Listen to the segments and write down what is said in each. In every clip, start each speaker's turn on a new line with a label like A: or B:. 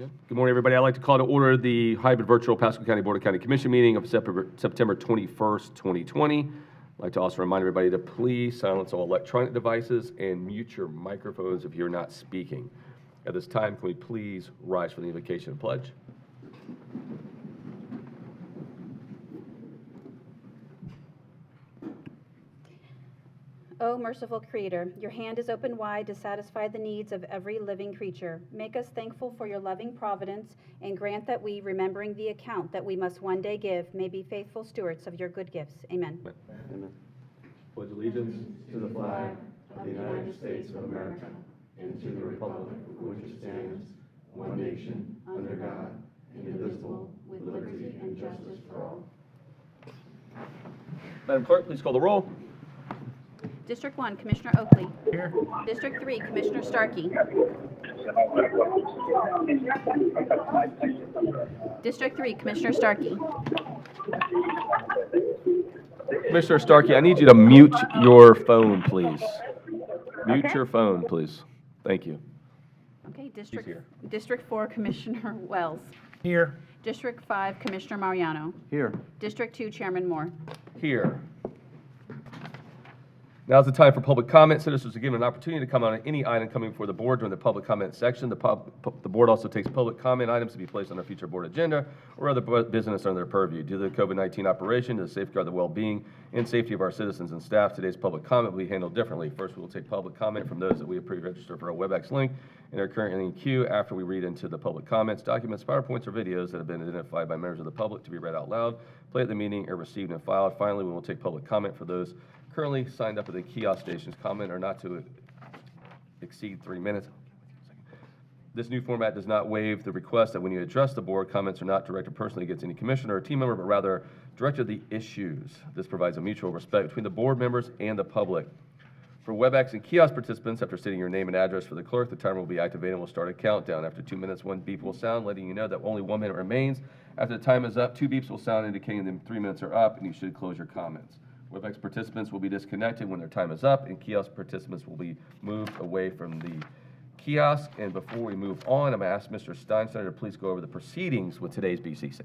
A: Good morning, everybody. I'd like to call to order the hybrid virtual Pasco County Board of County Commission meeting of September 21st, 2020. I'd like to also remind everybody to please silence all electronic devices and mute your microphones if you're not speaking. At this time, can we please rise for the invocation and pledge?
B: O merciful Creator, your hand is open wide to satisfy the needs of every living creature. Make us thankful for your loving providence, and grant that we, remembering the account that we must one day give, may be faithful stewards of your good gifts. Amen.
A: Amen. Pledge allegiance to the flag of the United States of America and to the republic for which it stands, one nation, under God, indivisible, with liberty and justice for all. Madam Clerk, please call the roll.
B: District 1, Commissioner Oakley.
A: Here.
B: District 3, Commissioner Starkey. District 3, Commissioner Starkey.
A: Commissioner Starkey, I need you to mute your phone, please. Mute your phone, please. Thank you.
B: Okay,
A: He's here.
B: District 4, Commissioner Wells.
C: Here.
B: District 5, Commissioner Mariano.
C: Here.
B: District 2, Chairman Moore.
A: Here. Now's the time for public comment. Citizens are given an opportunity to comment on any item coming before the board during the public comment section. The board also takes public comment items to be placed on our future board agenda or other business under their purview. Due to the COVID-19 operation, to safeguard the well-being and safety of our citizens and staff, today's public comment will be handled differently. First, we will take public comment from those that we have pre-registered for our WebEx link and are currently in queue. After we read into the public comments, documents, PowerPoints, or videos that have been identified by members of the public to be read out loud, played at the meeting, or received and filed. Finally, we will take public comment for those currently signed up at the kiosk stations. Comment are not to exceed 3 minutes. This new format does not waive the request that when you address the board, comments are not directed personally against any commissioner or team member, but rather directed at the issues. This provides a mutual respect between the board members and the public. For WebEx and kiosk participants, after stating your name and address for the clerk, the timer will be activated and will start a countdown. After 2 minutes, one beep will sound, letting you know that only 1 minute remains. After the time is up, 2 beeps will sound, indicating that 3 minutes are up, and you should close your comments. WebEx participants will be disconnected when their time is up, and kiosk participants will be moved away from the kiosk. And before we move on, I'm going to ask Mr. Steinsteiner to please go over the proceedings with today's BCC.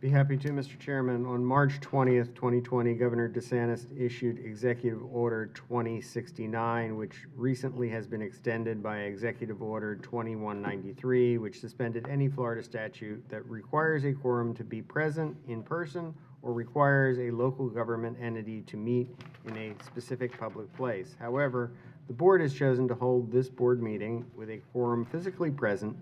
C: Be happy to, Mr. Chairman. On March 20th, 2020, Governor DeSantis issued Executive Order 2069, which recently has been extended by Executive Order 2193, which suspended any Florida statute that requires a quorum to be present in person or requires a local government entity to meet in a specific public place. However, the board has chosen to hold this board meeting with a quorum physically present,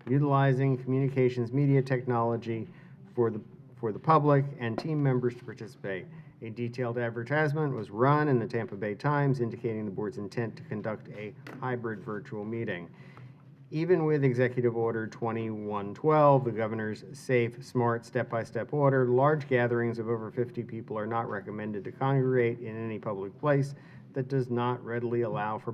C: utilizing communications media technology for the public and team members to participate. A detailed advertisement was run in the Tampa Bay Times indicating the board's intent to conduct a hybrid virtual meeting. Even with Executive Order 2112, the governor's safe, smart, step-by-step order, large gatherings of over 50 people are not recommended to congregate in any public place that does not readily allow for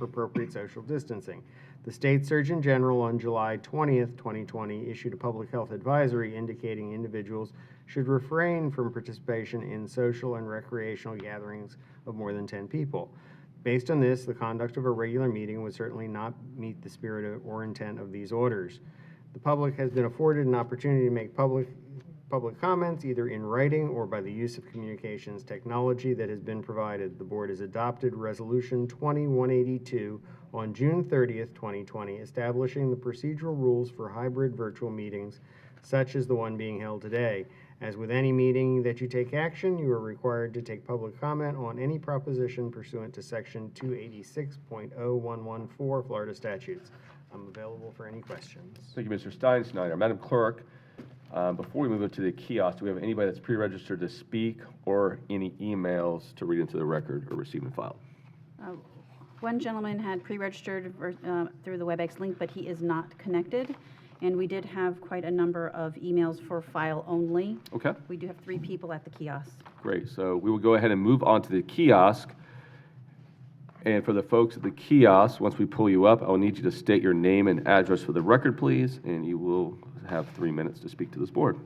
C: appropriate social distancing. The state Surgeon General on July 20th, 2020, issued a public health advisory indicating individuals should refrain from participation in social and recreational gatherings of more than 10 people. Based on this, the conduct of a regular meeting would certainly not meet the spirit or intent of these orders. The public has been afforded an opportunity to make public comments either in writing or by the use of communications technology that has been provided. The board has adopted Resolution 2182 on June 30th, 2020, establishing the procedural rules for hybrid virtual meetings, such as the one being held today. As with any meeting that you take action, you are required to take public comment on any proposition pursuant to Section 286.0114 Florida statutes. I'm available for any questions.
A: Thank you, Mr. Steinsteiner. Madam Clerk, before we move into the kiosk, do we have anybody that's pre-registered to speak or any emails to read into the record or receive and file?
B: One gentleman had pre-registered through the WebEx link, but he is not connected. And we did have quite a number of emails for file only.
A: Okay.
B: We do have 3 people at the kiosk.
A: Great. So we will go ahead and move on to the kiosk. And for the folks at the kiosk, once we pull you up, I will need you to state your name and address for the record, please, and you will have 3 minutes to speak to this board.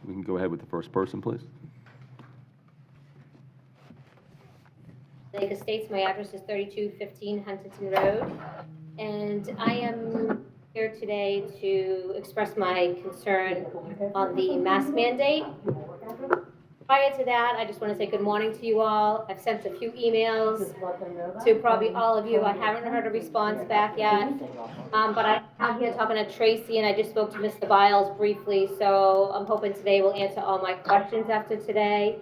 A: We can go ahead with the first person, please.
D: Lake Estates. My address is 3215 Huntington Road. And I am here today to express my concern on the mask mandate. Prior to that, I just want to say good morning to you all. I've sent a few emails to probably all of you. I haven't heard a response back yet. But I'm here talking to Tracy, and I just spoke to Mr. Biles briefly, so I'm hoping today will answer all my questions after today.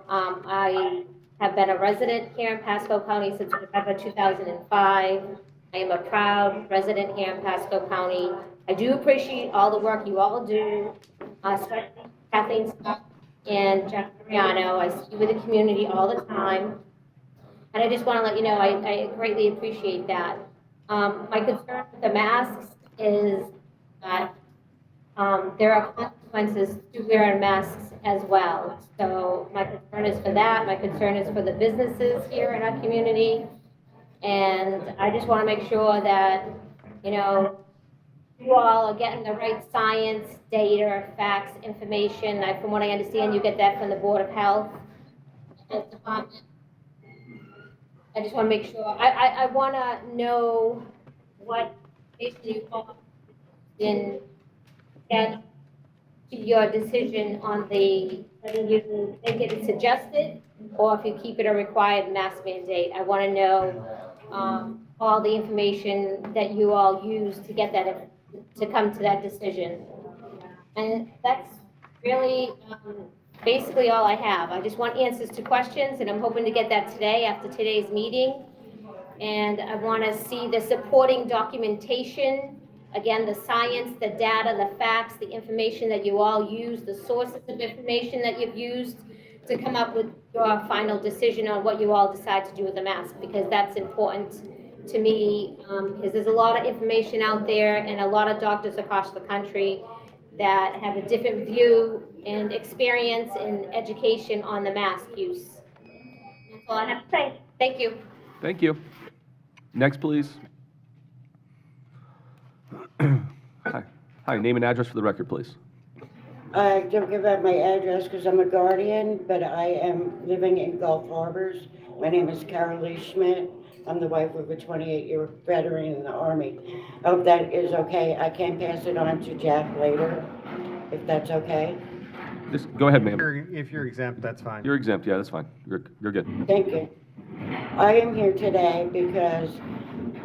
D: I have been a resident here in Pasco County since November 2005. I am a proud resident here in Pasco County. I do appreciate all the work you all do, especially Kathleen Scott and Jeff Mariano. I see you with the community all the time. And I just want to let you know, I greatly appreciate that. My concern with the masks is that there are consequences to wearing masks as well. So my concern is for that. My concern is for the businesses here in our community. And I just want to make sure that, you all are getting the right science, data, facts, information. From what I understand, you get that from the Board of Health. I just want to make sure. I want to know what information you all in get to your decision on the, whether you think it is suggested or if you keep it a required mask mandate. I want to know all the information that you all use to get that, to come to that decision. And that's really basically all I have. I just want answers to questions, and I'm hoping to get that today after today's meeting. And I want to see the supporting documentation, again, the science, the data, the facts, the information that you all use, the sources of information that you've used to come up with your final decision on what you all decide to do with the mask, because that's important to me, because there's a lot of information out there and a lot of doctors across the country that have a different view and experience and education on the mask use. That's all I have to say. Thank you.
A: Thank you. Next, please. Hi, name and address for the record, please.
E: I don't give out my address because I'm a guardian, but I am living in Gulf Harbors. My name is Carol Lee Schmidt. I'm the wife of a 28-year veteran in the Army. I hope that is okay. I can pass it on to Jack later, if that's okay.
A: Just go ahead, ma'am.
C: If you're exempt, that's fine.
A: You're exempt, yeah, that's fine. You're good.
E: Thank you. I am here today because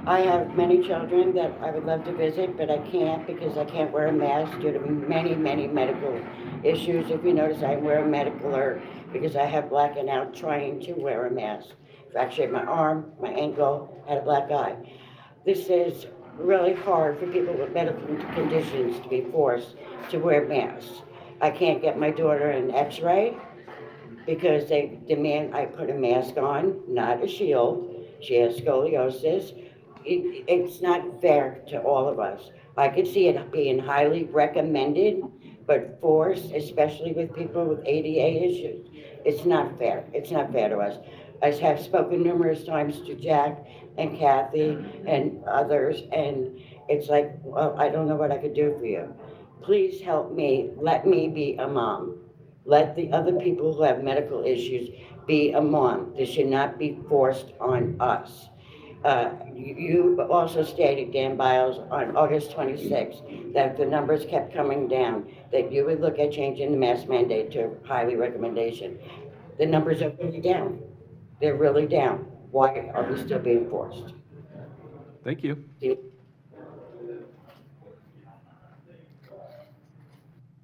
E: I have many children that I would love to visit, but I can't because I can't wear a mask due to many, many medical issues. If you notice, I wear a medical alert because I have blacking out trying to wear a mask. Fractured my arm, my ankle, had a black eye. This is really hard for people with medical conditions to be forced to wear masks. I can't get my daughter an x-ray because they demand I put a mask on, not a shield. She has scoliosis. It's not fair to all of us. I could see it being highly recommended, but forced, especially with people with ADA issues, it's not fair. It's not fair to us. I have spoken numerous times to Jack and Kathy and others, and it's like, well, I don't know what I could do for you. Please help me. Let me be a mom. Let the other people who have medical issues be a mom. This should not be forced on us. You also stated, Dan Biles, on August 26th, that if the numbers kept coming down, that you would look at changing the mask mandate to highly recommendation. The numbers are really down. They're really down. Why are we still being forced?
A: Thank you.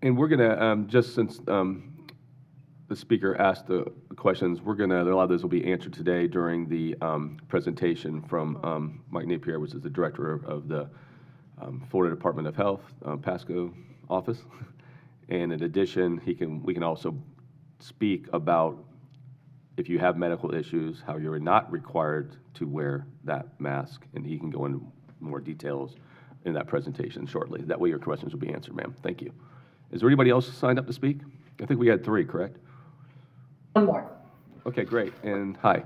A: And we're gonna, just since the speaker asked the questions, a lot of those will be answered today during the presentation from Mike Napier, which is the director of the Florida Department of Health, Pasco office. And in addition, we can also speak about if you have medical issues, how you're not required to wear that mask, and he can go into more details in that presentation shortly. That way your questions will be answered, ma'am. Thank you. Is there anybody else signed up to speak? I think we had 3, correct?
F: One more.
A: Okay, great. And hi.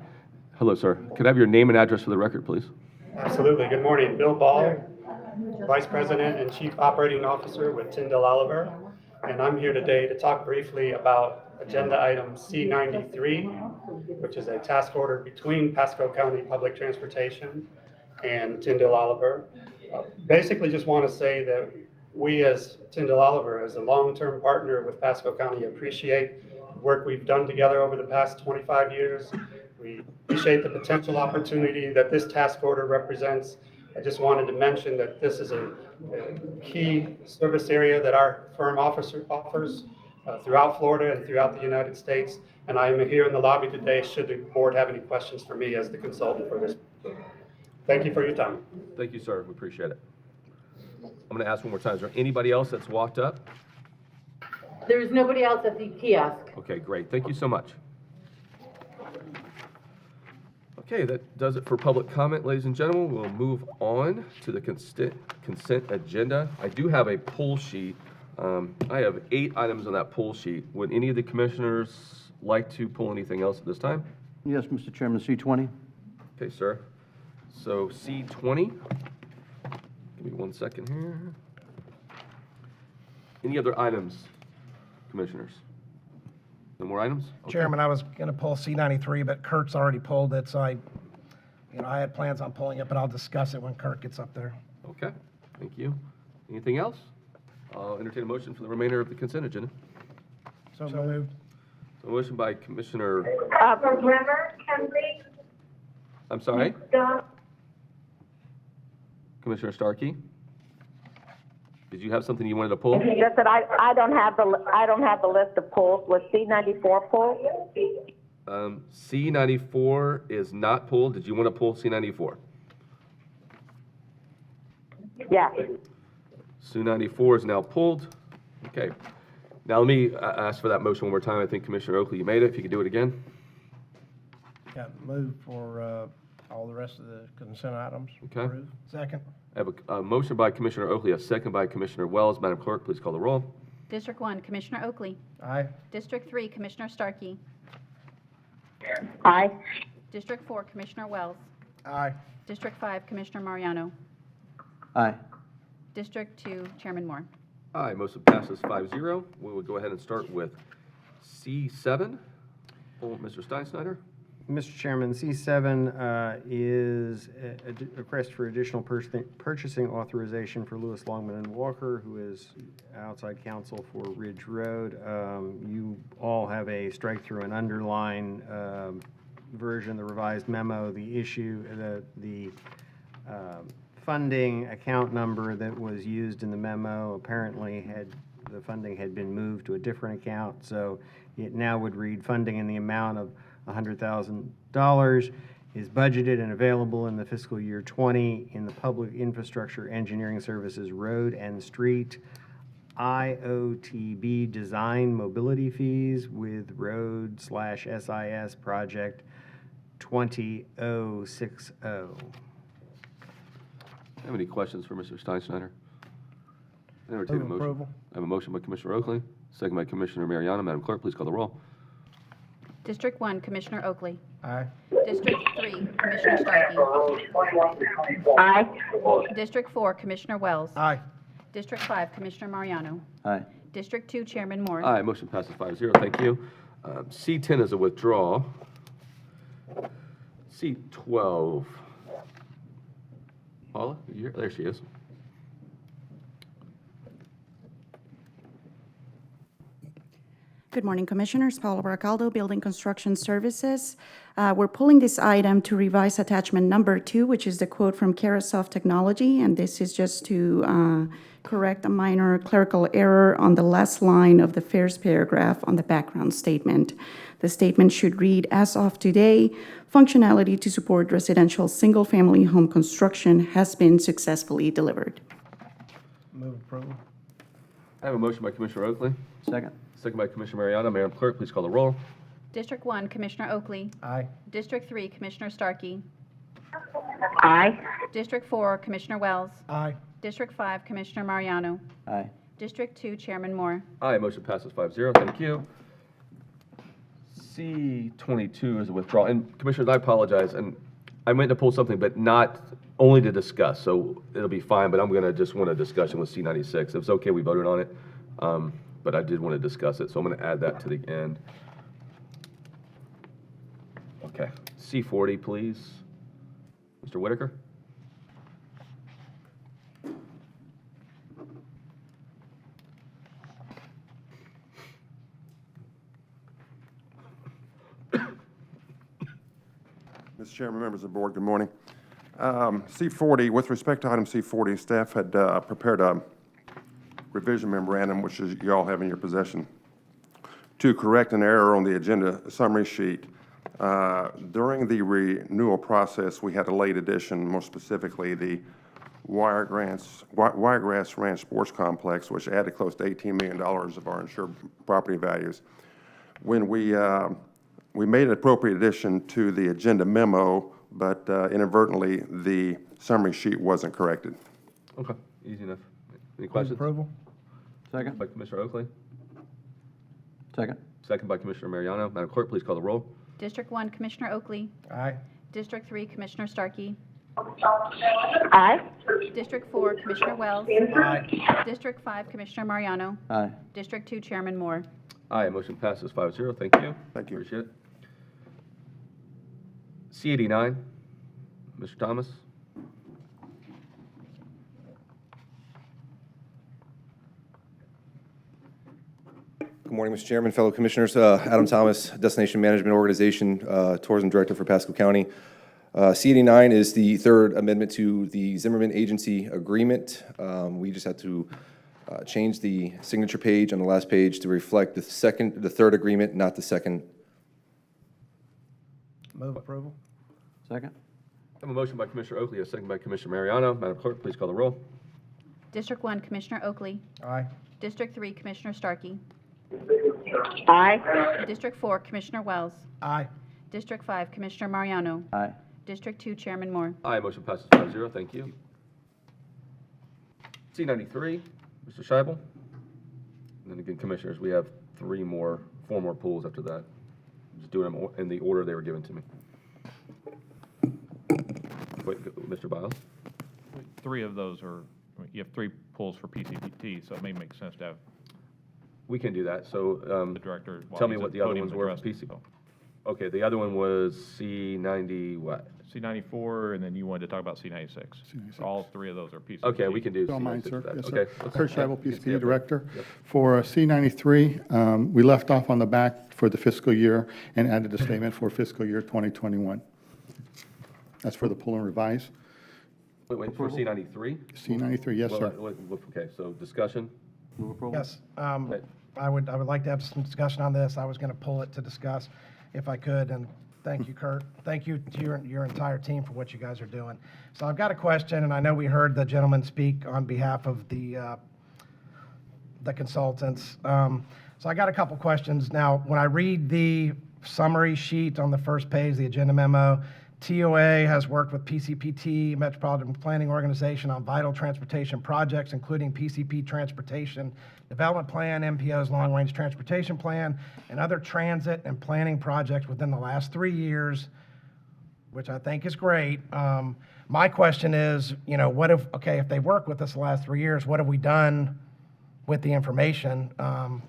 A: Hello, sir. Could I have your name and address for the record, please?
G: Absolutely. Good morning. Bill Ball, Vice President and Chief Operating Officer with Tyndall Oliver. And I'm here today to talk briefly about agenda item C93, which is a task order between Pasco County Public Transportation and Tyndall Oliver. Basically, just want to say that we as Tyndall Oliver, as a long-term partner with Pasco County, appreciate the work we've done together over the past 25 years. We appreciate the potential opportunity that this task order represents. I just wanted to mention that this is a key service area that our firm offers throughout Florida and throughout the United States. And I am here in the lobby today should the board have any questions for me as the consultant for this. Thank you for your time.
A: Thank you, sir. We appreciate it. I'm going to ask one more time. Is there anybody else that's walked up?
F: There is nobody else at the kiosk.
A: Okay, great. Thank you so much. Okay, that does it for public comment, ladies and gentlemen. We'll move on to the consent agenda. I do have a pull sheet. I have 8 items on that pull sheet. Would any of the commissioners like to pull anything else at this time?
H: Yes, Mr. Chairman, C20.
A: Okay, sir. So C20. Give me 1 second here. Any other items, commissioners? No more items? Okay.
I: Chairman, I was going to pull C93, but Kurt's already pulled it, so I had plans on pulling it, but I'll discuss it when Kurt gets up there.
A: Okay, thank you. Anything else? I'll entertain a motion for the remainder of the consent agenda.
I: So moved.
A: So a motion by Commissioner,
J: Programmer, can we
A: I'm sorry,
J: stop?
A: Commissioner Starkey? Did you have something you wanted to pull?
J: Just that I don't have the list of pulls. Was C94 pulled?
A: C94 is not pulled. Did you want to pull C94?
J: Yes.
A: C94 is now pulled. Okay. Now let me ask for that motion one more time. I think Commissioner Oakley, you made it. If you could do it again.
I: Yeah, move for all the rest of the consent items.
A: Okay.
I: Approved. Second.
A: I have a motion by Commissioner Oakley, a second by Commissioner Wells. Madam Clerk, please call the roll.
B: District 1, Commissioner Oakley.
I: Aye.
B: District 3, Commissioner Starkey.
J: Aye.
B: District 4, Commissioner Wells.
I: Aye.
B: District 5, Commissioner Mariano.
H: Aye.
B: District 2, Chairman Moore.
A: Aye, motion passes 5-0. We will go ahead and start with C7. Mr. Steinsnyder.
C: Mr. Chairman, C7 is a request for additional purchasing authorization for Lewis Longman and Walker, who is outside counsel for Ridge Road. You all have a strike-through and underline version, the revised memo. The issue, the funding account number that was used in the memo apparently the funding had been moved to a different account, so it now would read funding in the amount of $100,000 is budgeted and available in the fiscal year 20 in the Public Infrastructure Engineering Services Road and Street IOTB Design Mobility Fees with Road/SIS Project 20060.
A: Have any questions for Mr. Steinsnyder? Entertain a
I: Move
A: motion.
I: approval.
A: I have a motion by Commissioner Oakley, second by Commissioner Mariano. Madam Clerk, please call the roll.
B: District 1, Commissioner Oakley.
I: Aye.
B: District 3, Commissioner Starkey.
J: Aye.
B: District 4, Commissioner Wells.
I: Aye.
B: District 5, Commissioner Mariano.
H: Aye.
B: District 2, Chairman Moore.
A: Aye, motion passes 5-0. Thank you. C10 is a withdrawal. C12. Paula, are you here? There she is.
K: Good morning, Commissioners. Paula Baracaldo, Building Construction Services. We're pulling this item to revise attachment number 2, which is the quote from Carasoft Technology, and this is just to correct a minor clerical error on the last line of the first paragraph on the background statement. The statement should read, as of today, functionality to support residential single-family home construction has been successfully delivered.
I: Move approval.
A: I have a motion by Commissioner Oakley,
H: Second.
A: second by Commissioner Mariano. Madam Clerk, please call the roll.
B: District 1, Commissioner Oakley.
I: Aye.
B: District 3, Commissioner Starkey.
J: Aye.
B: District 4, Commissioner Wells.
I: Aye.
B: District 5, Commissioner Mariano.
H: Aye.
B: District 2, Chairman Moore.
A: Aye, motion passes 5-0. Thank you. C22 is a withdrawal. And Commissioners, I apologize, and I meant to pull something, but not only to discuss, so it'll be fine, but I'm going to just want a discussion with C96. If it's okay, we voted on it. but I did want to discuss it, so I'm going to add that to the end. Okay, C40, please. Mr. Whitaker?
L: Mr. Chairman, members of the board, good morning. C40, with respect to item C40, staff had prepared a revision memorandum, which is you all have in your possession, to correct an error on the agenda summary sheet. During the renewal process, we had a late addition, more specifically the Wiregrass Ranch Sports Complex, which added close to $18 million of our insured property values. When we made an appropriate addition to the agenda memo, but inadvertently, the summary sheet wasn't corrected.
A: Okay, easy enough. Any
I: Move
A: questions?
I: approval?
H: Second?
A: By Commissioner Oakley,
H: Second?
A: second by Commissioner Mariano. Madam Clerk, please call the roll.
B: District 1, Commissioner Oakley.
I: Aye.
B: District 3, Commissioner Starkey.
J: Aye.
B: District 4, Commissioner Wells.
I: Aye.
B: District 5, Commissioner Mariano.
H: Aye.
B: District 2, Chairman Moore.
A: Aye, motion passes 5-0. Thank you.
L: Thank you.
A: Appreciate it. C89, Mr. Thomas.
M: Good morning, Mr. Chairman, fellow commissioners. Adam Thomas, Destination Management Organization, Tourism Director for Pasco County. C89 is the third amendment to the Zimmerman Agency Agreement. We just had to change the signature page on the last page to reflect the third agreement, not the second.
I: Move approval?
H: Second?
A: I have a motion by Commissioner Oakley, a second by Commissioner Mariano. Madam Clerk, please call the roll.
B: District 1, Commissioner Oakley.
I: Aye.
B: District 3, Commissioner Starkey.
J: Aye.
B: District 4, Commissioner Wells.
I: Aye.
B: District 5, Commissioner Mariano.
H: Aye.
B: District 2, Chairman Moore.
A: Aye, motion passes 5-0. Thank you. C93, Mr. Scheibel. And then again, Commissioners, we have four more pools after that. Just doing them in the order they were given to me. Wait, Mr. Biles?
N: Three of those are, you have three pulls for PCPT, so it may make sense to have
A: We can do that. So
N: the director. while
A: tell me
N: he's
A: what
N: at
A: the other
N: podium
A: ones were
N: address
A: for
N: it.
A: PC. Okay, the other one was C90 what?
N: C94, and then you wanted to talk about C96.
O: C96.
N: All three of those are PCPT.
A: Okay, we can do
O: Don't mind,
A: C96
O: sir.
A: for that.
O: Yes,
A: Okay.
O: sir. Kurt Scheibel,
A: Yes,
O: PCPD
A: yep.
O: Director.
A: Yep.
O: For C93, we left off on the back for the fiscal year and added a statement for fiscal year 2021. That's for the pull and revise.
A: Wait, for C93?
O: C93, yes, sir.
A: Okay, so discussion.
H: Move approval?
I: Yes,
A: Okay.
I: I would like to have some discussion on this. I was going to pull it to discuss if I could, and thank you, Kurt. Thank you to your entire team for what you guys are doing. So I've got a question, and I know we heard the gentleman speak on behalf of the consultants. So I got a couple questions. Now, when I read the summary sheet on the first page, the agenda memo, TOA has worked with PCPT, Metropolitan Planning Organization, on vital transportation projects, including PCP Transportation Development Plan, MPO's Long Range Transportation Plan, and other transit and planning projects within the last 3 years, which I think is great. My question is, if they work with us the last 3 years, what have we done with the information? What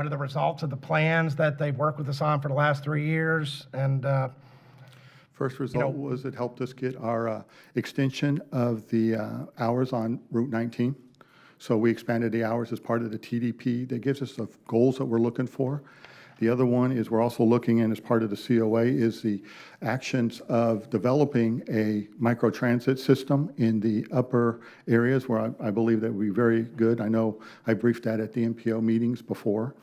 I: are the results of the plans that they've worked with us on for the last 3 years? And
O: First result was it helped us get our extension of the hours on Route 19. So we expanded the hours as part of the TDP. That gives us the goals that we're looking for. The other one is we're also looking in as part of the COA is the actions of developing a microtransit system in the upper areas where I believe that would be very good. I know I briefed that at the MPO meetings before.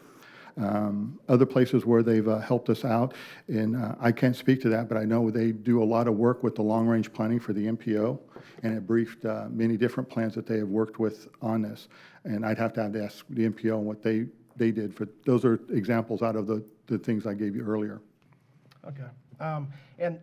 O: Other places where they've helped us out, and I can't speak to that, but I know they do a lot of work with the long-range planning for the MPO, and it briefed many different plans that they have worked with on this. And I'd have to ask the MPO what they did. For those are examples out of the things I gave you earlier.
I: okay, and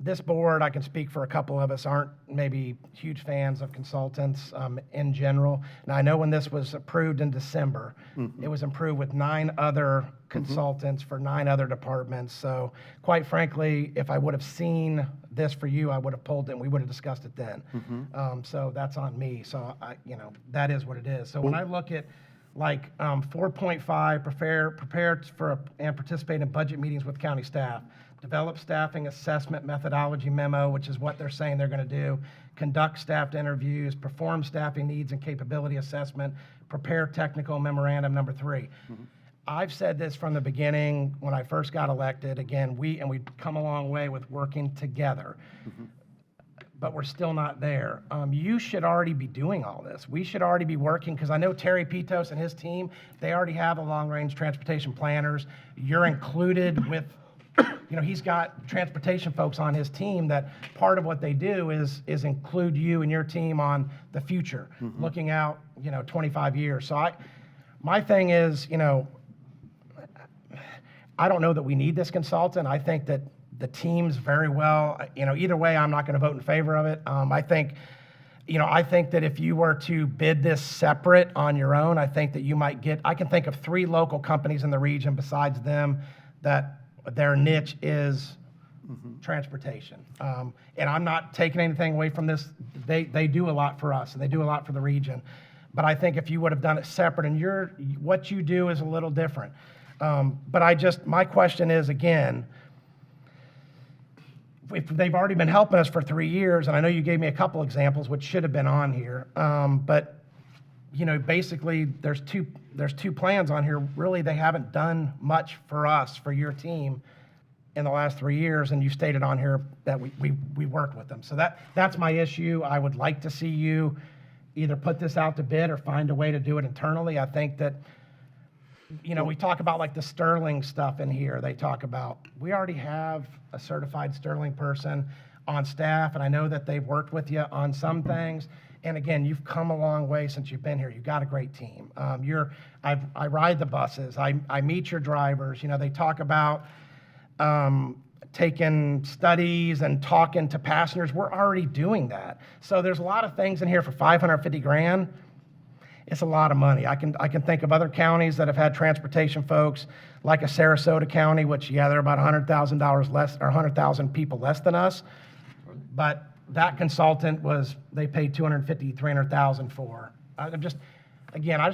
I: this board, I can speak for a couple of us, aren't maybe huge fans of consultants in general. And I know when this was approved in December, it was approved with 9 other consultants for 9 other departments. So quite frankly, if I would have seen this for you, I would have pulled it and we would have discussed it then. So that's on me. So that is what it is. So when I look at like 4.5, prepare for and participate in budget meetings with county staff, develop staffing assessment methodology memo, which is what they're saying they're going to do, conduct staff interviews, perform staffing needs and capability assessment, prepare technical memorandum number 3. I've said this from the beginning when I first got elected. Again, we've come a long way with working together, but we're still not there. You should already be doing all this. We should already be working, because I know Terry Pitos and his team, they already have a long-range transportation planners. You're included with, he's got transportation folks on his team that part of what they do is include you and your team on the future, looking out, 25 years. So my thing is, I don't know that we need this consultant. I think that the team's very well, either way, I'm not going to vote in favor of it. I think that if you were to bid this separate on your own, I think that you might I can think of 3 local companies in the region besides them that their niche is transportation. And I'm not taking anything away from this. They do a lot for us and they do a lot for the region. But I think if you would have done it separate and what you do is a little different. But my question is, again, if they've already been helping us for 3 years, and I know you gave me a couple examples which should have been on here, but basically there's two plans on here. Really, they haven't done much for us, for your team, in the last 3 years, and you stated on here that we worked with them. So that's my issue. I would like to see you either put this out to bid or find a way to do it internally. I think that, we talk about like the Sterling stuff in here. They talk about, we already have a certified Sterling person on staff, and I know that they've worked with you on some things. And again, you've come a long way since you've been here. You've got a great team. I ride the buses. I meet your drivers. They talk about taking studies and talking to passengers. We're already doing that. So there's a lot of things in here for $550,000. It's a lot of money. I can think of other counties that have had transportation folks, like a Sarasota County, which, they're about $100,000 less, or 100,000 people less than us. But that consultant they paid $250,000, $300,000 for. I just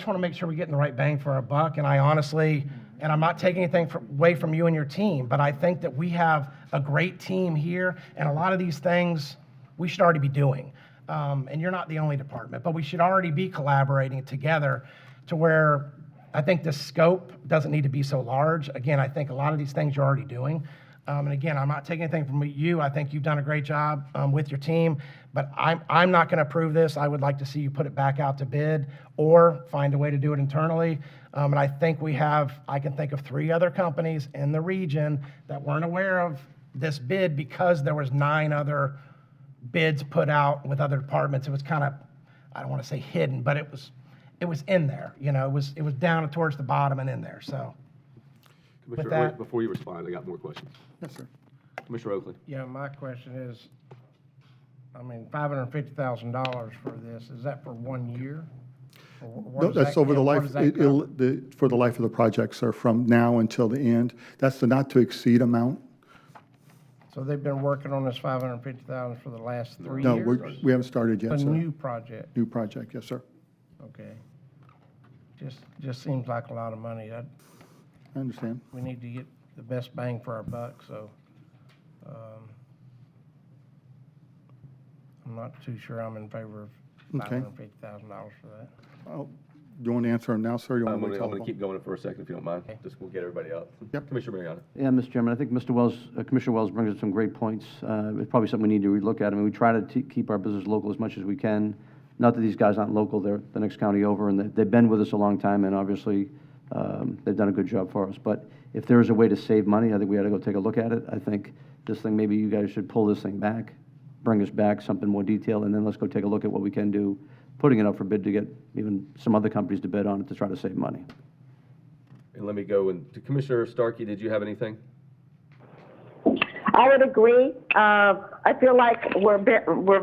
I: want to make sure we're getting the right bang for our buck. And I honestly, and I'm not taking anything away from you and your team, but I think that we have a great team here, and a lot of these things we should already be doing. And you're not the only department, but we should already be collaborating together to where I think the scope doesn't need to be so large. Again, I think a lot of these things you're already doing. And again, I'm not taking anything from you. I think you've done a great job with your team, but I'm not going to approve this. I would like to see you put it back out to bid or find a way to do it internally. And I think I can think of 3 other companies in the region that weren't aware of this bid because there was 9 other bids put out with other departments. It was kind of, I don't want to say hidden, but it was in there. It was down towards the bottom and in there. So
A: Commissioner,
I: that,
A: before you respond, I got more questions.
O: Yes, sir.
A: Commissioner Oakley.
P: Yeah, my question is, $550,000 for this, is that for 1 year?
O: No, that's over the life, for the life of the project, sir, from now until the end. That's the not to exceed amount.
P: So they've been working on this $550,000 for the last 3
O: No,
P: years?
O: we haven't started yet,
P: A
O: sir.
P: new project?
O: New project, yes, sir.
P: Okay. Just seems like a lot of money.
O: I understand.
P: We need to get the best bang for our buck, so I'm not too sure I'm in favor of
O: Okay.
P: $550,000 for that.
O: Oh, do you want to answer them now, sir? or you want
A: I'm
O: to
A: going
O: wait till-
A: to keep going for a second if you don't mind. Just we'll get everybody out.
O: Yep.
A: Commissioner Mariano.
H: Yeah, Mr. Chairman, I think Commissioner Wells brings up some great points. It's probably something we need to relook at. We try to keep our business local as much as we can. Not that these guys aren't local, they're the next county over, and they've been with us a long time, and obviously, they've done a good job for us. But if there is a way to save money, I think we ought to go take a look at it. I think this thing, maybe you guys should pull this thing back, bring us back something more detailed, and then let's go take a look at what we can do, putting it up for bid to get even some other companies to bid on it to try to save money.
A: And let me go to Commissioner Starkey. Did you have anything?
J: I would agree. I feel like we're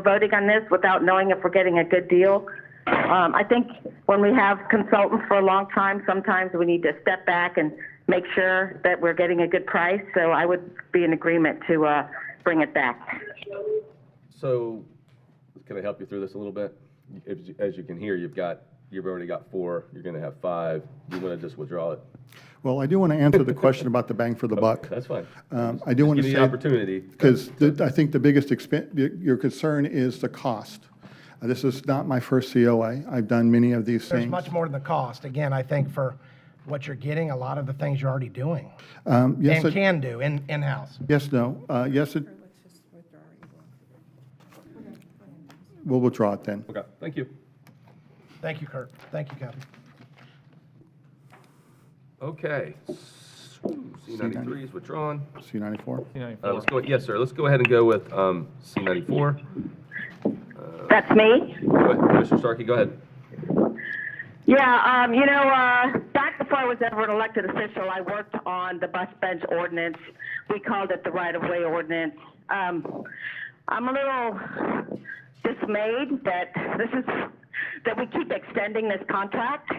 J: voting on this without knowing if we're getting a good deal. I think when we have consultants for a long time, sometimes we need to step back and make sure that we're getting a good price. So I would be in agreement to bring it back.
A: So, can I help you through this a little bit? As you can hear, you've already got 4, you're gonna have 5. You wanna just withdraw it?
O: Well, I do want to answer the question about the bang for the buck.
A: That's fine.
O: I do want to
A: Give
O: say.
A: me the opportunity.
O: Because I think the biggest your concern is the cost. This is not my first COA. I've done many of these
I: There's
O: things.
I: much more than the cost. Again, I think for what you're getting, a lot of the things you're already doing
O: Yes,
I: and can do in-house.
O: yes, no, yes, we'll withdraw it then.
A: Okay, thank you.
I: Thank you, Kurt. Thank you, Kathy.
A: Okay. C93 is withdrawn.
O: C94?
A: Let's go, yes, sir, let's go ahead and go with C94.
J: That's me.
A: Go ahead, Commissioner Starkey, go ahead.
J: Yeah, back before I was ever an elected official, I worked on the bus bench ordinance. We called it the right-of-way ordinance. I'm a little dismayed that we keep extending this contract,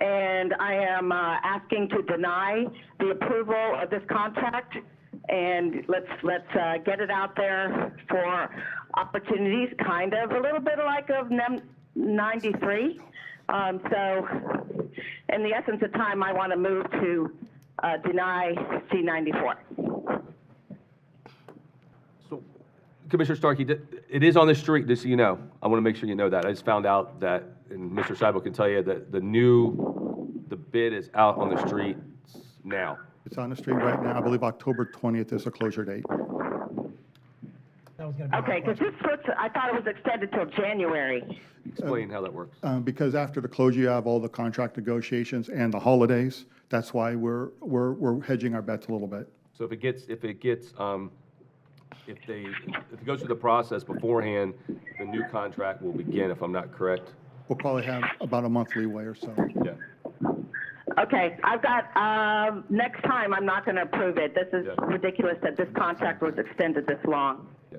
J: and I am asking to deny the approval of this contract. And let's get it out there for opportunities, kind of a little bit like of NEM 93. So, in the essence of time, I want to move to deny C94.
A: So, Commissioner Starkey, it is on the street, just so you know. I want to make sure you know that. I just found out that, and Mr. Scheibel can tell you, that the bid is out on the street now.
O: It's on the street right now. I believe October 20th is a closure date.
I: That was going to be
J: Okay, because I thought it was extended till January.
A: Explain how that works.
O: Because after the closure, you have all the contract negotiations and the holidays. That's why we're hedging our bets a little bit.
A: So if it goes through the process beforehand, the new contract will begin, if I'm not correct.
O: We'll probably have about a month leeway or so.
A: Yeah.
J: Okay, I've got, next time, I'm not going to approve it. This is ridiculous that this contract was extended this long.
A: Yeah.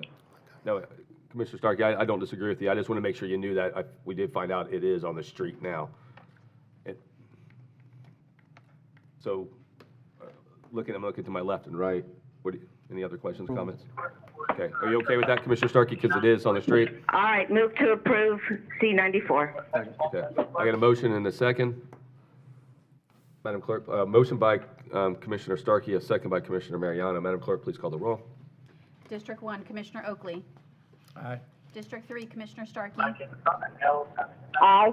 A: No, Commissioner Starkey, I don't disagree with you. I just want to make sure you knew that. We did find out it is on the street now. So, I'm looking to my left and right. Any other questions, comments? Okay, are you okay with that, Commissioner Starkey, because it is on the street?
J: All right, move to approve C94.
A: Okay, I got a motion and a second. Madam Clerk, motion by Commissioner Starkey, a second by Commissioner Mariano. Madam Clerk, please call the roll.
B: District 1, Commissioner Oakley.
I: Aye.
B: District 3, Commissioner Starkey.
J: Aye.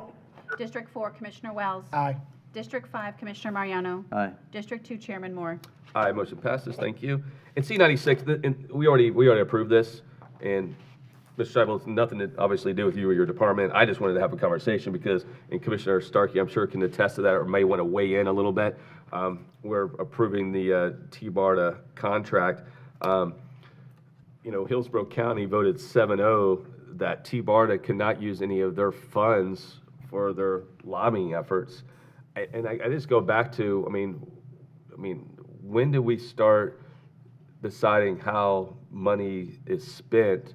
B: District 4, Commissioner Wells.
I: Aye.
B: District 5, Commissioner Mariano.
H: Aye.
B: District 2, Chairman Moore.
A: Aye, motion passes, thank you. And C96, and we already approved this, and Mr. Scheibel, it's nothing to obviously do with you or your department. I just wanted to have a conversation because, and Commissioner Starkey, I'm sure can attest to that or may want to weigh in a little bit. We're approving the T-BARTA contract. Hillsborough County voted 7-0 that T-BARTA cannot use any of their funds for their lobbying efforts. And I just go back to, when do we start deciding how money is spent?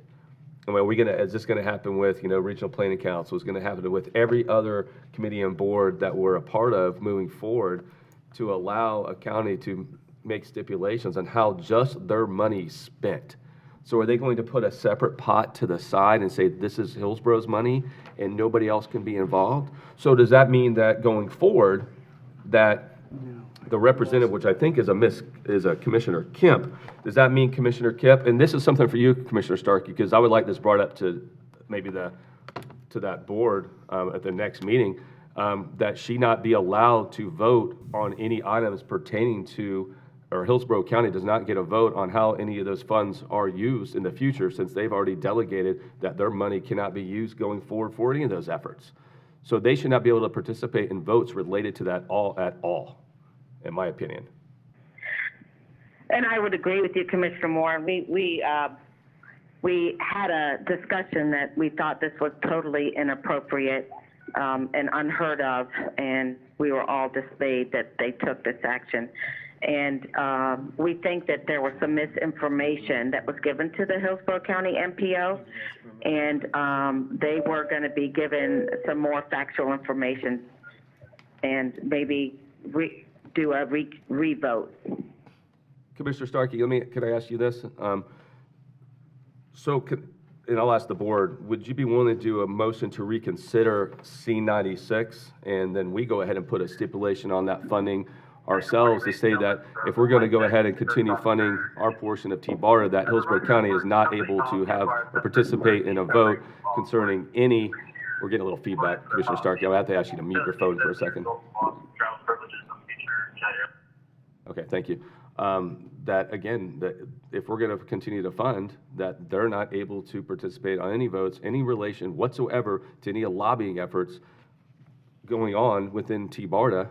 A: Is this gonna happen with, Regional Planning Council? Is gonna happen with every other committee and board that we're a part of moving forward to allow a county to make stipulations on how just their money's spent? So are they going to put a separate pot to the side and say, this is Hillsborough's money and nobody else can be involved? So does that mean that going forward, that the representative, which I think is a Commissioner Kemp, does that mean Commissioner Kemp, and this is something for you, Commissioner Starkey, because I would like this brought up to maybe to that board at the next meeting, that she not be allowed to vote on any items pertaining to, or Hillsborough County does not get a vote on how any of those funds are used in the future, since they've already delegated that their money cannot be used going forward for any of those efforts. So they should not be able to participate in votes related to that at all, in my opinion.
J: And I would agree with you, Commissioner Moore. We had a discussion that we thought this was totally inappropriate and unheard of, and we were all dismayed that they took this action. And we think that there was some misinformation that was given to the Hillsborough County MPO, and they were going to be given some more factual information and maybe do a re-vote.
A: Commissioner Starkey, could I ask you this? And I'll ask the board, would you be willing to do a motion to reconsider C96, and then we go ahead and put a stipulation on that funding ourselves to say that if we're going to go ahead and continue funding our portion of T-BARTA, that Hillsborough County is not able to have or participate in a vote concerning any, we're getting a little feedback, Commissioner Starkey, I'll have to ask you to mute your phone for a second. Okay, thank you. That again, that if we're going to continue to fund, that they're not able to participate on any votes, any relation whatsoever to any lobbying efforts going on within T-BARTA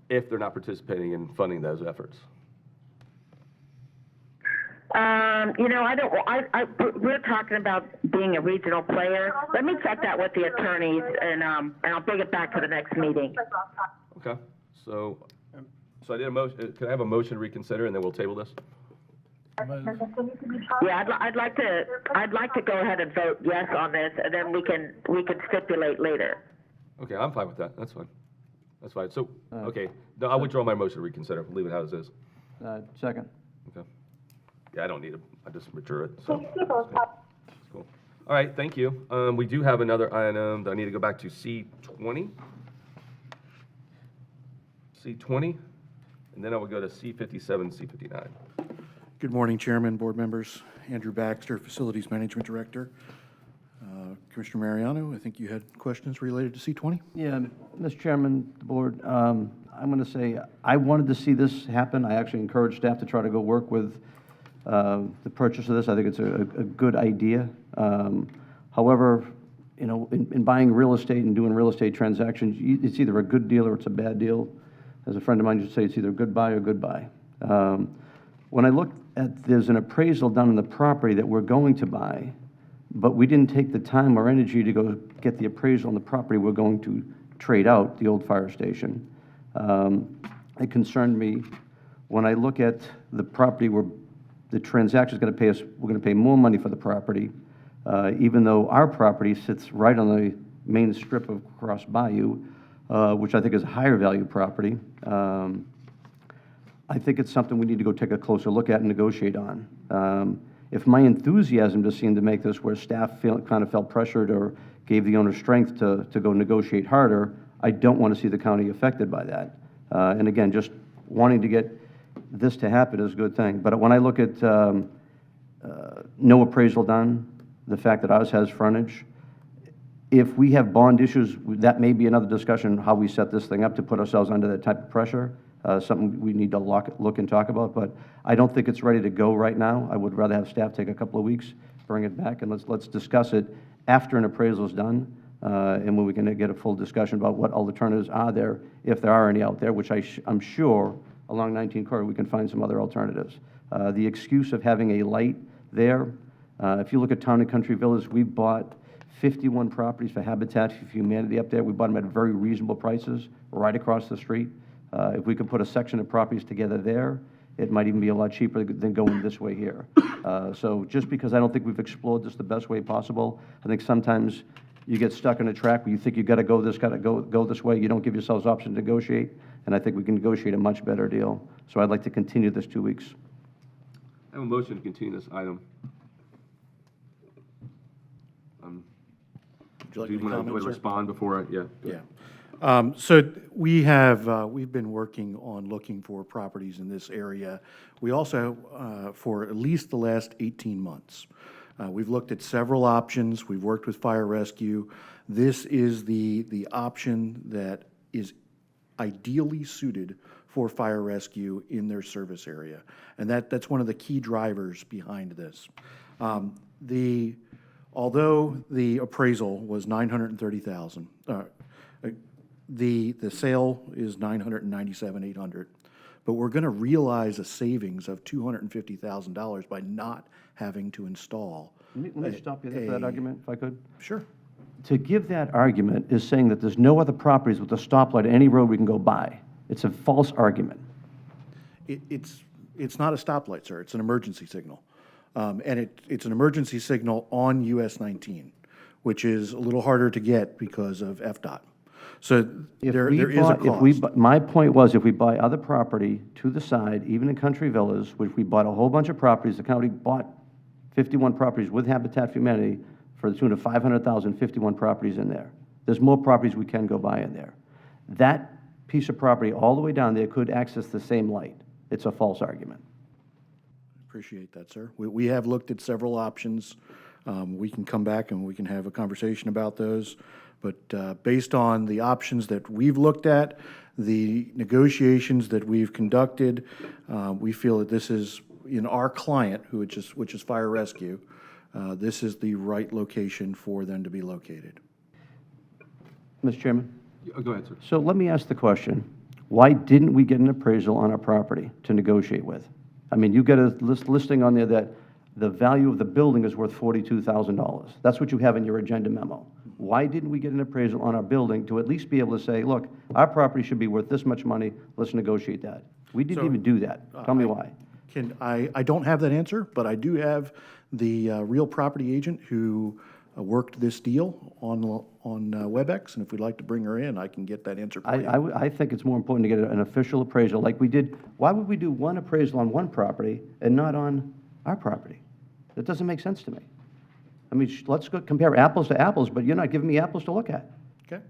A: if they're not participating in funding those efforts.
J: We're talking about being a regional player. Let me check that with the attorneys, and I'll bring it back to the next meeting.
A: Okay, so I did a motion. Can I have a motion to reconsider, and then we'll table this?
J: Yeah, I'd like to go ahead and vote yes on this, and then we can stipulate later.
A: Okay, I'm fine with that. That's fine. That's fine. So, okay, no, I'll withdraw my motion to reconsider. Leave it how it is.
H: Second.
A: Okay. Yeah, I don't need it. I just withdrew it. So that's cool. All right, thank you. We do have another item that I need to go back to C20. C20, and then I will go to C57, C59.
Q: Good morning, Chairman, board members. Andrew Baxter, Facilities Management Director. Commissioner Mariano, I think you had questions related to C20?
H: Yeah, Mr. Chairman, the board, I'm going to say I wanted to see this happen. I actually encouraged staff to try to go work with the purchase of this. I think it's a good idea. However, in buying real estate and doing real estate transactions, it's either a good deal or it's a bad deal. As a friend of mine used to say, it's either good buy or goodbye. When I look at, there's an appraisal done on the property that we're going to buy, but we didn't take the time or energy to go get the appraisal on the property we're going to trade out, the old fire station. It concerned me when I look at the property where the transaction is going to pay us, we're going to pay more money for the property, even though our property sits right on the main strip of Cross Bayou, which I think is a higher value property. I think it's something we need to go take a closer look at and negotiate on. If my enthusiasm just seemed to make this where staff kind of felt pressured or gave the owner strength to go negotiate harder, I don't want to see the county affected by that. And again, just wanting to get this to happen is a good thing. But when I look at no appraisal done, the fact that ours has frontage, if we have bond issues, that may be another discussion, how we set this thing up to put ourselves under that type of pressure. Something we need to look and talk about, but I don't think it's ready to go right now. I would rather have staff take a couple of weeks, bring it back, and let's discuss it after an appraisal is done, and when we can get a full discussion about what alternatives are there, if there are any out there, which I'm sure along 19 Corridor we can find some other alternatives. The excuse of having a light there, if you look at Town and Country Village, we bought 51 properties for Habitat for Humanity up there. We bought them at very reasonable prices right across the street. If we could put a section of properties together there, it might even be a lot cheaper than going this way here. So just because I don't think we've explored this the best way possible, I think sometimes you get stuck in a track where you think you've got to go this way. You don't give yourselves option to negotiate, and I think we can negotiate a much better deal. So I'd like to continue this 2 weeks.
A: I have a motion to continue this item.
Q: Would you like
A: do you
Q: to
A: want
Q: comment,
A: to
Q: sir?
A: respond before? Yeah.
Q: Yeah. So we've been working on looking for properties in this area. We also, for at least the last 18 months, we've looked at several options. We've worked with fire rescue. This is the option that is ideally suited for fire rescue in their service area. And that's one of the key drivers behind this. Although the appraisal was $930,000, the sale is $997,800, but we're going to realize a savings of $250,000 by not having to install.
H: Let me stop you there for that argument, if I could.
Q: Sure.
H: To give that argument is saying that there's no other properties with a stoplight on any road we can go by. It's a false argument.
Q: It's not a stoplight, sir. It's an emergency signal. And it's an emergency signal on US 19, which is a little harder to get because of FDOT. So there is a cost.
H: My point was, if we buy other property to the side, even in Country Villas, which we bought a whole bunch of properties, the county bought 51 properties with Habitat for Humanity for the tune of 500,000, 51 properties in there. There's more properties we can go buy in there. That piece of property all the way down there could access the same light. It's a false argument.
Q: Appreciate that, sir. We have looked at several options. We can come back and we can have a conversation about those. But based on the options that we've looked at, the negotiations that we've conducted, we feel that this is, in our client, which is fire rescue, this is the right location for them to be located.
H: Mr. Chairman?
A: Go ahead, sir.
H: So let me ask the question. Why didn't we get an appraisal on our property to negotiate with? I mean, you get a listing on there that the value of the building is worth $42,000. That's what you have in your agenda memo. Why didn't we get an appraisal on our building to at least be able to say, look, our property should be worth this much money, let's negotiate that? We didn't even do that. Tell me why.
Q: I don't have that answer, but I do have the real property agent who worked this deal on WebEx, and if we'd like to bring her in, I can get that answer for you.
H: I think it's more important to get an official appraisal like we did. Why would we do one appraisal on one property and not on our property? That doesn't make sense to me. I mean, let's go compare apples to apples, but you're not giving me apples to look at.
Q: Okay.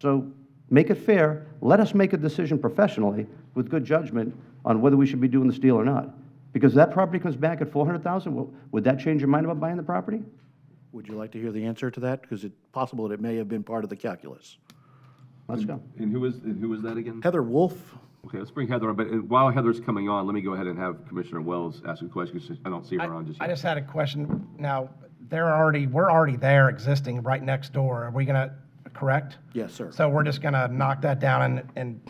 H: So make it fair. Let us make a decision professionally with good judgment on whether we should be doing this deal or not. Because that property comes back at $400,000, would that change your mind about buying the property?
Q: Would you like to hear the answer to that? Because it's possible that it may have been part of the calculus.
H: Let's go.
A: And who is that again?
Q: Heather Wolf.
A: Okay, let's bring Heather on. But while Heather's coming on, let me go ahead and have Commissioner Wells ask a question, because I don't see her on just yet.
I: I just had a question. Now, we're already there existing right next door. Are we going to, correct?
Q: Yes, sir.
I: So we're just going to knock that down and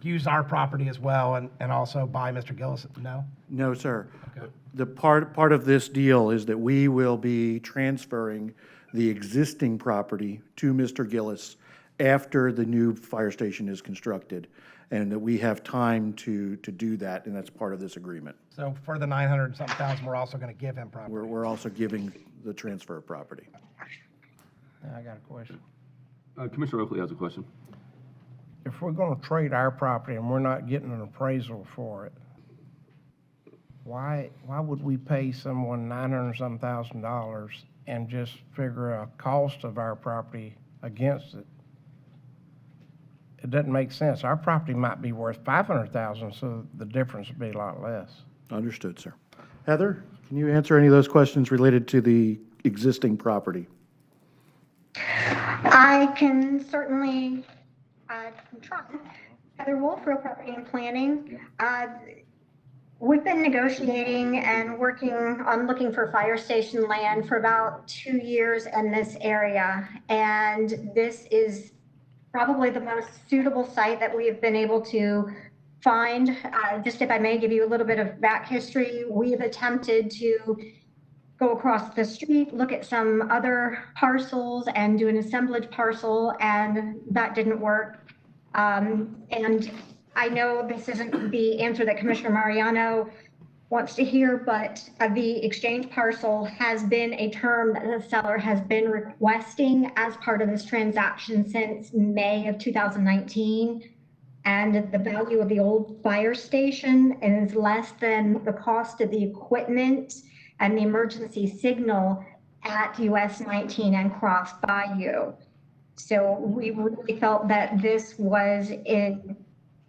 I: use our property as well and also buy Mr. Gillis? No?
Q: No, sir.
I: Okay.
Q: The part of this deal is that we will be transferring the existing property to Mr. Gillis after the new fire station is constructed, and that we have time to do that, and that's part of this agreement.
I: So for the 900-something thousand, we're also going to give him property?
Q: We're also giving the transfer of property.
P: I got a question.
A: Commissioner Oakley has a question.
P: If we're gonna trade our property and we're not getting an appraisal for it, why would we pay someone $900-some thousand and just figure a cost of our property against it? It doesn't make sense. Our property might be worth $500,000, so the difference would be a lot less.
Q: Understood, sir. Heather, can you answer any of those questions related to the existing property?
R: I can certainly try. Heather Wolf, Real Property and Planning. We've been negotiating and working on looking for fire station land for about 2 years in this area. And this is probably the most suitable site that we have been able to find. Just if I may give you a little bit of back history, we've attempted to go across the street, look at some other parcels and do an assemblage parcel, and that didn't work. And I know this isn't the answer that Commissioner Mariano wants to hear, but the exchange parcel has been a term that the seller has been requesting as part of this transaction since May of 2019. And the value of the old fire station is less than the cost of the equipment and the emergency signal at US 19 and Cross Bayou. So we really felt that this was in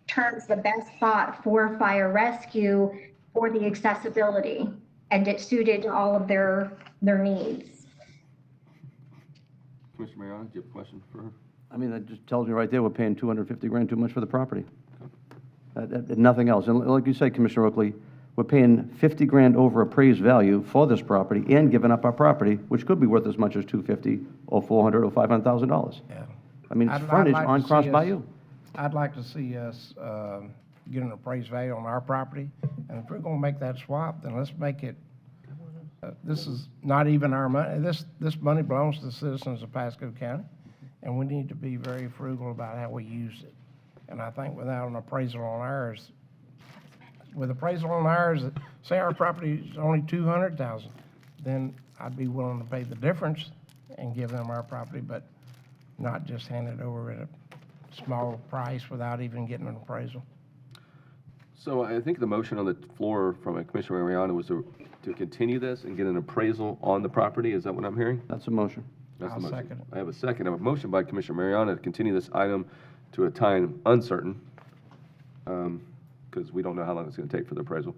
R: terms the best spot for fire rescue for the accessibility, and it suited all of their needs.
A: Commissioner Mariano, do you have a question for her?
H: I mean, that just tells me right there, we're paying $250,000 too much for the property. Nothing else. And like you say, Commissioner Oakley, we're paying $50,000 over appraised value for this property and giving up our property, which could be worth as much as $250,000 or $400,000 or $500,000.
P: Yeah.
H: I mean, it's frontage on Cross Bayou.
P: I'd like to see us get an appraised value on our property, and if we're gonna make that swap, then let's make it, this is not even our money. This money belongs to the citizens of Pasco County, and we need to be very frugal about how we use it. And I think without an appraisal on ours, with appraisal on ours, say our property is only 200,000, then I'd be willing to pay the difference and give them our property, but not just hand it over at a small price without even getting an appraisal.
A: So I think the motion on the floor from Commissioner Mariano was to continue this and get an appraisal on the property. Is that what I'm hearing?
H: That's a motion.
A: That's the
P: I'll
A: motion.
P: second it.
A: I have a second. I have a motion by Commissioner Mariano to continue this item to a time uncertain, because we don't know how long it's going to take for the appraisal.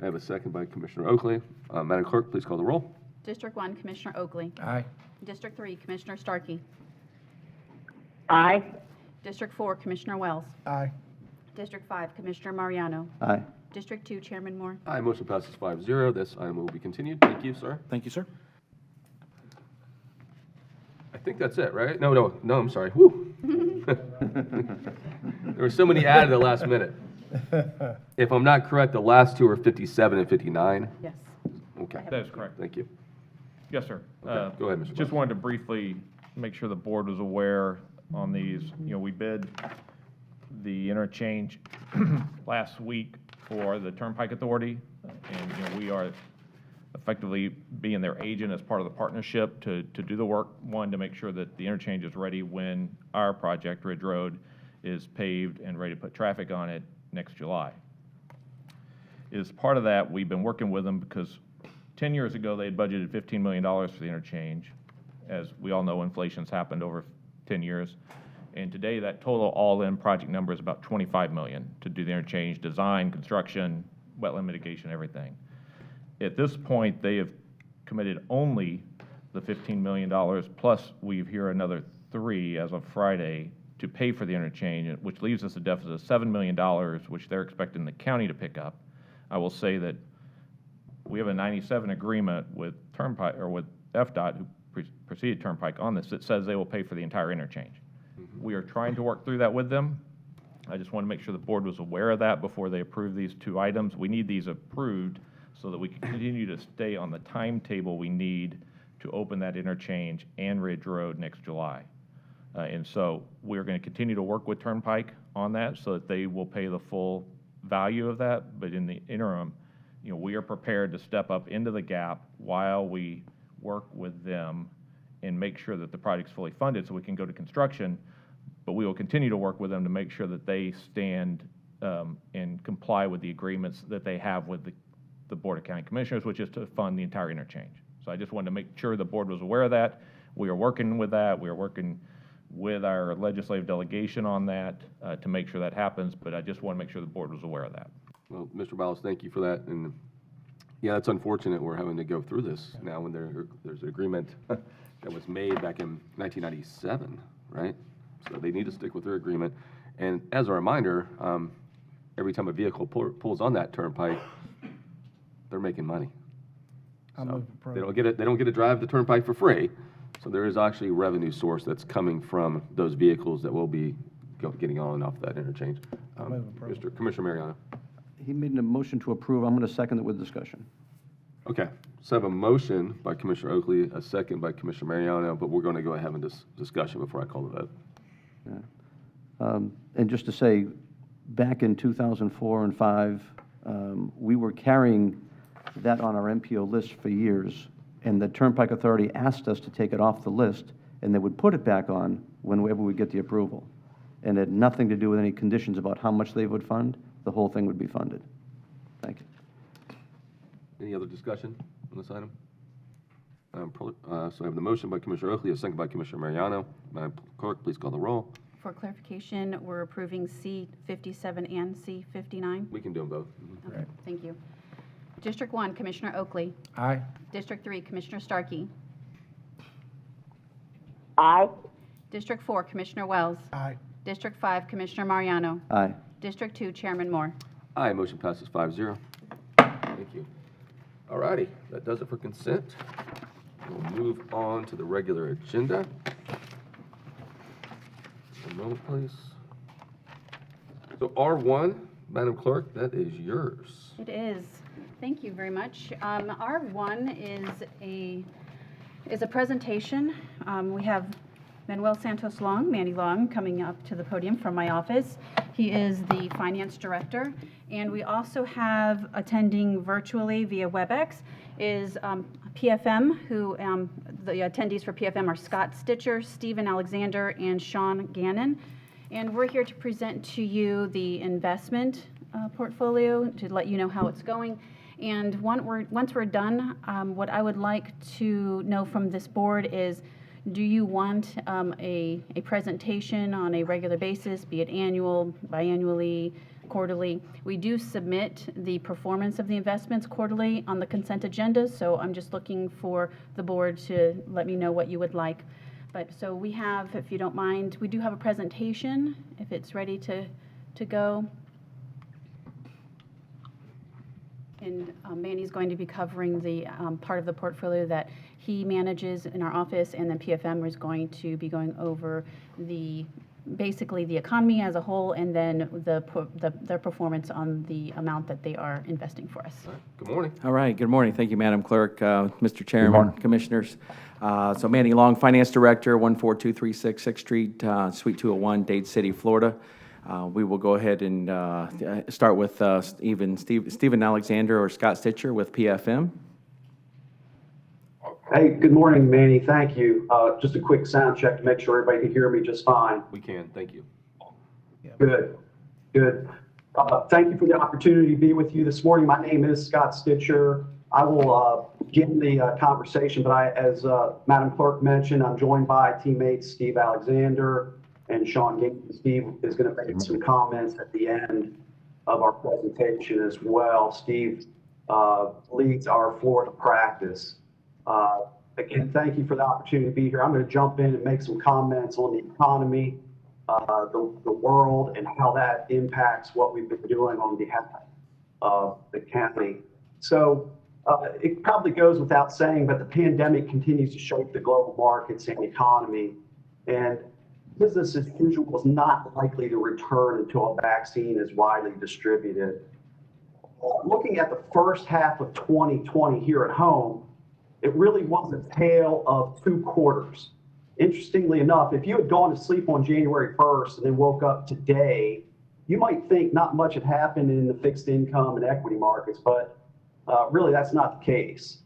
A: I have a second by Commissioner Oakley. Madam Clerk, please call the roll.
B: District 1, Commissioner Oakley.
P: Aye.
B: District 3, Commissioner Starkey.
J: Aye.
B: District 4, Commissioner Wells.
I: Aye.
B: District 5, Commissioner Mariano.
H: Aye.
B: District 2, Chairman Moore.
A: Aye, motion passes 5-0. This item will be continued. Thank you, sir.
Q: Thank you, sir.
A: I think that's it, right? No, I'm sorry. Whew. There were so many added at the last minute. If I'm not correct, the last two are 57 and 59.
B: Yes.
A: Okay.
N: That is correct.
A: Thank you.
N: Yes, sir.
A: Okay, go ahead, Mr.
N: Just
A: Vice.
N: wanted to briefly make sure the board was aware on these. You know, we bid the interchange last week for the Turnpike Authority, and, you know, we are effectively being their agent as part of the partnership to do the work, one, to make sure that the interchange is ready when our project, Ridge Road, is paved and ready to put traffic on it next July. As part of that, we've been working with them because 10 years ago, they had budgeted $15 million for the interchange. As we all know, inflation's happened over 10 years. And today, that total all-in project number is about $25 million to do the interchange, design, construction, wetland mitigation, everything. At this point, they have committed only the $15 million, plus we've here another $3 million as of Friday to pay for the interchange, which leaves us a deficit of $7 million, which they're expecting the county to pick up. I will say that we have a 97 agreement with Turnpike, or with FDOT, who preceded Turnpike on this, that says they will pay for the entire interchange. We are trying to work through that with them. I just want to make sure the board was aware of that before they approve these two items. We need these approved so that we can continue to stay on the timetable we need to open that interchange and Ridge Road next July. And so we're going to continue to work with Turnpike on that so that they will pay the full value of that. But in the interim, you know, we are prepared to step up into the gap while we work with them and make sure that the project's fully funded so we can go to construction. But we will continue to work with them to make sure that they stand and comply with the agreements that they have with the Board of County Commissioners, which is to fund the entire interchange. So I just wanted to make sure the board was aware of that. We are working with that. We are working with our legislative delegation on that to make sure that happens, but I just want to make sure the board was aware of that.
A: Well, Mr. Ballas, thank you for that. And yeah, it's unfortunate we're having to go through this now when there's an agreement that was made back in 1997, right? So they need to stick with their agreement. And as a reminder, every time a vehicle pulls on that turnpike, they're making money. So they don't get to drive the turnpike for free. So there is actually a revenue source that's coming from those vehicles that will be getting on and off that interchange. Mr. Commissioner Mariano.
H: He made a motion to approve. I'm going to second it with discussion.
A: Okay, so I have a motion by Commissioner Oakley, a second by Commissioner Mariano, but we're going to go ahead and discussion before I call the vote.
H: Yeah. And just to say, back in 2004 and 5, we were carrying that on our MPO list for years, and the Turnpike Authority asked us to take it off the list, and they would put it back on whenever we get the approval. And it had nothing to do with any conditions about how much they would fund. The whole thing would be funded. Thank you.
A: Any other discussion on this item? So I have the motion by Commissioner Oakley, a second by Commissioner Mariano. Madam Clerk, please call the roll.
B: For clarification, we're approving C57 and C59?
A: We can do them both.
B: Okay, thank you. District 1, Commissioner Oakley.
P: Aye.
B: District 3, Commissioner Starkey.
J: Aye.
B: District 4, Commissioner Wells.
I: Aye.
B: District 5, Commissioner Mariano.
H: Aye.
B: District 2, Chairman Moore.
A: Aye, motion passes 5-0. Thank you. All righty, that does it for consent. We'll move on to the regular agenda. One moment, please. So R1, Madam Clerk, that is yours.
B: It is. Thank you very much. R1 is a presentation. We have Manuel Santos Long, Manny Long, coming up to the podium from my office. He is the finance director, And we also have attending virtually via WebEx is PFM, who the attendees for PFM are Scott Stitcher, Stephen Alexander, and Sean Gannon. And we're here to present to you the investment portfolio to let you know how it's going. And once we're done, what I would like to know from this board is, do you want a presentation on a regular basis, be it annual, biannually, quarterly? We do submit the performance of the investments quarterly on the consent agenda, so I'm just looking for the board to let me know what you would like. But so we have, if you don't mind, we do have a presentation, if it's ready to go. And Manny's going to be covering the part of the portfolio that he manages in our office, and then PFM is going to be going over basically the economy as a whole, and then their performance on the amount that they are investing for us.
A: Good morning.
S: All right, good morning. Thank you, Madam Clerk, Mr. Chairman, Commissioners. So Manny Long, Finance Director, 14236 6th Street, Suite 201, Dade City, Florida. We will go ahead and start with Stephen Alexander or Scott Stitcher with PFM.
T: Hey, good morning, Manny. Thank you. Just a quick sound check to make sure everybody can hear me just fine.
A: We can, thank you.
T: Good, good. Thank you for the opportunity to be with you this morning. My name is Scott Stitcher. I will begin the conversation, but as Madam Clerk mentioned, I'm joined by teammates Steve Alexander and Sean Gannon. Steve is going to make some comments at the end of our presentation as well. Steve leads our Florida practice. Again, thank you for the opportunity to be here. I'm going to jump in and make some comments on the economy, the world, and how that impacts what we've been doing on behalf of the county. So it probably goes without saying, but the pandemic continues to shape the global markets and economy. And business as usual is not likely to return until a vaccine is widely distributed. Looking at the first half of 2020 here at home, it really was a tale of two quarters. Interestingly enough, if you had gone to sleep on January 1st and then woke up today, you might think not much had happened in the fixed income and equity markets, but really that's not the case.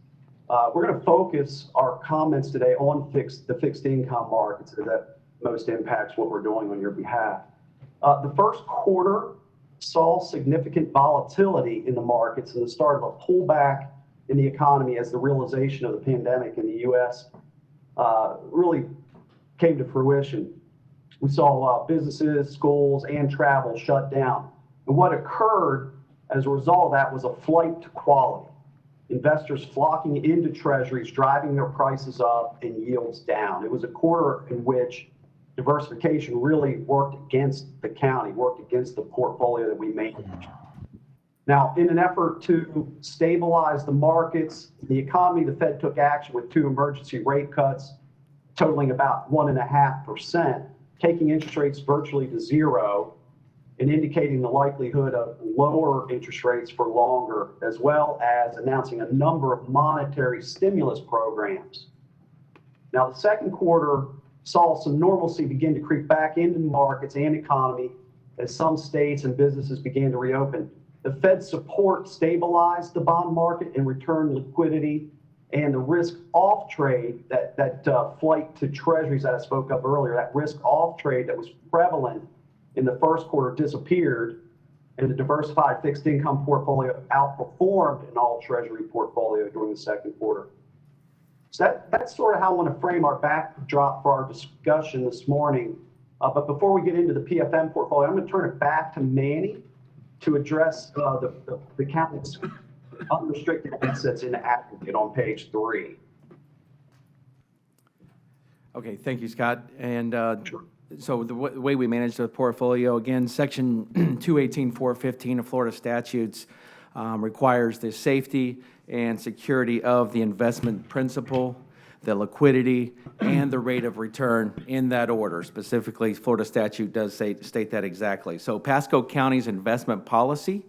T: We're going to focus our comments today on the fixed income markets that most impacts what we're doing on your behalf. The first quarter saw significant volatility in the markets and the start of a pullback in the economy as the realization of the pandemic in the U.S. Really came to fruition. We saw businesses, schools, and travel shut down. And what occurred as a result of that was a flight to quality. Investors flocking into treasuries, driving their prices up and yields down. It was a quarter in which diversification really worked against the county, worked against the portfolio that we managed. Now, in an effort to stabilize the markets, the economy, the Fed took action with 2 emergency rate cuts totaling about 1.5%, taking interest rates virtually to zero and indicating the likelihood of lower interest rates for longer, as well as announcing a number of monetary stimulus programs. Now, the second quarter saw some normalcy begin to creep back into the markets and economy as some states and businesses began to reopen. The Fed's support stabilized the bond market and returned liquidity, and the risk-off trade, that flight to treasuries that I spoke of earlier, that risk-off trade that was prevalent in the first quarter disappeared, and the diversified fixed income portfolio outperformed an all treasury portfolio during the second quarter. So that's sort of how I want to frame our backdrop for our discussion this morning. But before we get into the PFM portfolio, I'm going to turn it back to Manny to address the county's unrestricted assets in aggregate on page 3.
S: Okay, thank you, Scott. And so the way we manage the portfolio, again, Section 218.415 of Florida statutes requires the safety and security of the investment principal, the liquidity, and the rate of return in that order. Specifically, Florida statute does state that exactly. So Pasco County's investment policy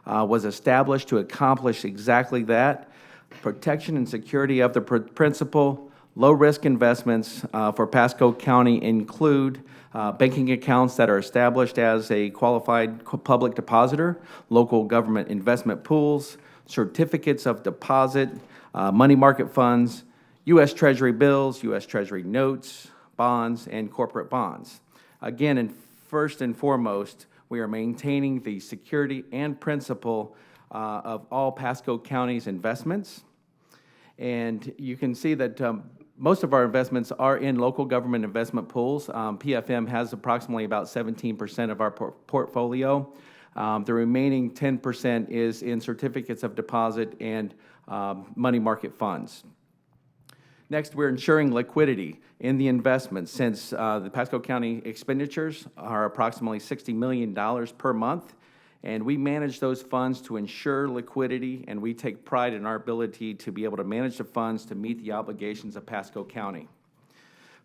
S: was established to accomplish exactly that: protection and security of the principal, Low-risk investments for Pasco County include banking accounts that are established as a qualified public depositor, local government investment pools, certificates of deposit, money market funds, U.S. Treasury bills, U.S. Treasury notes, bonds, and corporate bonds. Again, and first and foremost, we are maintaining the security and principal of all Pasco County's investments. And you can see that most of our investments are in local government investment pools. PFM has approximately about 17% of our portfolio. The remaining 10% is in certificates of deposit and money market funds. Next, we're ensuring liquidity in the investments since the Pasco County expenditures are approximately $60 million per month, and we manage those funds to ensure liquidity, and we take pride in our ability to be able to manage the funds to meet the obligations of Pasco County.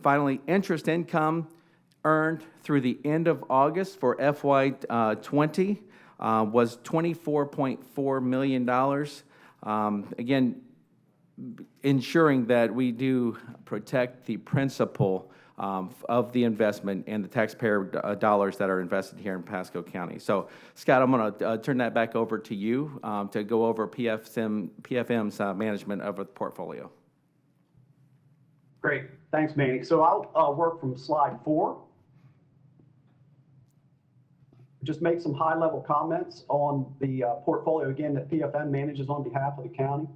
S: Finally, interest income earned through the end of August for FY20 was $24.4 million. Again, ensuring that we do protect the principal of the investment and the taxpayer dollars that are invested here in Pasco County. So, Scott, I'm going to turn that back over to you to go over PFM's management of the portfolio.
T: Great. Thanks, Manny. So I'll work from slide 4. Just make some high-level comments on the portfolio, again, that PFM manages on behalf of the county.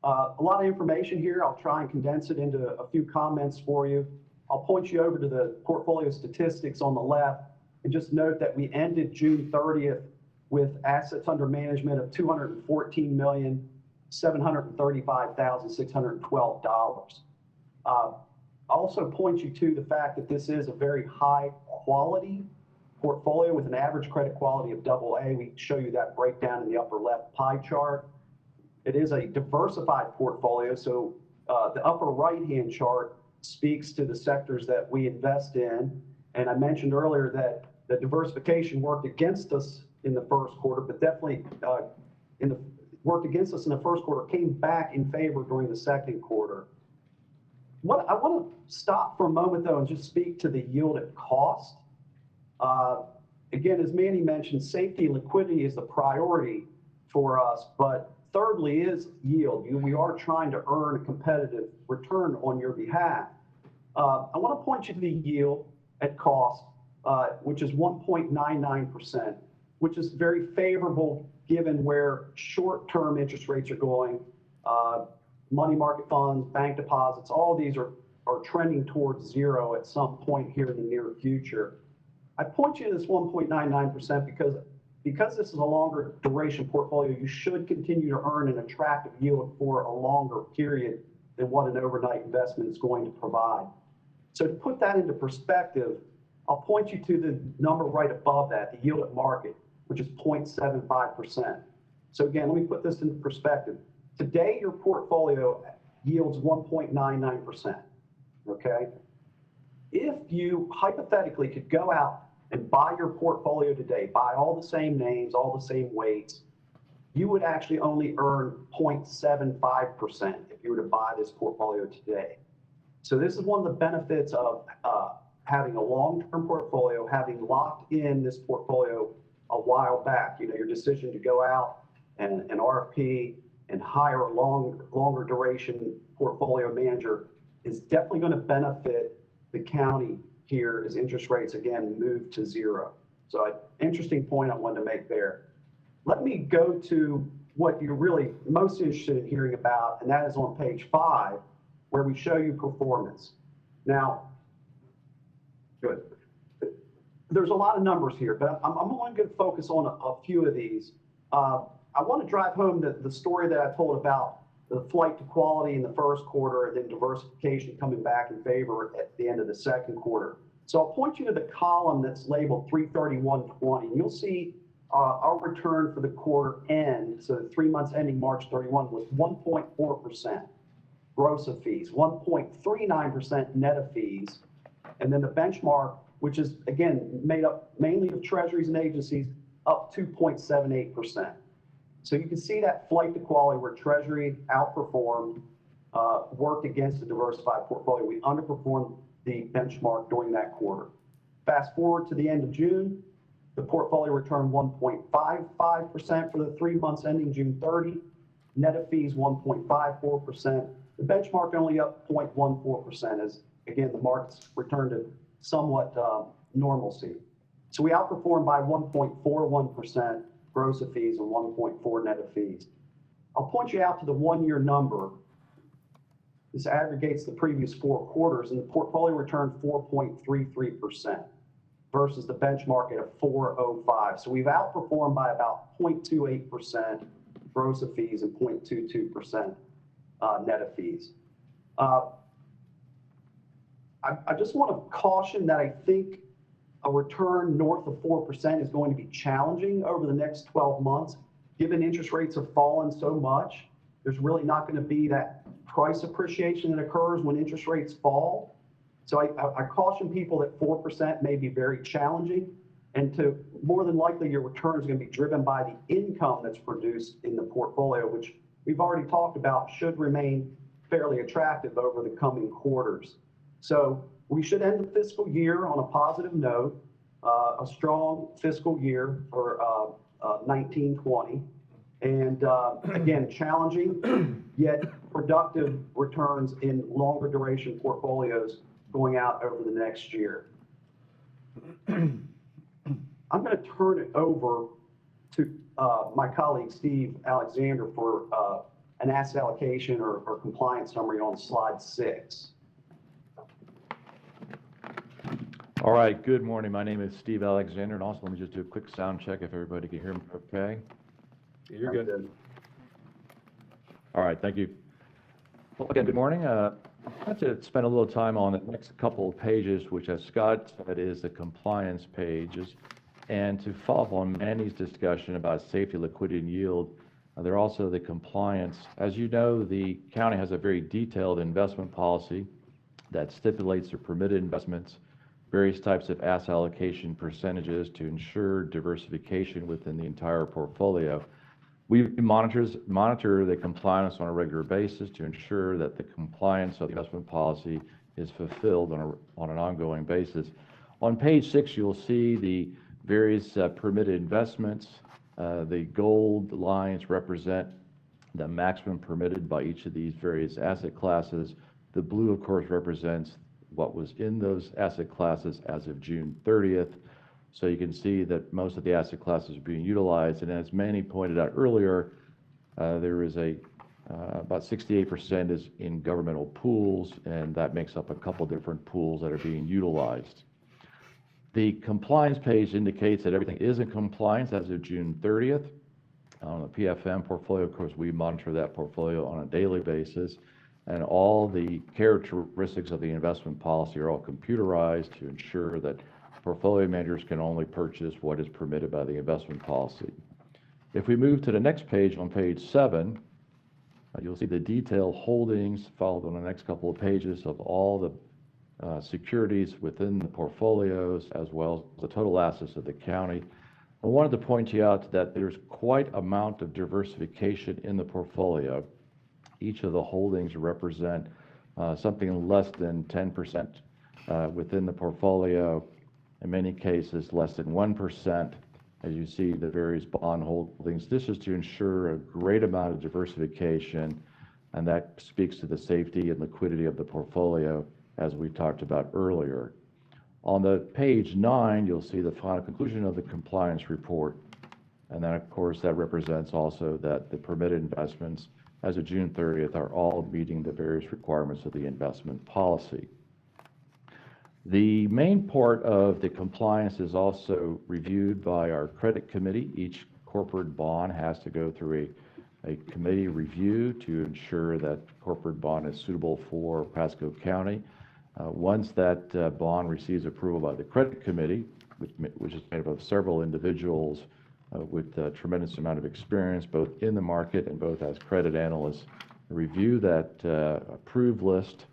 T: A lot of information here. I'll try and condense it into a few comments for you. I'll point you over to the portfolio statistics on the left and just note that we ended June 30th with assets under management of $214,735,612. I'll also point you to the fact that this is a very high quality portfolio with an average credit quality of AA. We show you that breakdown in the upper left pie chart. It is a diversified portfolio, so the upper right-hand chart speaks to the sectors that we invest in. And I mentioned earlier that the diversification worked against us in the first quarter, but definitely worked against us in the first quarter, came back in favor during the second quarter. I want to stop for a moment, though, and just speak to the yield at cost. Again, as Manny mentioned, safety and liquidity is the priority for us, but thirdly is yield. We are trying to earn a competitive return on your behalf. I want to point you to the yield at cost, which is 1.99%, which is very favorable given where short-term interest rates are going. Money market funds, bank deposits, all of these are trending towards zero at some point here in the near future. I point you to this 1.99% because this is a longer duration portfolio, you should continue to earn an attractive yield for a longer period than what an overnight investment is going to provide. So to put that into perspective, I'll point you to the number right above that, the yield at market, which is 0.75%. So again, let me put this into perspective. Today, your portfolio yields 1.99%, okay? If you hypothetically could go out and buy your portfolio today, buy all the same names, all the same weights, you would actually only earn 0.75% if you were to buy this portfolio today. So this is one of the benefits of having a long-term portfolio, having locked in this portfolio a while back. You know, your decision to go out and RFP and hire a longer duration portfolio manager is definitely going to benefit the county here as interest rates again move to zero. So an interesting point I wanted to make there. Let me go to what you're really most interested in hearing about, and that is on page 5, where we show you performance. Now, good. There's a lot of numbers here, but I'm only going to focus on a few of these. I want to drive home the story that I told about the flight to quality in the first quarter and then diversification coming back in favor at the end of the second quarter. So I'll point you to the column that's labeled 331.20. You'll see our return for the quarter end, so the 3 months ending March 31, was 1.4% gross of fees, 1.39% net of fees, and then the benchmark, which is again made up mainly of treasuries and agencies, up 2.78%. So you can see that flight to quality where Treasury outperformed worked against a diversified portfolio. We underperformed the benchmark during that quarter. Fast forward to the end of June, the portfolio returned 1.55% for the 3 months ending June 30. Net of fees, 1.54%. The benchmark only up 0.14% as, again, the markets returned to somewhat normalcy. So we outperformed by 1.41% gross of fees and 1.4 net of fees. I'll point you out to the 1-year number. This aggregates the previous 4 quarters, and the portfolio returned 4.33% versus the benchmark at a 4.05. So we've outperformed by about 0.28% gross of fees and 0.22% net of fees. I just want to caution that I think a return north of 4% is going to be challenging over the next 12 months. Given interest rates have fallen so much, there's really not going to be that price appreciation that occurs when interest rates fall. So I caution people that 4% may be very challenging, and to more than likely your return is going to be driven by the income that's produced in the portfolio, which we've already talked about should remain fairly attractive over the coming quarters. So we should end the fiscal year on a positive note, a strong fiscal year for 1920. And again, challenging, yet productive returns in longer duration portfolios going out over the next year. I'm going to turn it over to my colleague, Steve Alexander, for an asset allocation or compliance summary on slide 6.
U: All right, good morning. My name is Steve Alexander, and also let me just do a quick sound check if everybody can hear me okay.
A: You're good.
U: All right, thank you. Well, again, good morning. I'd like to spend a little time on the next couple of pages, which, as Scott said, is the compliance pages. And to follow up on Mandy's discussion about safety, liquidity, and yield, they're also the compliance. As you know, the county has a very detailed investment policy that stipulates the permitted investments, various types of asset allocation percentages to ensure diversification within the entire portfolio. We monitor the compliance on a regular basis to ensure that the compliance of the investment policy is fulfilled on an ongoing basis. On page 6, you'll see the various permitted investments. The gold lines represent the maximum permitted by each of these various asset classes. The blue, of course, represents what was in those asset classes as of June 30th. So you can see that most of the asset classes are being utilized. And as Manny pointed out earlier, there is about 68% is in governmental pools, and that makes up a couple different pools that are being utilized. The compliance page indicates that everything is in compliance as of June 30th. On the PFM portfolio, of course, we monitor that portfolio on a daily basis. And all the characteristics of the investment policy are all computerized to ensure that portfolio managers can only purchase what is permitted by the investment policy. If we move to the next page, on page 7, you'll see the detailed holdings followed on the next couple of pages of all the securities within the portfolios as well as the total assets of the county. I wanted to point you out that there's quite amount of diversification in the portfolio. Each of the holdings represent something less than 10% within the portfolio. In many cases, less than 1%. As you see, the various bond holdings. This is to ensure a great amount of diversification, and that speaks to the safety and liquidity of the portfolio, as we talked about earlier. On the page 9, you'll see the final conclusion of the compliance report, and then, of course, that represents also that the permitted investments as of June 30th are all meeting the various requirements of the investment policy. The main part of the compliance is also reviewed by our credit committee. Each corporate bond has to go through a committee review to ensure that corporate bond is suitable for Pasco County. Once that bond receives approval by the credit committee, which is made up of several individuals with a tremendous amount of experience both in the market and both as credit analysts, review that approved list,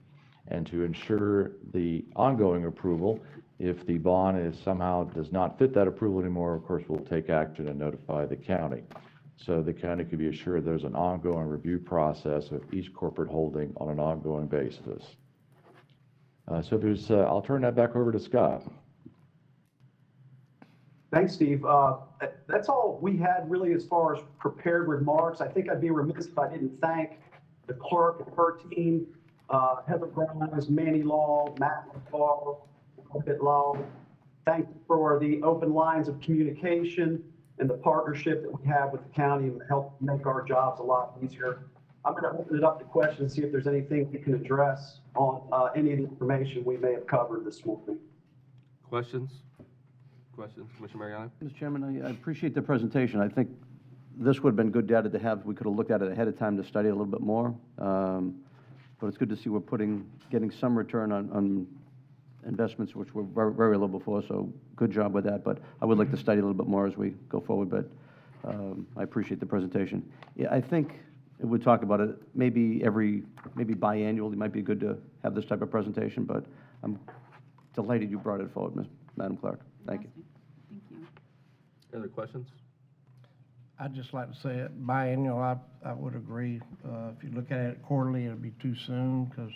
U: and to ensure the ongoing approval, if the bond somehow does not fit that approval anymore, of course, we'll take action and notify the county. so the county could be assured there's an ongoing review process of each corporate holding on an ongoing basis. So there's, I'll turn that back over to Scott.
T: Thanks, Steve. That's all we had really as far as prepared remarks. I think I'd be remiss if I didn't thank the clerk and her team, Heather Grimes, Manny Law, Matt McCall, Bit Law. Thank you for the open lines of communication and the partnership that we have with the county and help make our jobs a lot easier. I'm going to open it up to questions, see if there's anything we can address on any of the information we may have covered this morning.
A: Questions? Questions, Commissioner Mariano?
H: Mr. Chairman, I appreciate the presentation. I think this would have been good data to have. We could have looked at it ahead of time to study it a little bit more. But it's good to see we're getting some return on investments which were very, very low before, so good job with that. But I would like to study a little bit more as we go forward, but I appreciate the presentation. Yeah, I think it would talk about it maybe biannually might be good to have this type of presentation, but I'm delighted you brought it forward, Madam Clerk. Thank you.
B: Thank you.
A: Any other questions?
P: I'd just like to say it biennial, I would agree. If you look at it quarterly, it'd be too soon because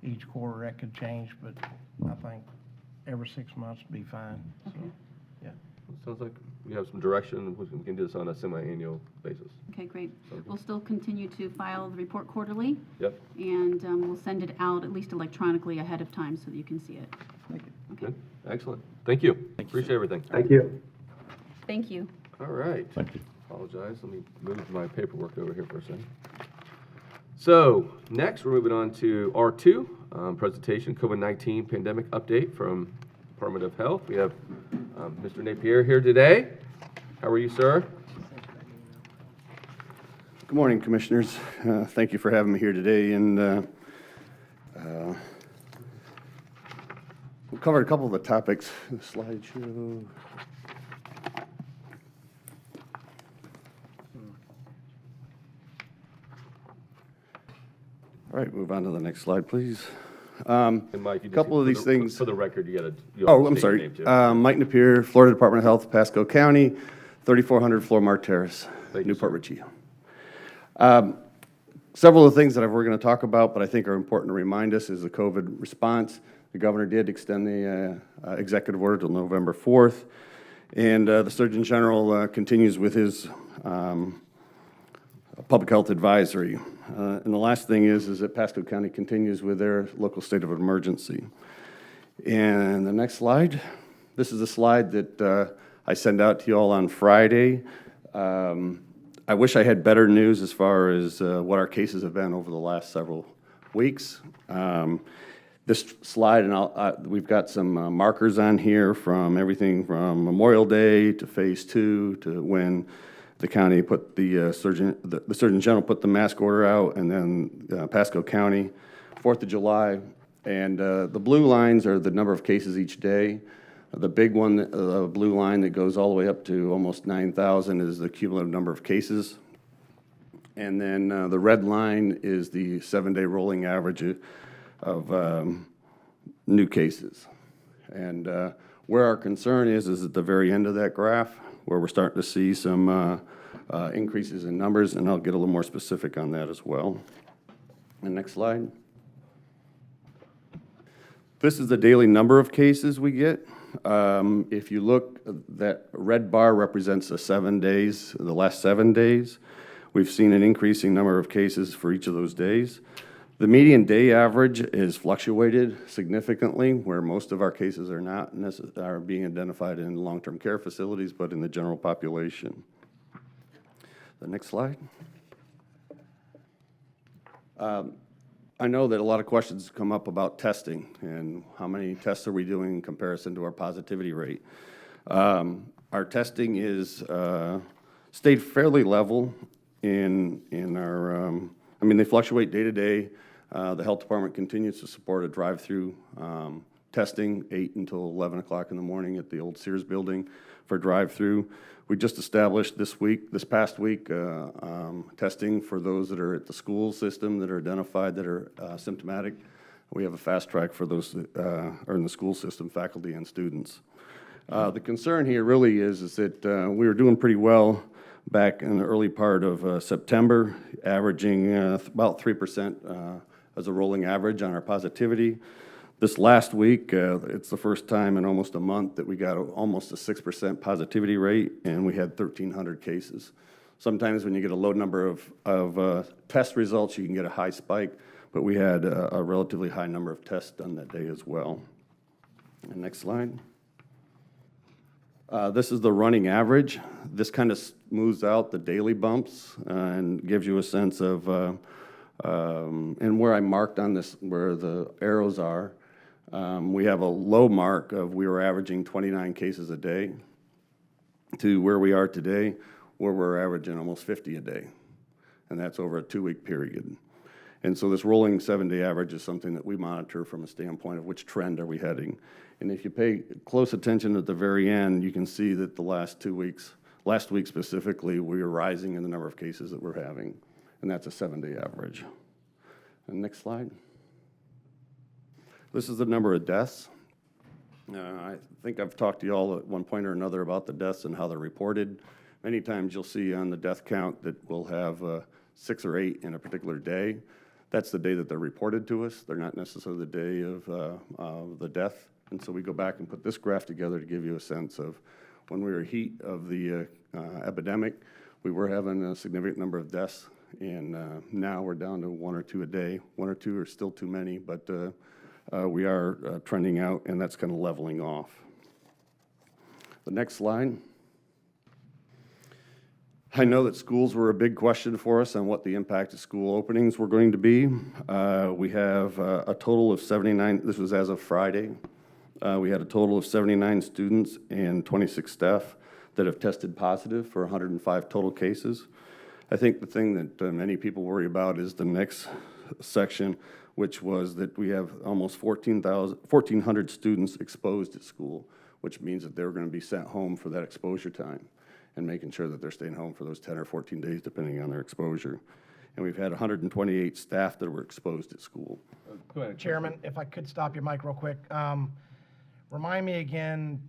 P: each quarter that could change, but I think every 6 months would be fine. So, yeah.
A: Sounds like we have some direction. We can do this on a semi-annual basis.
B: Okay, great. We'll still continue to file the report quarterly.
A: Yep.
B: And we'll send it out at least electronically ahead of time so that you can see it.
H: Thank you.
B: Okay.
A: Good. Excellent. Thank you. Appreciate everything.
T: Thank you.
B: Thank you.
A: All right.
U: Thank you.
A: Apologize. Let me move my paperwork over here for a second. So next, we're moving on to R2, presentation, COVID-19 pandemic update from Department of Health. We have Mr. Napier here today. How are you, sir?
D: Good morning, Commissioners. Thank you for having me here today. And we covered a couple of the topics. The slideshow. All right, move on to the next slide, please.
A: And Mike,
D: A couple of these things.
A: For the record, you got to.
D: Oh, I'm sorry. Mike Napier, Florida Department of Health, Pasco County, 3400 Flormar Terrace, Newport Richie. Several of the things that we're going to talk about, but I think are important to remind us, is the COVID response. The governor did extend the executive order till November 4th, and the Surgeon General continues with his public health advisory. And the last thing is that Pasco County continues with their local state of emergency. And the next slide. This is a slide that I sent out to you all on Friday. I wish I had better news as far as what our cases have been over the last several weeks. This slide, and we've got some markers on here from everything from Memorial Day to Phase 2 to when the county put the Surgeon General put the mask order out, and then Pasco County, 4th of July. And the blue lines are the number of cases each day. The big one, the blue line that goes all the way up to almost 9,000 is the cumulative number of cases. And then the red line is the 7-day rolling average of new cases. And where our concern is at the very end of that graph, where we're starting to see some increases in numbers, and I'll get a little more specific on that as well. And next slide. This is the daily number of cases we get. If you look, that red bar represents the 7 days, the last 7 days. We've seen an increasing number of cases for each of those days. The median day average is fluctuated significantly, where most of our cases are not are being identified in long-term care facilities, but in the general population. The next slide. I know that a lot of questions come up about testing and how many tests are we doing in comparison to our positivity rate. Our testing is stayed fairly level in our, I mean, they fluctuate day to day. The health department continues to support a drive-through testing 8 until 11 o'clock in the morning at the old Sears building for drive-through. We just established this past week, testing for those that are at the school system that are identified that are symptomatic. We have a fast track for those that are in the school system, faculty and students. The concern here really is that we were doing pretty well back in the early part of September, averaging about 3% as a rolling average on our positivity. This last week, it's the first time in almost a month that we got almost a 6% positivity rate, and we had 1,300 cases. Sometimes when you get a low number of test results, you can get a high spike, but we had a relatively high number of tests done that day as well. And next slide. This is the running average. This kind of smooths out the daily bumps and gives you a sense of, and where I marked on this, where the arrows are, we have a low mark of we were averaging 29 cases a day to where we are today, where we're averaging almost 50 a day. And that's over a 2-week period. And so this rolling 7-day average is something that we monitor from a standpoint of which trend are we heading. And if you pay close attention at the very end, you can see that the last 2 weeks, last week specifically, we are rising in the number of cases that we're having. And that's a 7-day average. And next slide. This is the number of deaths. I think I've talked to you all at one point or another about the deaths and how they're reported. Many times you'll see on the death count that we'll have 6 or 8 in a particular day. That's the day that they're reported to us. They're not necessarily the day of the death. And so we go back and put this graph together to give you a sense of when we were heat of the epidemic, we were having a significant number of deaths. And now we're down to 1 or 2 a day. 1 or 2 are still too many, but we are trending out, and that's kind of leveling off. The next slide. I know that schools were a big question for us on what the impact of school openings were going to be. We have a total of 79, this was as of Friday. We had a total of 79 students and 26 staff that have tested positive for 105 total cases. I think the thing that many people worry about is the next section, which was that we have almost 1,400 students exposed at school, which means that they're going to be sent home for that exposure time and making sure that they're staying home for those 10 or 14 days, depending on their exposure. And we've had 128 staff that were exposed at school.
A: Go ahead,
I: Chairman, if I could stop your mic real quick. Remind me again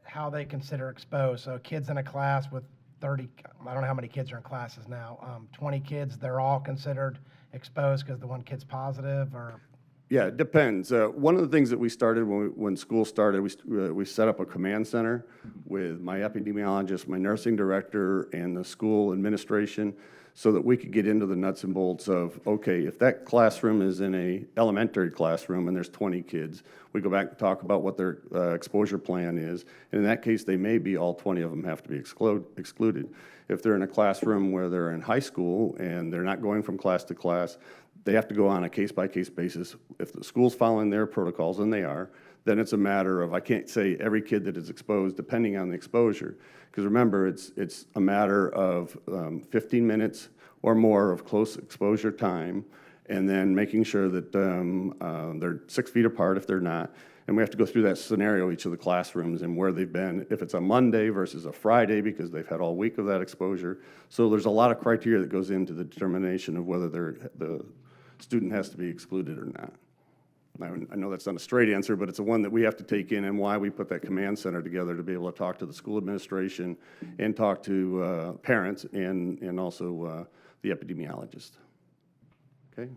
I: how they consider exposed. So kids in a class with 30, I don't know how many kids are in classes now, 20 kids, they're all considered exposed because the one kid's positive, or?
D: Yeah, it depends. One of the things that we started when school started, we set up a command center with my epidemiologist, my nursing director, and the school administration so that we could get into the nuts and bolts of, okay, if that classroom is in a elementary classroom and there's 20 kids, we go back and talk about what their exposure plan is. And in that case, they may be all 20 of them have to be excluded. If they're in a classroom where they're in high school and they're not going from class to class, they have to go on a case-by-case basis. If the school's following their protocols, and they are, then it's a matter of, I can't say every kid that is exposed, depending on the exposure. Because remember, it's a matter of 15 minutes or more of close exposure time, and then making sure that they're 6 feet apart if they're not. And we have to go through that scenario, each of the classrooms, and where they've been, if it's a Monday versus a Friday, because they've had all week of that exposure. So there's a lot of criteria that goes into the determination of whether the student has to be excluded or not. I know that's not a straight answer, but it's a one that we have to take in, and why we put that command center together to be able to talk to the school administration and talk to parents and also the epidemiologist. Okay.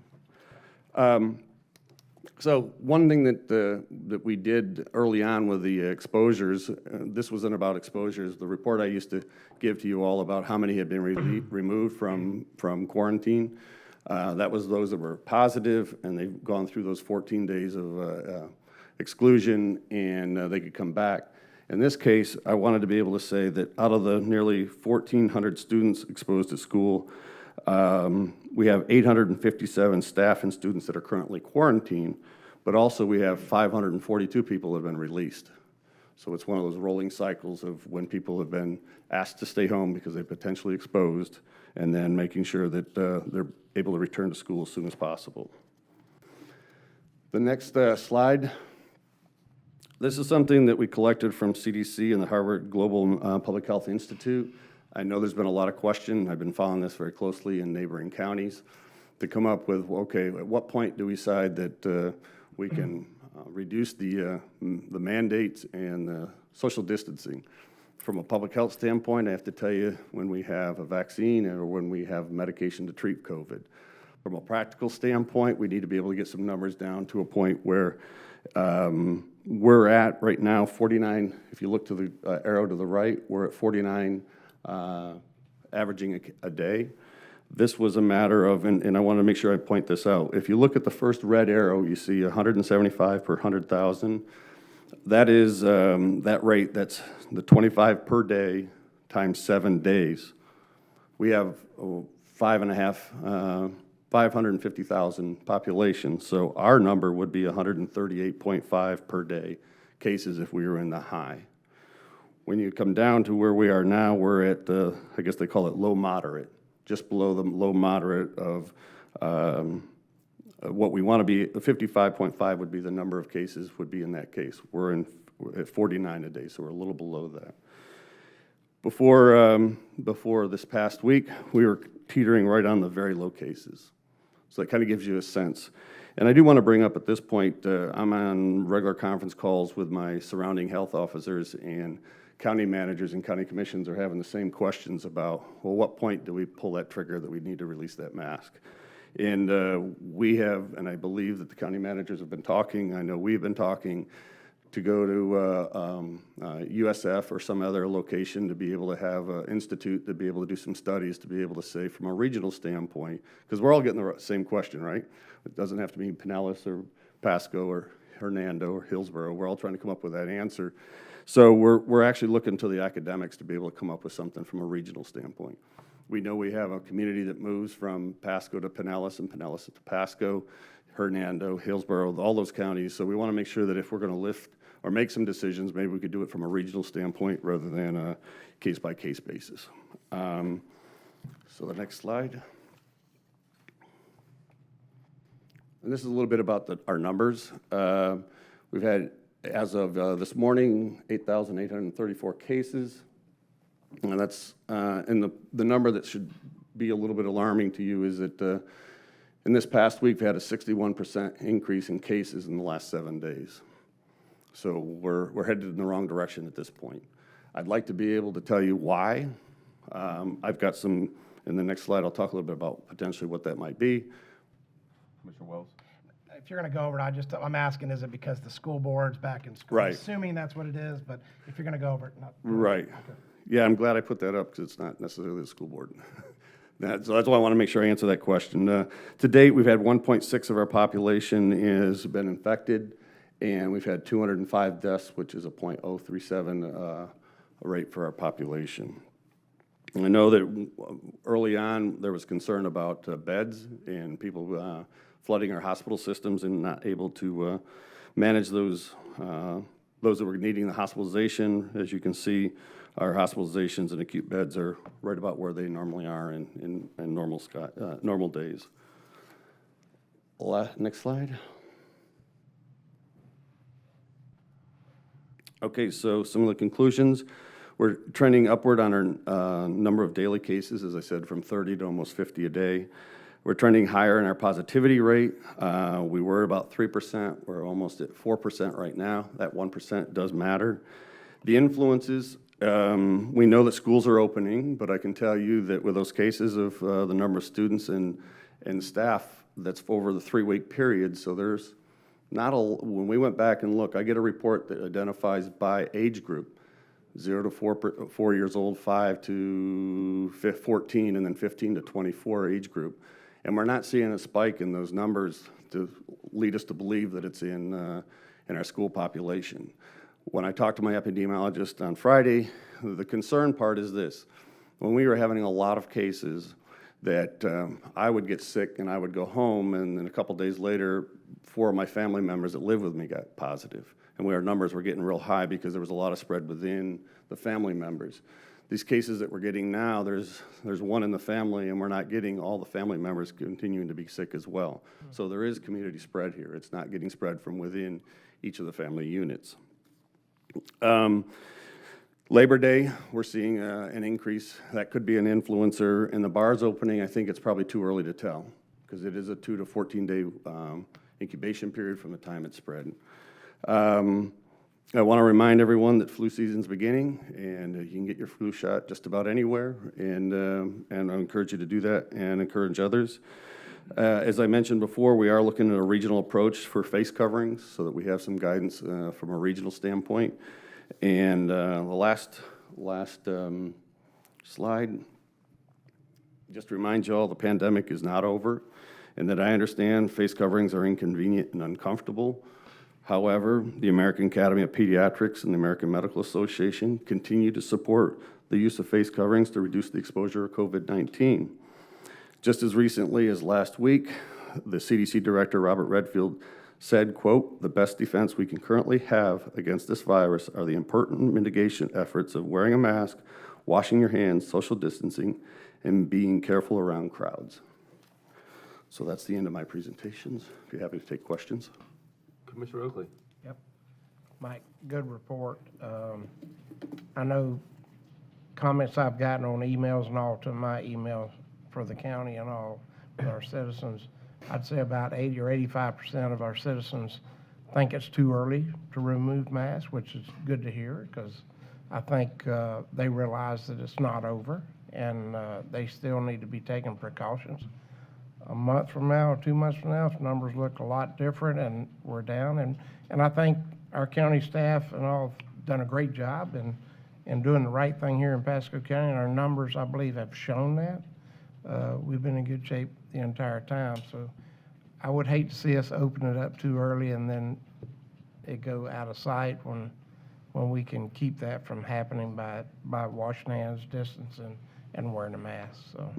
D: So one thing that we did early on with the exposures, this wasn't about exposures. The report I used to give to you all about how many had been removed from quarantine. That was those that were positive, and they've gone through those 14 days of exclusion, and they could come back. In this case, I wanted to be able to say that out of the nearly 1,400 students exposed at school, we have 857 staff and students that are currently quarantined, but also we have 542 people that have been released. So it's one of those rolling cycles of when people have been asked to stay home because they're potentially exposed, and then making sure that they're able to return to school as soon as possible. The next slide. This is something that we collected from CDC and the Harvard Global Public Health Institute. I know there's been a lot of question. I've been following this very closely in neighboring counties to come up with, okay, at what point do we decide that we can reduce the mandates and the social distancing? From a public health standpoint, I have to tell you, when we have a vaccine or when we have medication to treat COVID. From a practical standpoint, we need to be able to get some numbers down to a point where we're at right now 49. If you look to the arrow to the right, we're at 49 averaging a day. This was a matter of, and I want to make sure I point this out. If you look at the first red arrow, you see 175 per 100,000. That is that rate, that's the 25 per day times 7 days. We have 550,000 population, so our number would be 138.5 per day cases if we were in the high. When you come down to where we are now, we're at, I guess they call it low moderate, just below the low moderate of what we want to be. 55.5 would be the number of cases would be in that case. We're at 49 a day, so we're a little below that. Before this past week, we were teetering right on the very low cases. So that kind of gives you a sense. And I do want to bring up at this point, I'm on regular conference calls with my surrounding health officers, and county managers and county commissions are having the same questions about, well, what point do we pull that trigger that we need to release that mask? And we have, and I believe that the county managers have been talking, I know we've been talking, to go to USF or some other location to be able to have an institute to be able to do some studies to be able to say from a regional standpoint, because we're all getting the same question, right? It doesn't have to be Pinellas or Pasco or Hernando or Hillsborough. We're all trying to come up with that answer. So we're actually looking to the academics to be able to come up with something from a regional standpoint. We know we have a community that moves from Pasco to Pinellas and Pinellas to Pasco, Hernando, Hillsborough, all those counties. So we want to make sure that if we're going to lift or make some decisions, maybe we could do it from a regional standpoint rather than a case-by-case basis. So the next slide. And this is a little bit about our numbers. We've had, as of this morning, 8,834 cases. And that's, and the number that should be a little bit alarming to you is that in this past week, we've had a 61% increase in cases in the last 7 days. So we're headed in the wrong direction at this point. I'd like to be able to tell you why. I've got some, in the next slide, I'll talk a little bit about potentially what that might be.
A: Commissioner Wells?
I: If you're going to go over it, I'm asking, is it because the school board's back in school?
D: Right.
I: I'm assuming that's what it is, but if you're going to go over it, not.
D: Right.
I: Okay.
D: Yeah, I'm glad I put that up because it's not necessarily the school board. So that's why I want to make sure I answer that question. To date, we've had 1.6 of our population has been infected, and we've had 205 deaths, which is a 0.037 rate for our population. And I know that early on there was concern about beds and people flooding our hospital systems and not able to manage those that were needing the hospitalization. As you can see, our hospitalizations and acute beds are right about where they normally are in normal days. Next slide. Okay, so some of the conclusions. We're trending upward on our number of daily cases, as I said, from 30 to almost 50 a day. We're trending higher in our positivity rate. We were about 3%. We're almost at 4% right now. That 1% does matter. The influences, we know that schools are opening, but I can tell you that with those cases of the number of students and staff, that's over the 3-week period. So there's not a, when we went back and look, I get a report that identifies by age group, 0 to 4 years old, 5 to 14, and then 15 to 24 age group. And we're not seeing a spike in those numbers to lead us to believe that it's in our school population. When I talked to my epidemiologist on Friday, the concern part is this. When we were having a lot of cases that I would get sick and I would go home, and then a couple days later, 4 of my family members that live with me got positive. And our numbers were getting real high because there was a lot of spread within the family members. These cases that we're getting now, there's one in the family, and we're not getting all the family members continuing to be sick as well. So there is community spread here. It's not getting spread from within each of the family units. Labor Day, we're seeing an increase. That could be an influencer. In the bars opening, I think it's probably too early to tell because it is a 2 to 14 day incubation period from the time it's spread. I want to remind everyone that flu season's beginning, and you can get your flu shot just about anywhere, and I encourage you to do that and encourage others. As I mentioned before, we are looking at a regional approach for face coverings so that we have some guidance from a regional standpoint. And the last slide, just to remind you all, the pandemic is not over, and that I understand face coverings are inconvenient and uncomfortable. However, the American Academy of Pediatrics and the American Medical Association continue to support the use of face coverings to reduce the exposure of COVID-19. Just as recently as last week, the CDC Director, Robert Redfield, said, quote, "The best defense we can currently have against this virus are the important mitigation efforts of wearing a mask, washing your hands, social distancing, and being careful around crowds." So that's the end of my presentations. If you're happy to take questions.
A: Commissioner Oakley.
P: Yep. Mike, good report. I know comments I've gotten on emails and all to my emails for the county and all with our citizens. I'd say about 80 or 85% of our citizens think it's too early to remove masks, which is good to hear because I think they realize that it's not over and they still need to be taking precautions. A month from now or 2 months from now, if numbers look a lot different and we're down, and I think our county staff and all have done a great job in doing the right thing here in Pasco County, and our numbers, I believe, have shown that. We've been in good shape the entire time, so I would hate to see us open it up too early and then it go out of sight when we can keep that from happening by washing hands, distancing, and wearing a mask, so.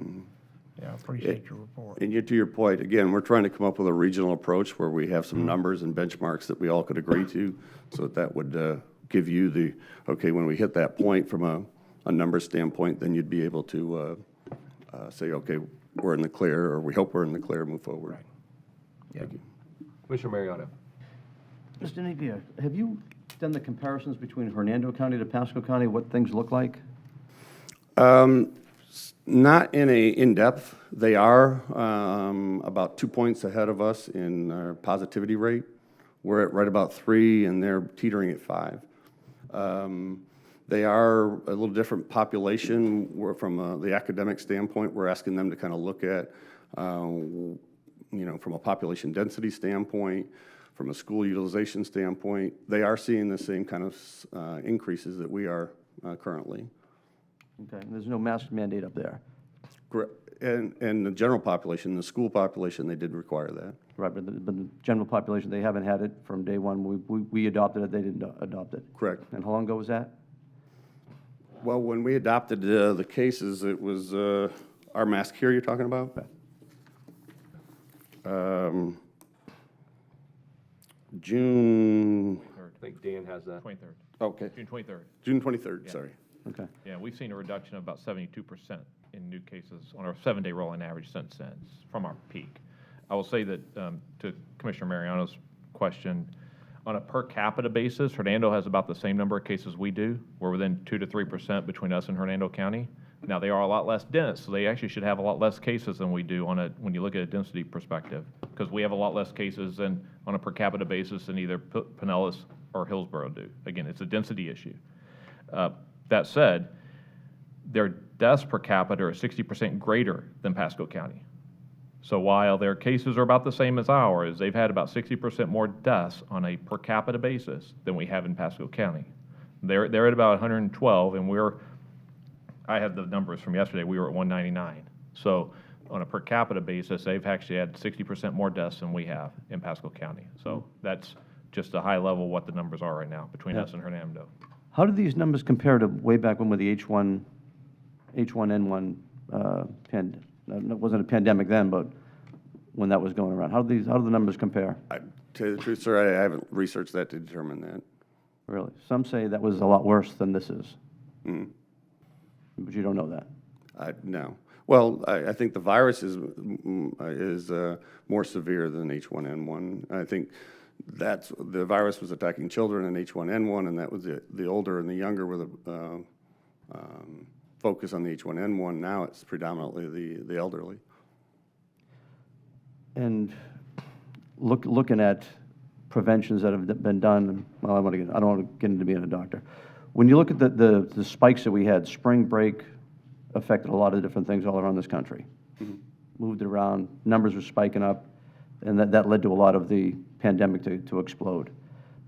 P: Yeah, I appreciate your report.
D: And to your point, again, we're trying to come up with a regional approach where we have some numbers and benchmarks that we all could agree to, so that would give you the, okay, when we hit that point from a number standpoint, then you'd be able to say, okay, we're in the clear, or we hope we're in the clear, move forward.
P: Right.
D: Thank you.
A: Commissioner Mariano.
H: Mr. Napier, have you done the comparisons between Hernando County to Pasco County, what things look like?
D: Not in depth. They are about 2 points ahead of us in our positivity rate. We're at right about 3, and they're teetering at 5. They are a little different population. From the academic standpoint, we're asking them to kind of look at, from a population density standpoint, from a school utilization standpoint. They are seeing the same kind of increases that we are currently.
H: Okay, and there's no mask mandate up there?
D: Correct. And the general population, the school population, they did require that.
H: Right, but the general population, they haven't had it from day one. We adopted it, they didn't adopt it.
D: Correct.
H: And how long ago was that?
D: Well, when we adopted the cases, it was our mask here you're talking about? June.
A: I think Dan has that.
N: 23rd.
D: Okay.
N: June 23rd.
D: June 23rd,
N: Yeah.
D: sorry.
H: Okay.
N: Yeah, we've seen a reduction of about 72% in new cases on our 7-day rolling average since from our peak. I will say that to Commissioner Mariano's question, on a per capita basis, Hernando has about the same number of cases we do. We're within 2 to 3% between us and Hernando County. Now, they are a lot less dense, so they actually should have a lot less cases than we do when you look at a density perspective, because we have a lot less cases on a per capita basis than either Pinellas or Hillsborough do. Again, it's a density issue. That said, their deaths per capita are 60% greater than Pasco County. So while their cases are about the same as ours, they've had about 60% more deaths on a per capita basis than we have in Pasco County. They're at about 112, and I had the numbers from yesterday, we were at 199. So on a per capita basis, they've actually had 60% more deaths than we have in Pasco County. So that's just a high level what the numbers are right now between us and Hernando.
H: How do these numbers compare to way back when with the H1N1 it wasn't a pandemic then, but when that was going around? How do the numbers compare?
D: To tell you the truth, sir, I haven't researched that to determine that.
H: Really? Some say that was a lot worse than this is.
D: Mm.
H: But you don't know that?
D: No. Well, I think the virus is more severe than H1N1. I think the virus was attacking children in H1N1, and that was the older and the younger with a focus on the H1N1. Now it's predominantly the elderly.
H: And looking at preventions that have been done. Well, I don't want to get into being a doctor. When you look at the spikes that we had, spring break affected a lot of different things all around this country. Moved it around, numbers were spiking up, and that led to a lot of the pandemic to explode.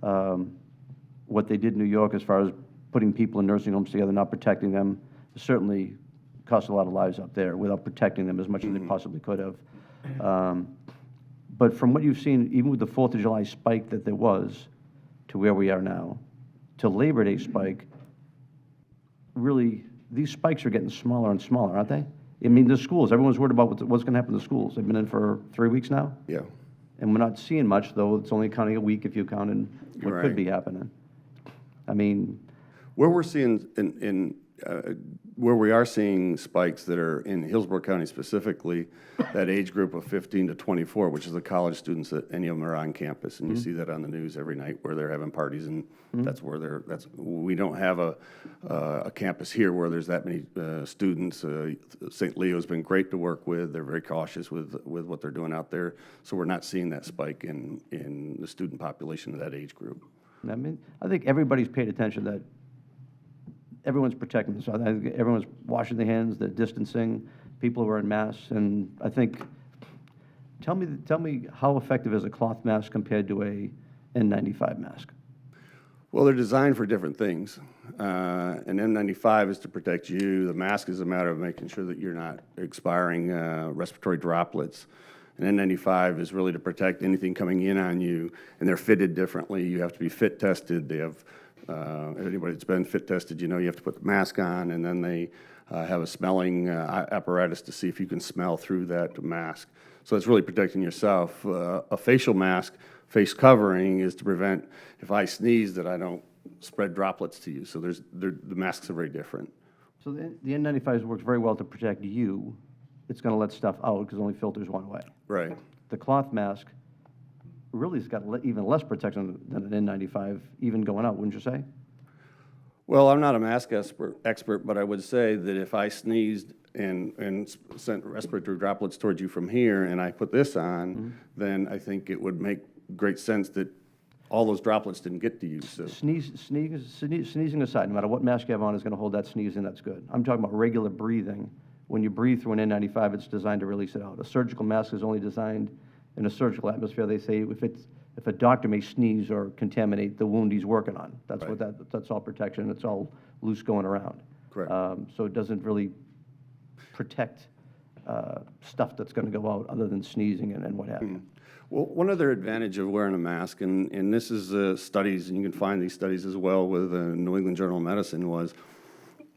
H: What they did in New York as far as putting people in nursing homes together, not protecting them, certainly cost a lot of lives up there without protecting them as much as they possibly could have. But from what you've seen, even with the 4th of July spike that there was to where we are now, to Labor Day spike, really, these spikes are getting smaller and smaller, aren't they? I mean, the schools, everyone's worried about what's going to happen to the schools. They've been in for 3 weeks now.
D: Yeah.
H: And we're not seeing much, though. It's only counting a week if you count in what
D: Right.
H: could be happening. I mean,
D: Where we're seeing, where we are seeing spikes that are in Hillsborough County specifically, that age group of 15 to 24, which is the college students that any of them are on campus. And you see that on the news every night where they're having parties, and that's where we don't have a campus here where there's that many students. St. Leo's been great to work with. They're very cautious with what they're doing out there. So we're not seeing that spike in the student population of that age group.
H: I mean, I think everybody's paid attention that everyone's protecting themselves. I think everyone's washing their hands, they're distancing, people are wearing masks, and I think, tell me how effective is a cloth mask compared to a N95 mask?
D: Well, they're designed for different things. An N95 is to protect you. The mask is a matter of making sure that you're not expiring respiratory droplets. An N95 is really to protect anything coming in on you, and they're fitted differently. You have to be fit tested. They have, anybody that's been fit tested, you know you have to put the mask on, and then they have a smelling apparatus to see if you can smell through that mask. So it's really protecting yourself. A facial mask, face covering, is to prevent, if I sneeze, that I don't spread droplets to you. So the masks are very different.
H: So the N95 works very well to protect you. It's going to let stuff out because it only filters one way.
D: Right.
H: The cloth mask really has got even less protection than an N95, even going out, wouldn't you say?
D: Well, I'm not a mask expert, but I would say that if I sneezed and sent respiratory droplets towards you from here, and I put this on, then I think it would make great sense that all those droplets didn't get to you. So
H: Sneezing aside, no matter what mask you have on is going to hold that sneeze in, that's good. I'm talking about regular breathing. When you breathe through an N95, it's designed to release it out. A surgical mask is only designed in a surgical atmosphere. They say if a doctor may sneeze or contaminate the wound he's working on, that's
D: Right.
H: what that's all protection. It's all loose going around.
D: Correct.
H: So it doesn't really protect stuff that's going to go out other than sneezing and what have you.
D: Well, one other advantage of wearing a mask, and this is studies, and you can find these studies as well with New England Journal of Medicine, was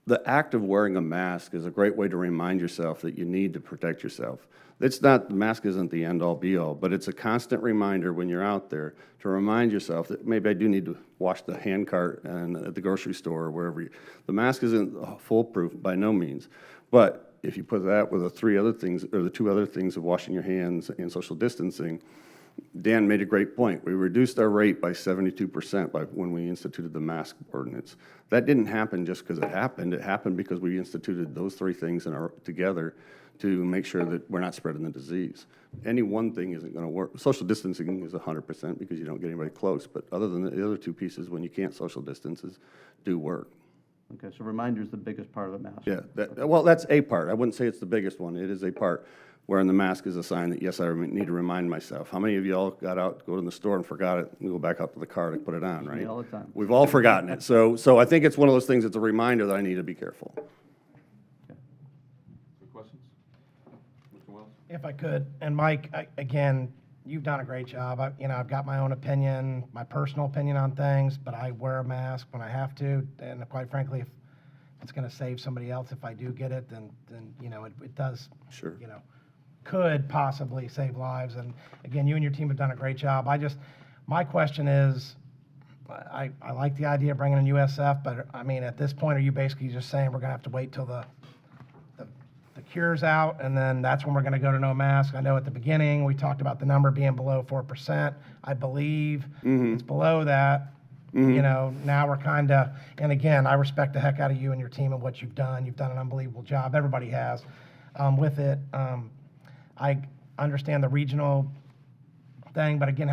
D: the act of wearing a mask is a great way to remind yourself that you need to protect yourself. The mask isn't the end-all, be-all, but it's a constant reminder when you're out there to remind yourself that maybe I do need to wash the hand cart and at the grocery store or wherever. The mask isn't foolproof by no means, but if you put that with the 3 other things, or the 2 other things of washing your hands and social distancing, Dan made a great point. We reduced our rate by 72% when we instituted the mask ordinance. That didn't happen just because it happened. It happened because we instituted those 3 things together to make sure that we're not spreading the disease. Any one thing isn't going to work. Social distancing is 100% because you don't get anybody close. But other than the other 2 pieces, when you can't social distances, do work.
H: Okay, so reminder is the biggest part of the mask.
D: Yeah, well, that's a part. I wouldn't say it's the biggest one. It is a part. Wearing the mask is a sign that, yes, I need to remind myself. How many of y'all got out, go to the store and forgot it, and go back up to the car to put it on, right?
H: Me all the time.
D: We've all forgotten it. So I think it's one of those things, it's a reminder that I need to be careful.
A: Questions? Mr. Wells?
I: If I could, and Mike, again, you've done a great job. I've got my own opinion, my personal opinion on things, but I wear a mask when I have to, and quite frankly, if it's going to save somebody else if I do get it, then it does.
D: Sure.
I: Could possibly save lives. And again, you and your team have done a great job. My question is, I like the idea of bringing in USF, but I mean, at this point, are you basically just saying we're going to have to wait till the cure's out, and then that's when we're going to go to no mask? I know at the beginning, we talked about the number being below 4%. I believe it's below that. Now we're kind of, and again, I respect the heck out of you and your team and what you've done. You've done an unbelievable job. Everybody has with it. I understand the regional thing, but again,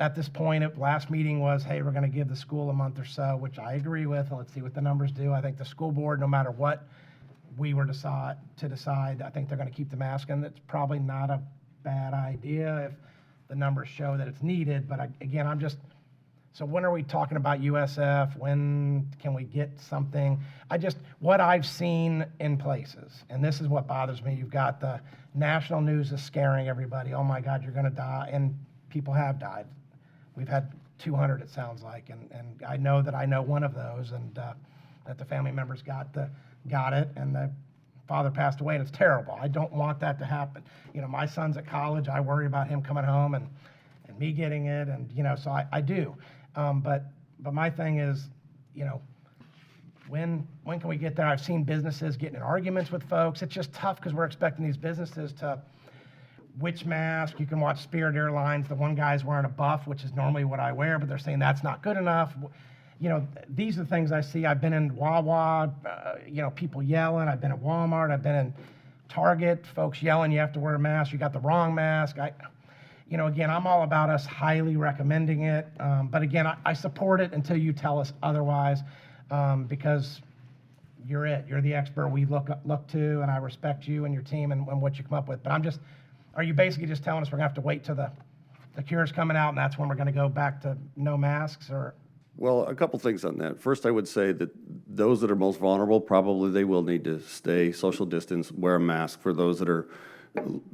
I: at this point, last meeting was, hey, we're going to give the school a month or so, which I agree with, and let's see what the numbers do. I think the school board, no matter what we were to decide, I think they're going to keep the mask, and it's probably not a bad idea if the numbers show that it's needed. But again, so when are we talking about USF? When can we get something? What I've seen in places, and this is what bothers me, you've got the national news is scaring everybody. Oh my God, you're going to die. And people have died. We've had 200, it sounds like. And I know that I know one of those, and that the family members got it, and the father passed away, and it's terrible. I don't want that to happen. My son's at college. I worry about him coming home and me getting it, and so I do. But my thing is, when can we get there? I've seen businesses getting in arguments with folks. It's just tough because we're expecting these businesses to, which mask? You can watch Spirit Airlines. The one guy's wearing a buff, which is normally what I wear, but they're saying that's not good enough. These are the things I see. I've been in Wawa, people yelling. I've been at Walmart. I've been in Target, folks yelling, you have to wear a mask. You got the wrong mask. Again, I'm all about us highly recommending it. But again, I support it until you tell us otherwise, because you're the expert we look to, and I respect you and your team and what you come up with. But are you basically just telling us we're going to have to wait till the cure's coming out and that's when we're going to go back to no masks, or?
D: Well, a couple things on that. First, I would say that those that are most vulnerable, probably they will need to stay social distance, wear a mask for those that are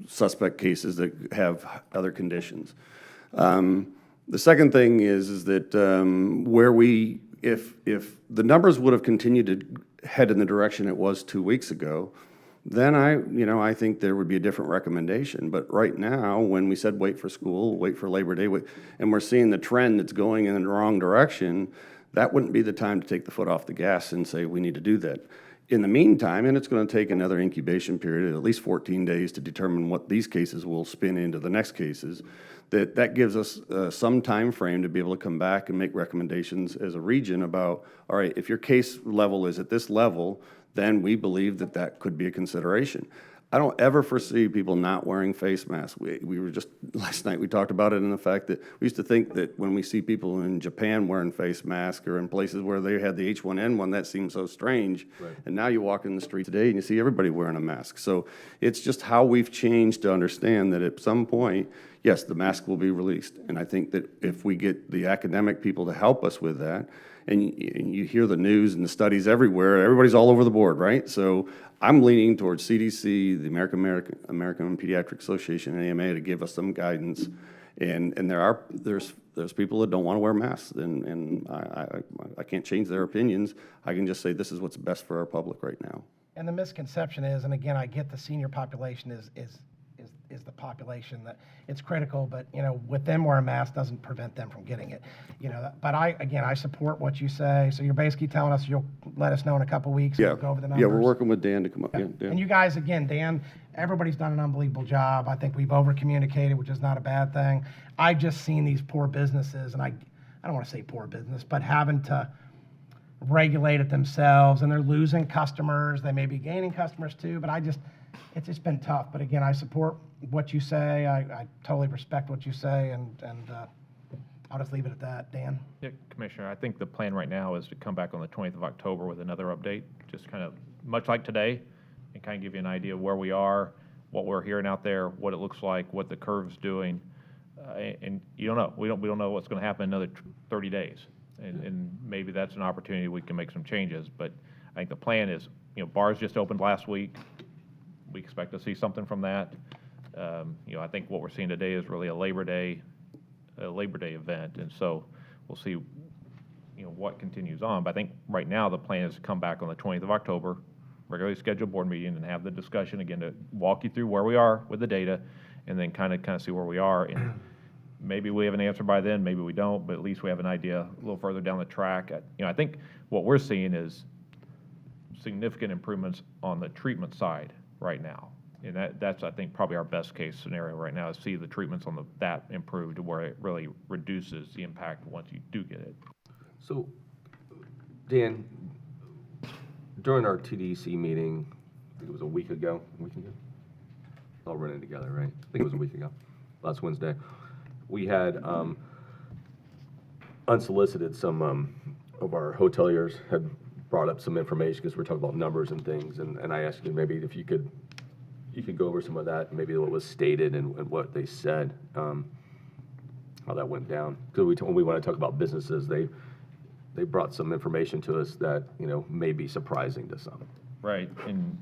D: suspect cases that have other conditions. The second thing is that if the numbers would have continued to head in the direction it was 2 weeks ago, then I think there would be a different recommendation. But right now, when we said wait for school, wait for Labor Day, and we're seeing the trend that's going in the wrong direction, that wouldn't be the time to take the foot off the gas and say we need to do that. In the meantime, and it's going to take another incubation period, at least 14 days, to determine what these cases will spin into the next cases, that gives us some time frame to be able to come back and make recommendations as a region about, all right, if your case level is at this level, then we believe that could be a consideration. I don't ever foresee people not wearing face masks. We were just, last night we talked about it, in the fact that we used to think that when we see people in Japan wearing face masks or in places where they had the H1N1, that seemed so strange. Right. And now you walk in the street today and you see everybody wearing a mask. So it's just how we've changed to understand that at some point, yes, the mask will be released. And I think that if we get the academic people to help us with that, and you hear the news and the studies everywhere, everybody's all over the board, right? So I'm leaning towards CDC, the American Pediatric Association, and AMA to give us some guidance. And there's people that don't want to wear masks, and I can't change their opinions. I can just say this is what's best for our public right now.
I: And the misconception is, and again, I get the senior population is the population that it's critical, but with them wearing a mask doesn't prevent them from getting it. But I support what you say. So you're basically telling us you'll let us know in a couple weeks.
D: Yeah,
I: we'll go over the numbers.
D: Yeah, we're working with Dan to come up. Yeah. Dan.
I: And you guys, again, Dan, everybody's done an unbelievable job. I think we've over communicated, which is not a bad thing. I've just seen these poor businesses, and I don't want to say poor business, but having to regulate it themselves, and they're losing customers. They may be gaining customers too, but it's just been tough. But again, I support what you say. I totally respect what you say, and I'll just leave it at that. Dan?
N: Yeah, Commissioner, I think the plan right now is to come back on the 20th of October with another update, just kind of much like today, and kind of give you an idea of where we are, what we're hearing out there, what it looks like, what the curve's doing. And you don't know. We don't know what's going to happen in another 30 days. And maybe that's an opportunity we can make some changes. But I think the plan is, bars just opened last week. We expect to see something from that. I think what we're seeing today is really a Labor Day event, and so we'll see, what continues on. But I think right now the plan is to come back on the 20th of October, regularly scheduled board meeting, and have the discussion again to walk you through where we are with the data, and then kind of see where we are. And maybe we have an answer by then, maybe we don't, but at least we have an idea a little further down the track. I think what we're seeing is significant improvements on the treatment side right now. And that's, I think, probably our best case scenario right now, is see the treatments on that improve to where it really reduces the impact once you do get it.
A: So, Dan, during our TDC meeting, I think it was a week ago, it's all running together, right? I think it was a week ago, last Wednesday. We had unsolicited, some of our hoteliers had brought up some information because we're talking about numbers and things, and I asked you maybe if you could go over some of that, maybe what was stated and what they said, how that went down. Because when we want to talk about businesses, they brought some information to us that, may be surprising to some.
N: Right, and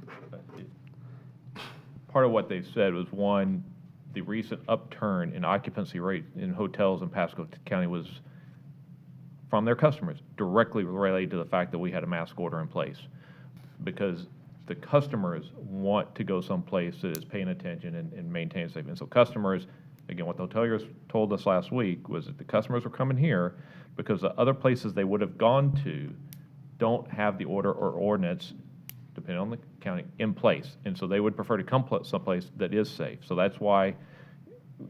N: part of what they said was, one, the recent upturn in occupancy rate in hotels in Pasco County was from their customers, directly related to the fact that we had a mask order in place. Because the customers want to go someplace that is paying attention and maintaining safety. And so customers, again, what the hoteliers told us last week was that the customers were coming here because the other places they would have gone to don't have the order or ordinance, depending on the county, in place. And so they would prefer to come someplace that is safe. So that's why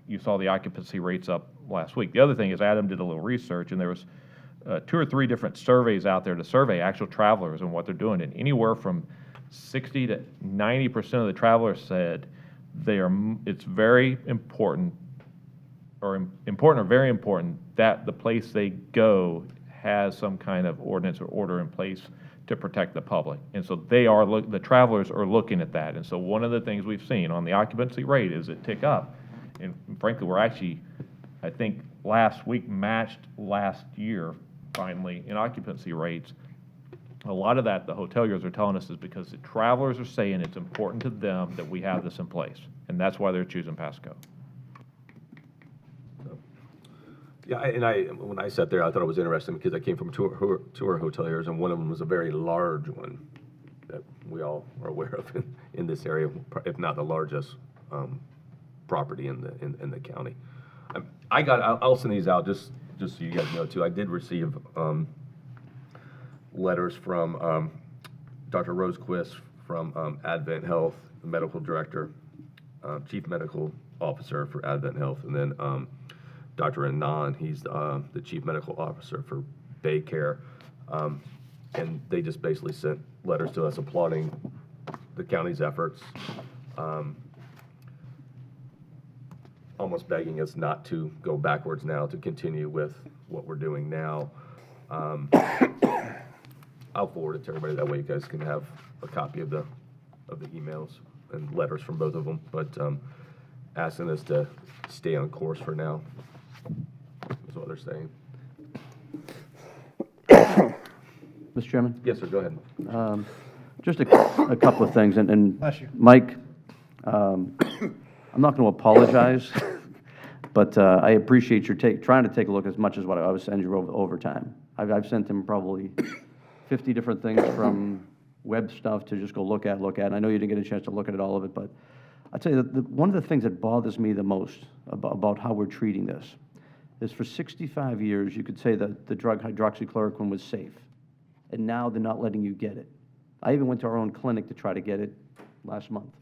N: you saw the occupancy rates up last week. The other thing is Adam did a little research, and there was 2 or 3 different surveys out there to survey actual travelers and what they're doing. And anywhere from 60 to 90% of the travelers said it's very important or very important that the place they go has some kind of ordinance or order in place to protect the public. And so the travelers are looking at that. And so one of the things we've seen on the occupancy rate is it tick up. And frankly, we're actually, I think last week matched last year finally in occupancy rates. A lot of that the hoteliers are telling us is because the travelers are saying it's important to them that we have this in place. And that's why they're choosing Pasco.
A: Yeah, and when I sat there, I thought it was interesting because I came from two hoteliers, and one of them was a very large one that we all are aware of in this area, if not the largest property in the county. I'll send these out just so you guys know too. I did receive letters from Dr. Rosequist from Advent Health, the medical director, chief medical officer for Advent Health, and then Dr. Anand, he's the chief medical officer for Baycare, and they just basically sent letters to us applauding the county's efforts, almost begging us not to go backwards now, to continue with what we're doing now. I'll forward it to everybody, that way you guys can have a copy of the emails and letters from both of them, but asking us to stay on course for now. That's what they're saying.
H: Mr. Chairman?
A: Yes, sir, go ahead.
H: Just a couple of things, and
I: Bless you.
H: Mike, I'm not going to apologize, but I appreciate your trying to take a look as much as what I was sending you over time. I've sent him probably 50 different things, from web stuff to just go look at. And I know you didn't get a chance to look at all of it, but I'll tell you that one of the things that bothers me the most about how we're treating this is, for 65 years, you could say that the drug hydroxychloroquine was safe, and now they're not letting you get it. I even went to our own clinic to try to get it last month.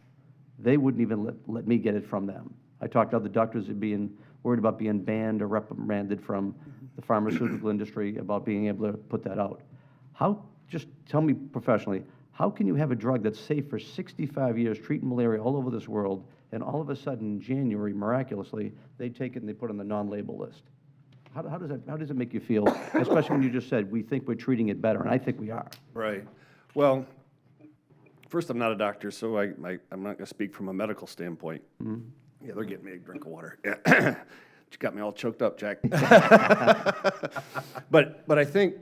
H: They wouldn't even let me get it from them. I talked to other doctors that being worried about being banned or reprimanded from the pharmaceutical industry about being able to put that out. Just tell me professionally, how can you have a drug that's safe for 65 years, treating malaria all over this world, and all of a sudden in January, miraculously, they take it and they put it on the non-label list? How does it make you feel, especially when you just said, we think we're treating it better, and I think we are?
D: Right. Well, first, I'm not a doctor, so I'm not going to speak from a medical standpoint.
H: Mm-hmm.
D: Yeah, they're getting me a drink of water. Yeah. You got me all choked up, Jack. But I think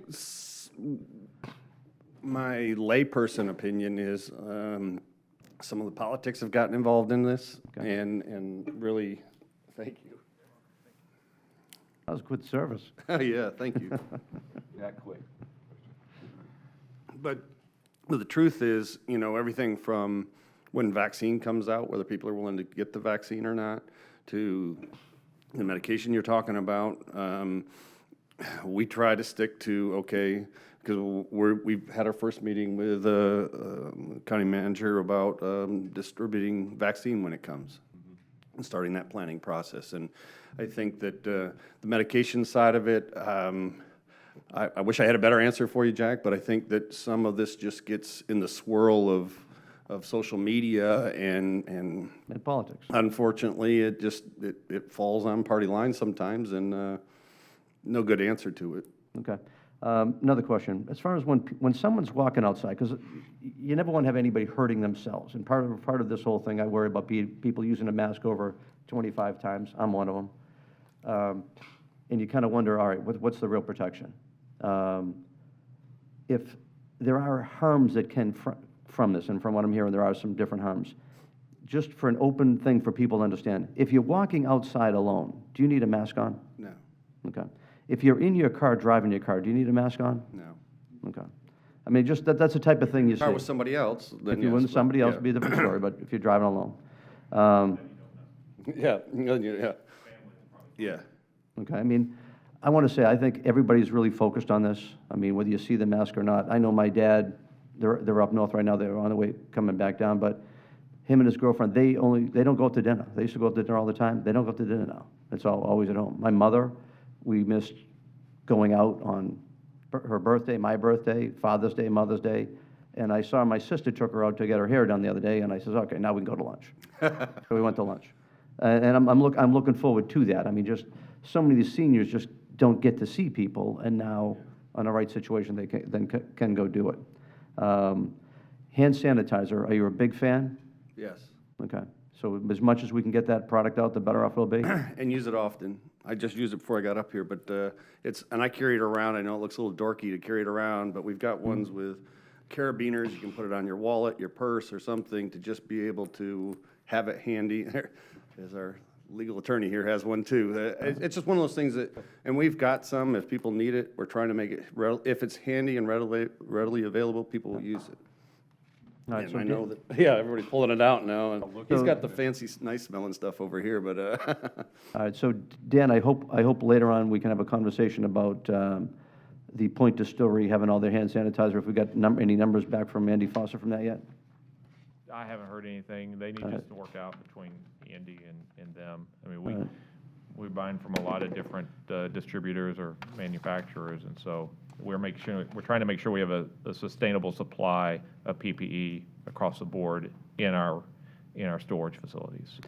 D: my layperson opinion is some of the politics have gotten involved in this, and really, thank you.
H: That was good service.
D: Yeah, thank you.
A: That quick.
D: But the truth is, everything from when vaccine comes out, whether people are willing to get the vaccine or not, to the medication you're talking about, we try to stick to, okay, because we've had our first meeting with the county manager about distributing vaccine when it comes, and starting that planning process. And I think that the medication side of it, I wish I had a better answer for you, Jack, but I think that some of this just gets in the swirl of social media and
H: politics.
D: Unfortunately, it falls on party lines sometimes, and no good answer to it.
H: Okay. Another question. As far as when someone's walking outside, because you never want to have anybody hurting themselves. And part of this whole thing, I worry about people using a mask over 25 times. I'm one of them. And you kind of wonder, all right, what's the real protection? If there are harms that can from this, and from what I'm hearing, there are some different harms. Just for an open thing for people to understand, if you're walking outside alone, do you need a mask on?
D: No.
H: Okay. If you're in your car, driving your car, do you need a mask on?
D: No.
H: Okay. I mean, just that's the type of thing you see.
D: If I was somebody else, then
H: If you
D: yes,
H: were somebody else,
D: yeah.
H: it'd be a different story, but if you're driving alone.
D: Yeah, yeah.
H: Okay, I mean, I want to say, I think everybody's really focused on this. I mean, whether you see the mask or not. I know my dad, they're up north right now, they're on the way coming back down, but him and his girlfriend, they don't go out to dinner. They used to go out to dinner all the time. They don't go out to dinner now. It's always at home. My mother, we missed going out on her birthday, my birthday, Father's Day, Mother's Day, and I saw my sister took her out to get her hair done the other day, and I says, okay, now we can go to lunch. So we went to lunch. And I'm looking forward to that. I mean, just so many of these seniors just don't get to see people, and now, on the right situation, they can go do it. Hand sanitizer, are you a big fan?
D: Yes.
H: Okay. So as much as we can get that product out, the better off it'll be?
D: And use it often. I just used it before I got up here, but and I carry it around. I know it looks a little dorky to carry it around, but we've got ones with carabiners. You can put it on your wallet, your purse, or something to just be able to have it handy. As our legal attorney here has one too. It's just one of those things that, and we've got some, if people need it, we're trying to make it, if it's handy and readily available, people will use it.
H: All right,
D: And
H: so
D: I know that, yeah, everybody's pulling it out now, and he's
H: So-
D: got the fancy, nice smelling stuff over here, but,
H: All right, so Dan, I hope later on we can have a conversation about the Point Distillery having all their hand sanitizer. If we got any numbers back from Andy Foster from that yet?
N: I haven't heard anything. They need
H: All right.
N: just to work out between Andy and them. I mean,
H: All right.
N: we're buying from a lot of different distributors or manufacturers, and so we're trying to make sure we have a sustainable supply of PPE across the board in our storage facilities.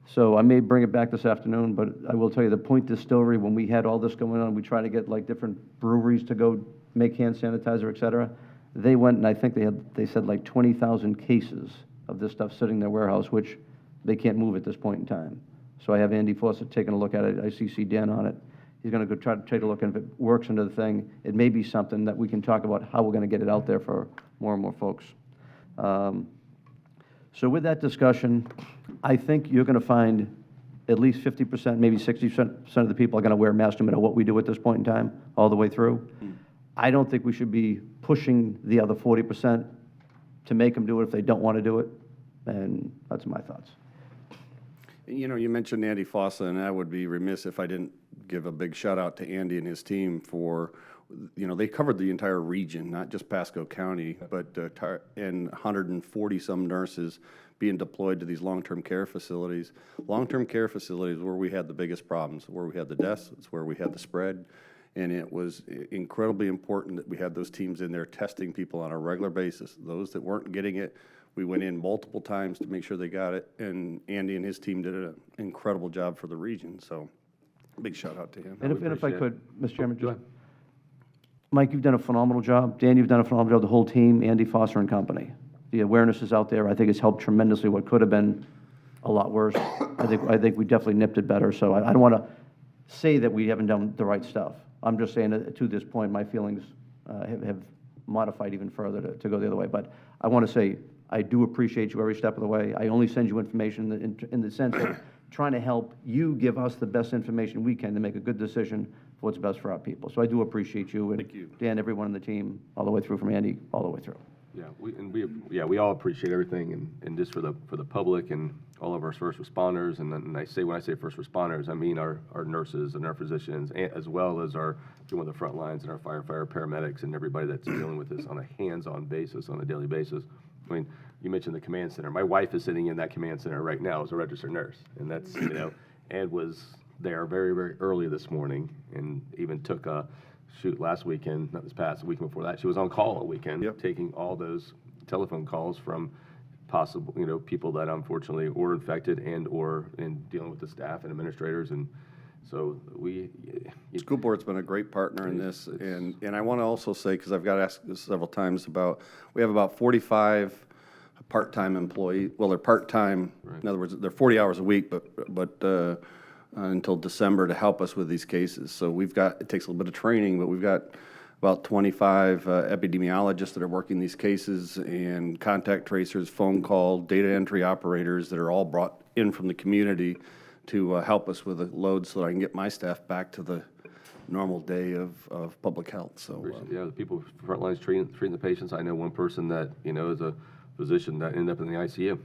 H: So I may bring it back this afternoon, but I will tell you, the Point Distillery, when we had all this going on, we tried to get like different breweries to go make hand sanitizer, et cetera. They went, and I think they said like 20,000 cases of this stuff sitting in their warehouse, which they can't move at this point in time. So I have Andy Foster taking a look at it. I CC Dan on it. He's going to go try to take a look, and if it works into the thing, it may be something that we can talk about how we're going to get it out there for more and more folks. So with that discussion, I think you're going to find at least 50%, maybe 60% of the people are going to wear masks no matter what we do at this point in time, all the way through. I don't think we should be pushing the other 40% to make them do it if they don't want to do it, and that's my thoughts.
D: you know, you mentioned Andy Fossa, and I would be remiss if I didn't give a big shout out to Andy and his team for, you know, they covered the entire region, not just Pasco County, but and 140 some nurses being deployed to these long-term care facilities. Long-term care facilities where we had the biggest problems, where we had the deaths, it's where we had the spread, and it was incredibly important that we had those teams in there testing people on a regular basis. Those that weren't getting it, we went in multiple times to make sure they got it, and Andy and his team did an incredible job for the region, so big shout out to him.
H: And if I could, Mr. Chairman, just, Mike, you've done a phenomenal job. Dan, you've done a phenomenal job, the whole team, Andy Foster and company. The awareness is out there. I think it's helped tremendously what could have been a lot worse. I think we definitely nipped it better, so I don't want to say that we haven't done the right stuff. I'm just saying that to this point, my feelings have modified even further to go the other way. But I want to say, I do appreciate you every step of the way. I only send you information in the sense of trying to help you give us the best information we can to make a good decision for what's best for our people. So I do appreciate you. And
D: Thank you.
H: Dan, everyone on the team, all the way through from Andy, all the way through.
A: Yeah, we all appreciate everything, and just for the public and all of our first responders, and when I say first responders, I mean our nurses and our physicians, as well as our doing the front lines and our firefighter, paramedics, and everybody that's dealing with this on a hands-on basis, on a daily basis. I mean, you mentioned the command center. My wife is sitting in that command center right now as a registered nurse, and that's, you know, Ed was there very, very early this morning, and even took a last weekend, not this past, the weekend before that, she was on call all weekend, taking all those telephone calls from possible, you know, people that unfortunately were infected and dealing with the staff and administrators, and So
D: School board's been a great partner in this, and I want to also say, because I've got asked this several times about, we have about 45 part-time employees, well, they're part-time, in other words, they're 40 hours a week, but until December to help us with these cases. So we've got, it takes a little bit of training, but we've got about 25 epidemiologists that are working these cases, and contact tracers, phone call, data entry operators that are all brought in from the community to help us with the load so that I can get my staff back to the normal day of public health. So,
A: yeah, the people front lines treating the patients. I know one person that, is a physician that ended up in the ICU,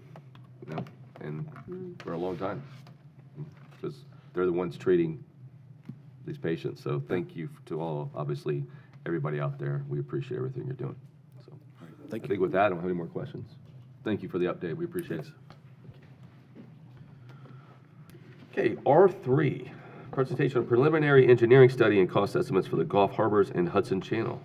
A: and for a long time, because they're the ones treating these patients. So thank you to all, obviously, everybody out there. We appreciate everything you're doing. So I think with that, I don't have any more questions. Thank you for the update. We appreciate it. Okay, R3, presentation of preliminary engineering study and cost estimates for the Gulf Harbors and Hudson Channel.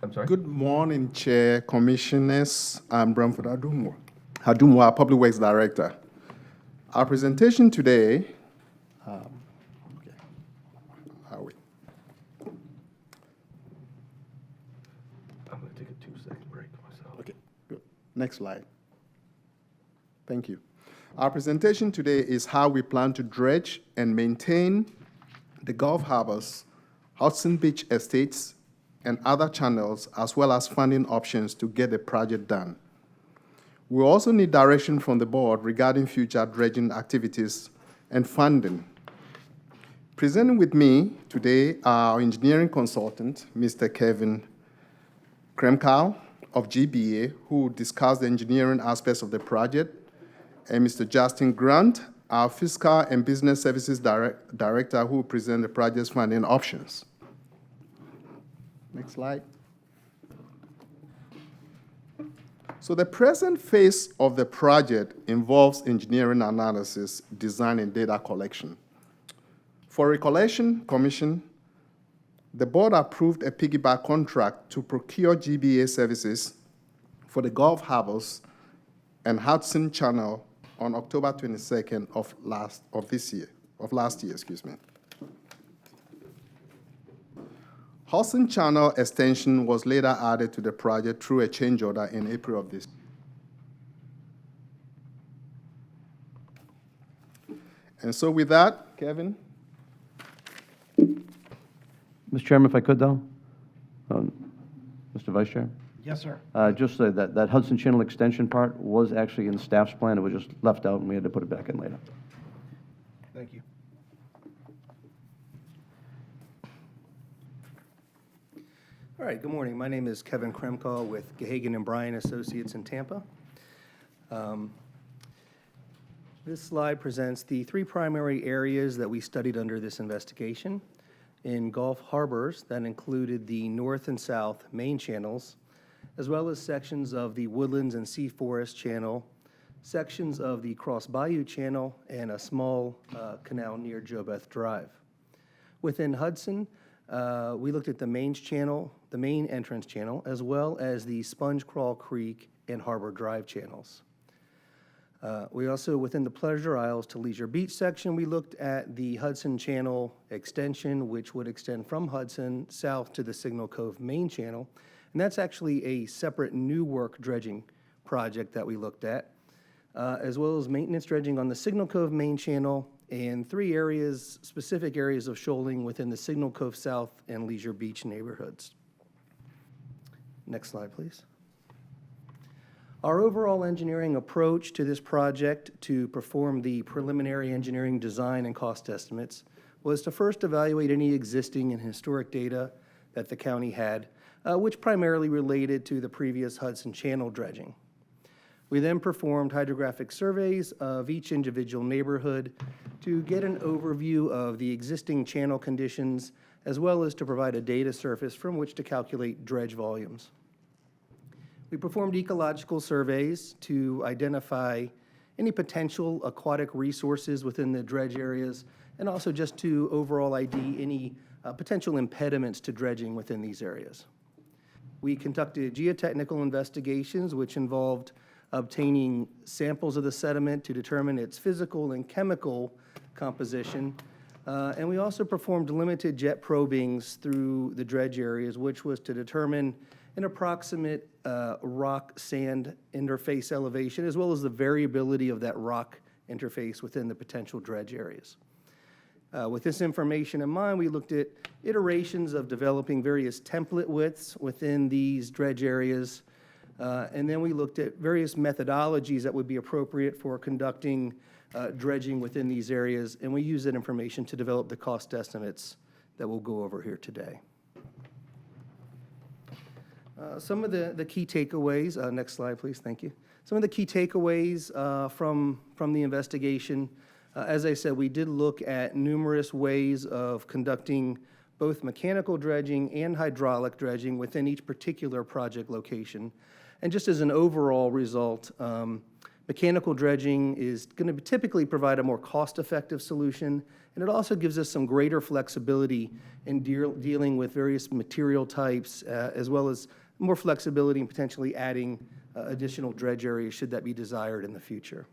A: I'm sorry?
E: Good morning, Chair, Commissioners. I'm Bramford Adumwa, Public Works Director. Our presentation today,
A: I'm going to take a 2-second break myself.
E: Okay, good. Next slide. Thank you. Our presentation today is how we plan to dredge and maintain the Gulf Harbors, Hudson Beach Estates, and other channels, as well as funding options to get the project done. We also need direction from the board regarding future dredging activities and funding. Presenting with me today are our engineering consultant, Mr. Kevin Kremkow of GBA, who will discuss the engineering aspects of the project, and Mr. Justin Grant, our Fiscal and Business Services Director, who will present the project's funding options. Next slide. So the present phase of the project involves engineering analysis, design, and data collection. For recollection, Commission, the board approved a piggyback contract to procure GBA services for the Gulf Harbors and Hudson Channel on October 22nd of last year. Hudson Channel extension was later added to the project through a change order in April of this year. And so with that, Kevin?
H: Mr. Chairman, if I could, though? Mr. Vice Chair?
I: Yes, sir.
H: Just so that Hudson Channel extension part was actually in staff's plan. It was just left out, and we had to put it back in later.
I: Thank you.
V: All right, good morning. My name is Kevin Kremkow with Gahagan and Bryan Associates in Tampa. This slide presents the 3 primary areas that we studied under this investigation. In Gulf Harbors, that included the north and south main channels, as well as sections of the Woodlands and Sea Forest Channel, sections of the Cross Bayou Channel, and a small canal near Jobeth Drive. Within Hudson, we looked at the main entrance channel, as well as the Sponge Crawl Creek and Harbor Drive channels. We also, within the Pleasure Isles to Leisure Beach section, we looked at the Hudson Channel extension, which would extend from Hudson south to the Signal Cove main channel. And that's actually a separate new work dredging project that we looked at, as well as maintenance dredging on the Signal Cove main channel and 3 specific areas of shoaling within the Signal Cove South and Leisure Beach neighborhoods. Next slide, please. Our overall engineering approach to this project to perform the preliminary engineering design and cost estimates was to first evaluate any existing and historic data that the county had, which primarily related to the previous Hudson Channel dredging. We then performed hydrographic surveys of each individual neighborhood to get an overview of the existing channel conditions, as well as to provide a data surface from which to calculate dredge volumes. We performed ecological surveys to identify any potential aquatic resources within the dredge areas, and also just to overall ID any potential impediments to dredging within these areas. We conducted geotechnical investigations, which involved obtaining samples of the sediment to determine its physical and chemical composition. And we also performed limited jet probings through the dredge areas, which was to determine an approximate rock-sand interface elevation, as well as the variability of that rock interface within the potential dredge areas. With this information in mind, we looked at iterations of developing various template widths within these dredge areas, and then we looked at various methodologies that would be appropriate for conducting dredging within these areas, and we used that information to develop the cost estimates that we'll go over here today. Some of the key takeaways, next slide, please, thank you. Some of the key takeaways from the investigation, as I said, we did look at numerous ways of conducting both mechanical dredging and hydraulic dredging within each particular project location. And just as an overall result, mechanical dredging is going to typically provide a more cost-effective solution, and it also gives us some greater flexibility in dealing with various material types, as well as more flexibility in potentially adding additional dredge areas should that be desired in the future.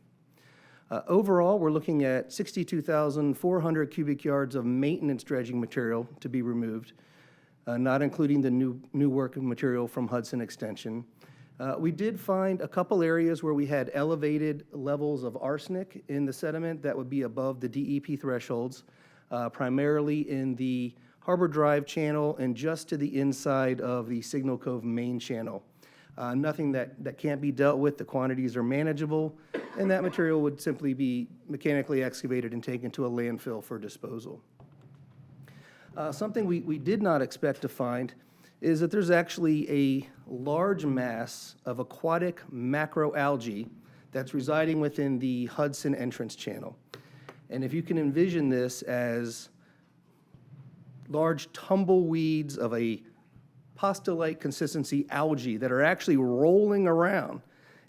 V: Overall, we're looking at 62,400 cubic yards of maintenance dredging material to be removed, not including the new working material from Hudson Extension. We did find a couple areas where we had elevated levels of arsenic in the sediment that would be above the DEP thresholds, primarily in the Harbor Drive channel and just to the inside of the Signal Cove main channel. Nothing that can't be dealt with. The quantities are manageable, and that material would simply be mechanically excavated and taken to a landfill for disposal. Something we did not expect to find is that there's actually a large mass of aquatic macroalgae that's residing within the Hudson entrance channel. And if you can envision this as large tumbleweeds of a pasta-like consistency algae that are actually rolling around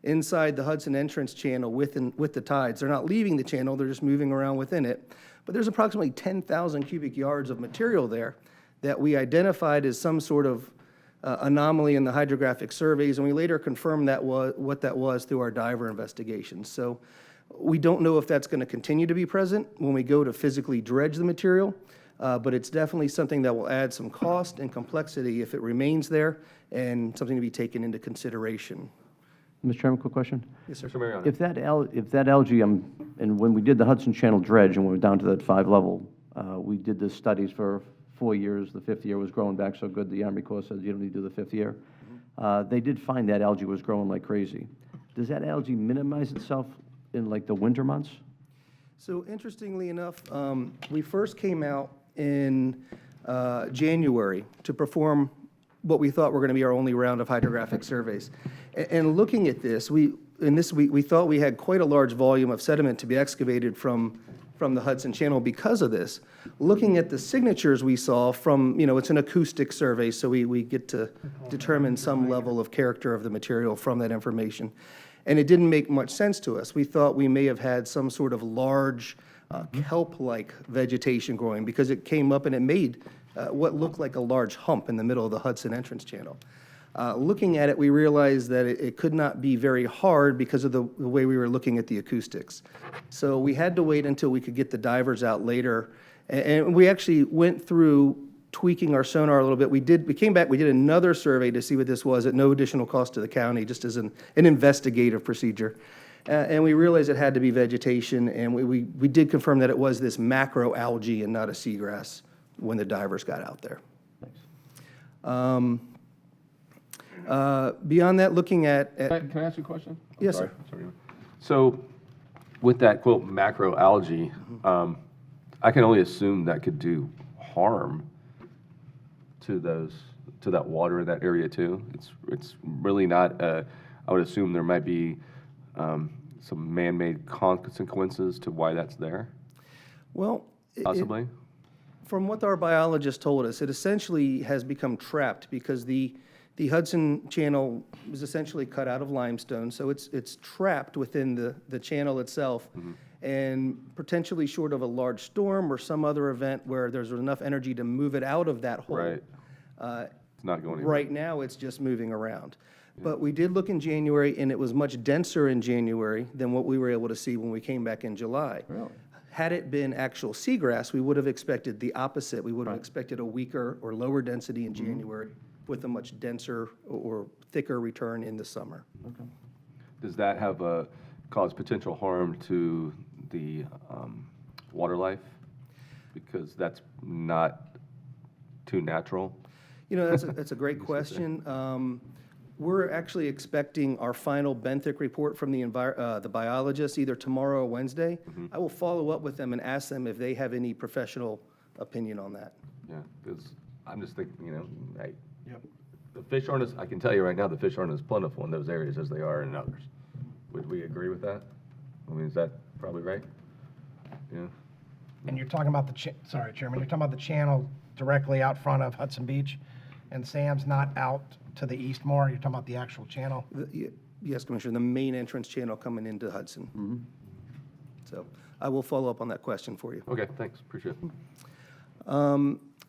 V: inside the Hudson entrance channel with the tides. They're not leaving the channel, they're just moving around within it. But there's approximately 10,000 cubic yards of material there that we identified as some sort of anomaly in the hydrographic surveys, and we later confirmed what that was through our diver investigations. So we don't know if that's going to continue to be present when we go to physically dredge the material, but it's definitely something that will add some cost and complexity if it remains there, and something to be taken into consideration.
H: Mr. Chairman, quick question?
V: Yes, sir.
A: Mr. Mariano.
H: If that algae, and when we did the Hudson Channel dredge and we went down to that 5 level, we did the studies for 4 years. The 5th year was growing back so good, the Army Corps said you don't need to do the 5th year. They did find that algae was growing like crazy. Does that algae minimize itself in like the winter months?
V: So interestingly enough, we first came out in January to perform what we thought were going to be our only round of hydrographic surveys. And looking at this, we thought we had quite a large volume of sediment to be excavated from the Hudson Channel because of this. Looking at the signatures we saw from, it's an acoustic survey, so we get to determine some level of character of the material from that information. And it didn't make much sense to us. We thought we may have had some sort of large kelp-like vegetation growing because it came up and it made what looked like a large hump in the middle of the Hudson entrance channel. Looking at it, we realized that it could not be very hard because of the way we were looking at the acoustics. So we had to wait until we could get the divers out later. And we actually went through tweaking our sonar a little bit. We came back, we did another survey to see what this was at no additional cost to the county, just as an investigative procedure. And we realized it had to be vegetation, and we did confirm that it was this macroalgae and not a seagrass when the divers got out there. Beyond that, looking at...
A: Can I ask you a question?
V: Yes, sir.
A: Sorry. So with that, quote, macroalgae, I can only assume that could do harm to that water in that area too. It's really not, I would assume there might be some man-made consequences to why that's there?
V: Well,
A: possibly?
V: From what our biologist told us, it essentially has become trapped because the Hudson Channel was essentially cut out of limestone, so it's trapped within the channel itself. Mm-hmm. And potentially short of a large storm or some other event where there's enough energy to move it out of that hole.
A: Right. It's not going anywhere.
V: Right now, it's just moving around. Yeah. But we did look in January, and it was much denser in January than what we were able to see when we came back in July.
A: Really?
V: Had it been actual seagrass, we would have expected the opposite. We would have expected a weaker or lower density in January with a much denser or thicker return in the summer.
A: Does that have cause potential harm to the water life? Because that's not too natural.
V: You know, that's a great question. We're actually expecting our final benthic report from the biologists either tomorrow or Wednesday. I will follow up with them and ask them if they have any professional opinion on that.
A: Yeah, because I'm just thinking, you know, hey, the fish aren't as, I can tell you right now, the fish aren't as plentiful in those areas as they are in others. Would we agree with that? I mean, is that probably right? Yeah.
I: And you're talking about sorry, Chairman, you're talking about the channel directly out front of Hudson Beach, and Sam's not out to the east more? You're talking about the actual channel?
V: Yes, Commissioner, the main entrance channel coming into Hudson. So I will follow up on that question for you.
A: Okay, thanks, appreciate it.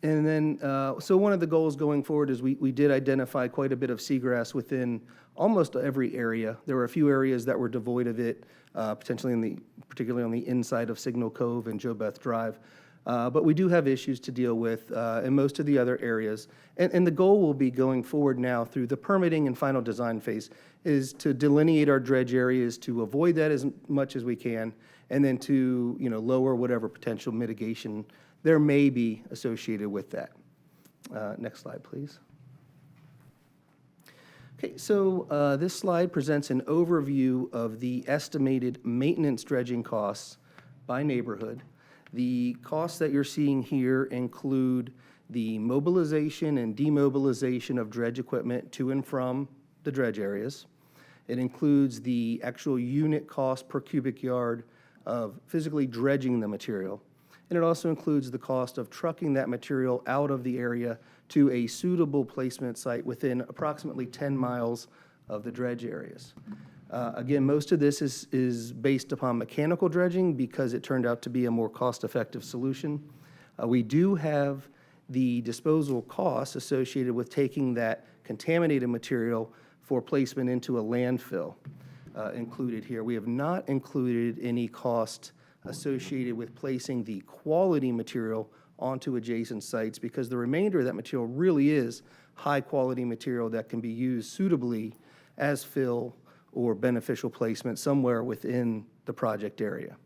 V: And then, so one of the goals going forward is we did identify quite a bit of seagrass within almost every area. There were a few areas that were devoid of it, particularly on the inside of Signal Cove and Joe Beth Drive. But we do have issues to deal with in most of the other areas. And the goal will be going forward now through the permitting and final design phase is to delineate our dredge areas, to avoid that as much as we can, and then to, you know, lower whatever potential mitigation there may be associated with that. Next slide, please. Okay, so this slide presents an overview of the estimated maintenance dredging costs by neighborhood. The costs that you're seeing here include the mobilization and demobilization of dredge equipment to and from the dredge areas. It includes the actual unit cost per cubic yard of physically dredging the material. And it also includes the cost of trucking that material out of the area to a suitable placement site within approximately 10 miles of the dredge areas. Again, most of this is based upon mechanical dredging because it turned out to be a more cost-effective solution. We do have the disposal costs associated with taking that contaminated material for placement into a landfill included here. We have not included any cost associated with placing the quality material onto adjacent sites because the remainder of that material really is high-quality material that can be used suitably as fill or beneficial placement somewhere within the project area.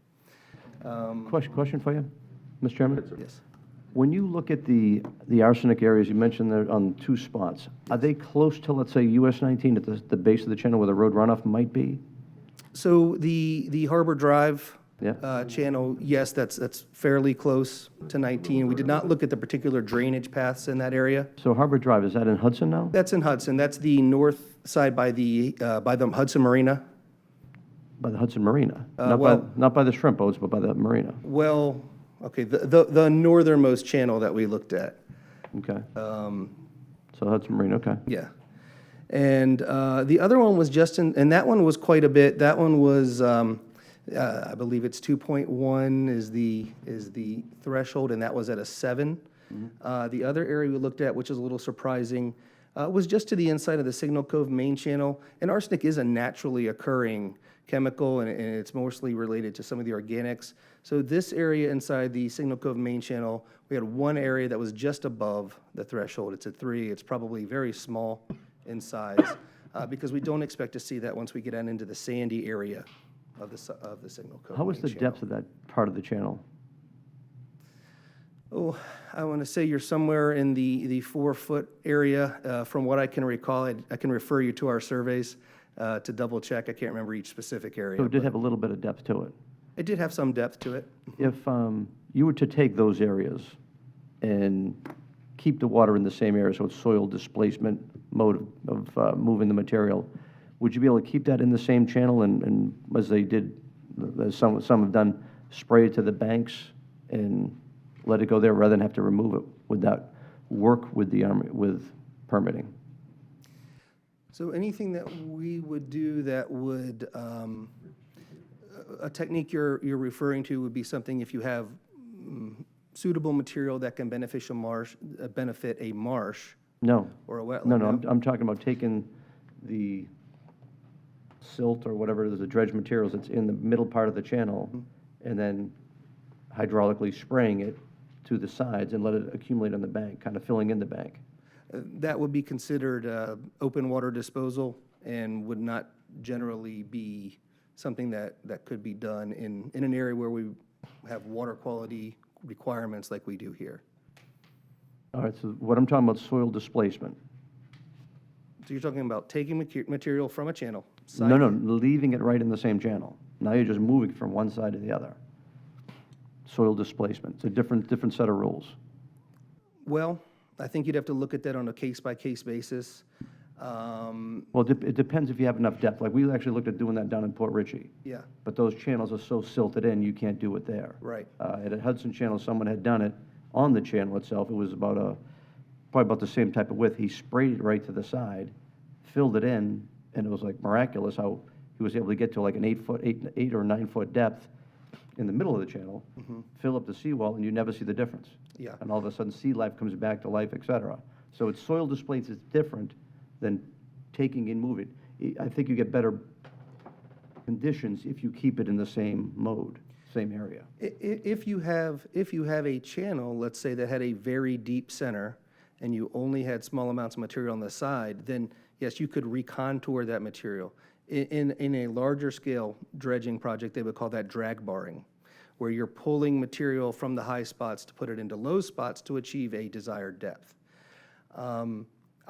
H: Question for you, Mr. Chairman?
V: Yes.
H: When you look at the arsenic areas, you mentioned there on 2 spots. Are they close to, let's say, US 19 at the base of the channel where the road runoff might be?
V: So the Harbor Drive channel, yes, that's fairly close to 19. We did not look at the particular drainage paths in that area.
H: So Harbor Drive, is that in Hudson now?
V: That's in Hudson. That's the north side by the Hudson Marina.
H: By the Hudson Marina?
V: Well,
H: not by the shrimp boats, but by the marina?
V: Well, okay, the northernmost channel that we looked at.
H: Okay. So Hudson Marina, okay.
V: Yeah. And the other one was just and that one was quite a bit. That one was, I believe it's 2.1 is the threshold, and that was at a 7. The other area we looked at, which is a little surprising, was just to the inside of the Signal Cove main channel. And arsenic is a naturally occurring chemical, and it's mostly related to some of the organics. So this area inside the Signal Cove main channel, we had one area that was just above the threshold. It's at 3. It's probably very small in size because we don't expect to see that once we get out into the sandy area of the Signal Cove.
H: How was
V: main
H: the
V: channel.
H: depth of that part of the channel?
V: Oh, I want to say you're somewhere in the 4-foot area. From what I can recall, I can refer you to our surveys to double check. I can't remember each specific area.
H: So it did have a little bit of depth to it.
V: It did have some depth to it.
H: If you were to take those areas and keep the water in the same area, so it's soil displacement mode of moving the material, would you be able to keep that in the same channel and as they did, as some have done, spray it to the banks and let it go there rather than have to remove it? Would that work with with permitting?
V: So anything that we would do that would, a technique you're referring to would be something if you have suitable material that can benefit a marsh.
H: No.
V: Or a wetland.
H: No, I'm talking about taking the silt or whatever it is, the dredge materials that's in the middle part of the channel, and then hydraulically spraying it to the sides and let it accumulate on the bank, kind of filling in the bank.
V: That would be considered open water disposal and would not generally be something that could be done in an area where we have water quality requirements like we do here.
H: All right, so what I'm talking about, soil displacement.
V: So you're talking about taking material from a channel?
H: No, no, leaving it right in the same channel. Now you're just moving from one side to the other. Soil displacement, it's a different set of rules.
V: Well, I think you'd have to look at that on a case-by-case basis.
H: Well, it depends if you have enough depth. Like, we actually looked at doing that down in Port Richey.
V: Yeah.
H: But those channels are so silted in, you can't do it there.
V: Right.
H: At a Hudson Channel, someone had done it on the channel itself. It was probably about the same type of width. He sprayed it right to the side, filled it in, and it was like miraculous how he was able to get to like an 8 or 9 foot depth in the middle of the channel, fill up the seawall, and you never see the difference.
V: Yeah.
H: And all of a sudden, sea life comes back to life, et cetera. So it's soil displacement is different than taking and moving. I think you get better conditions if you keep it in the same mode, same area.
V: If you have a channel, let's say, that had a very deep center, and you only had small amounts of material on the side, then yes, you could recontour that material. In a larger scale dredging project, they would call that drag barring, where you're pulling material from the high spots to put it into low spots to achieve a desired depth.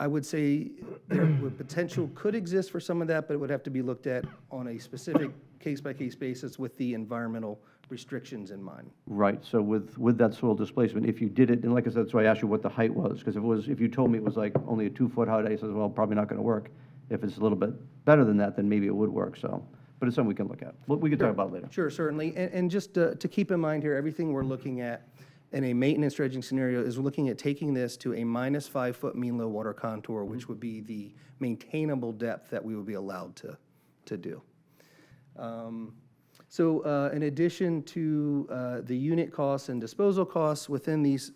V: I would say potential could exist for some of that, but it would have to be looked at on a specific case-by-case basis with the environmental restrictions in mind.
H: Right, so with that soil displacement, if you did it, and like I said, that's why I asked you what the height was, because if you told me it was like only a 2 foot height, I said, well, probably not gonna work. If it's a little bit better than that, then maybe it would work, so. But it's something we can look at. We can talk about it later.
V: Sure, certainly. And just to keep in mind here, everything we're looking at in a maintenance dredging scenario is we're looking at taking this to a -5 foot mean low water contour, which would be the maintainable depth that we would be allowed to do. So in addition to the unit costs and disposal costs within these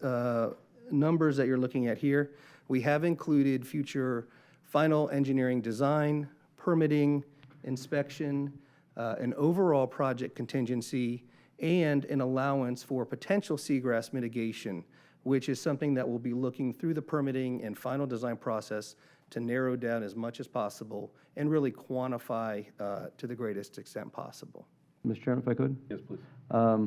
V: numbers that you're looking at here, we have included future final engineering design, permitting, inspection, an overall project contingency, and an allowance for potential seagrass mitigation, which is something that we'll be looking through the permitting and final design process to narrow down as much as possible and really quantify to the greatest extent possible.
H: Mr. Chairman, if I could?
A: Yes, please.
H: I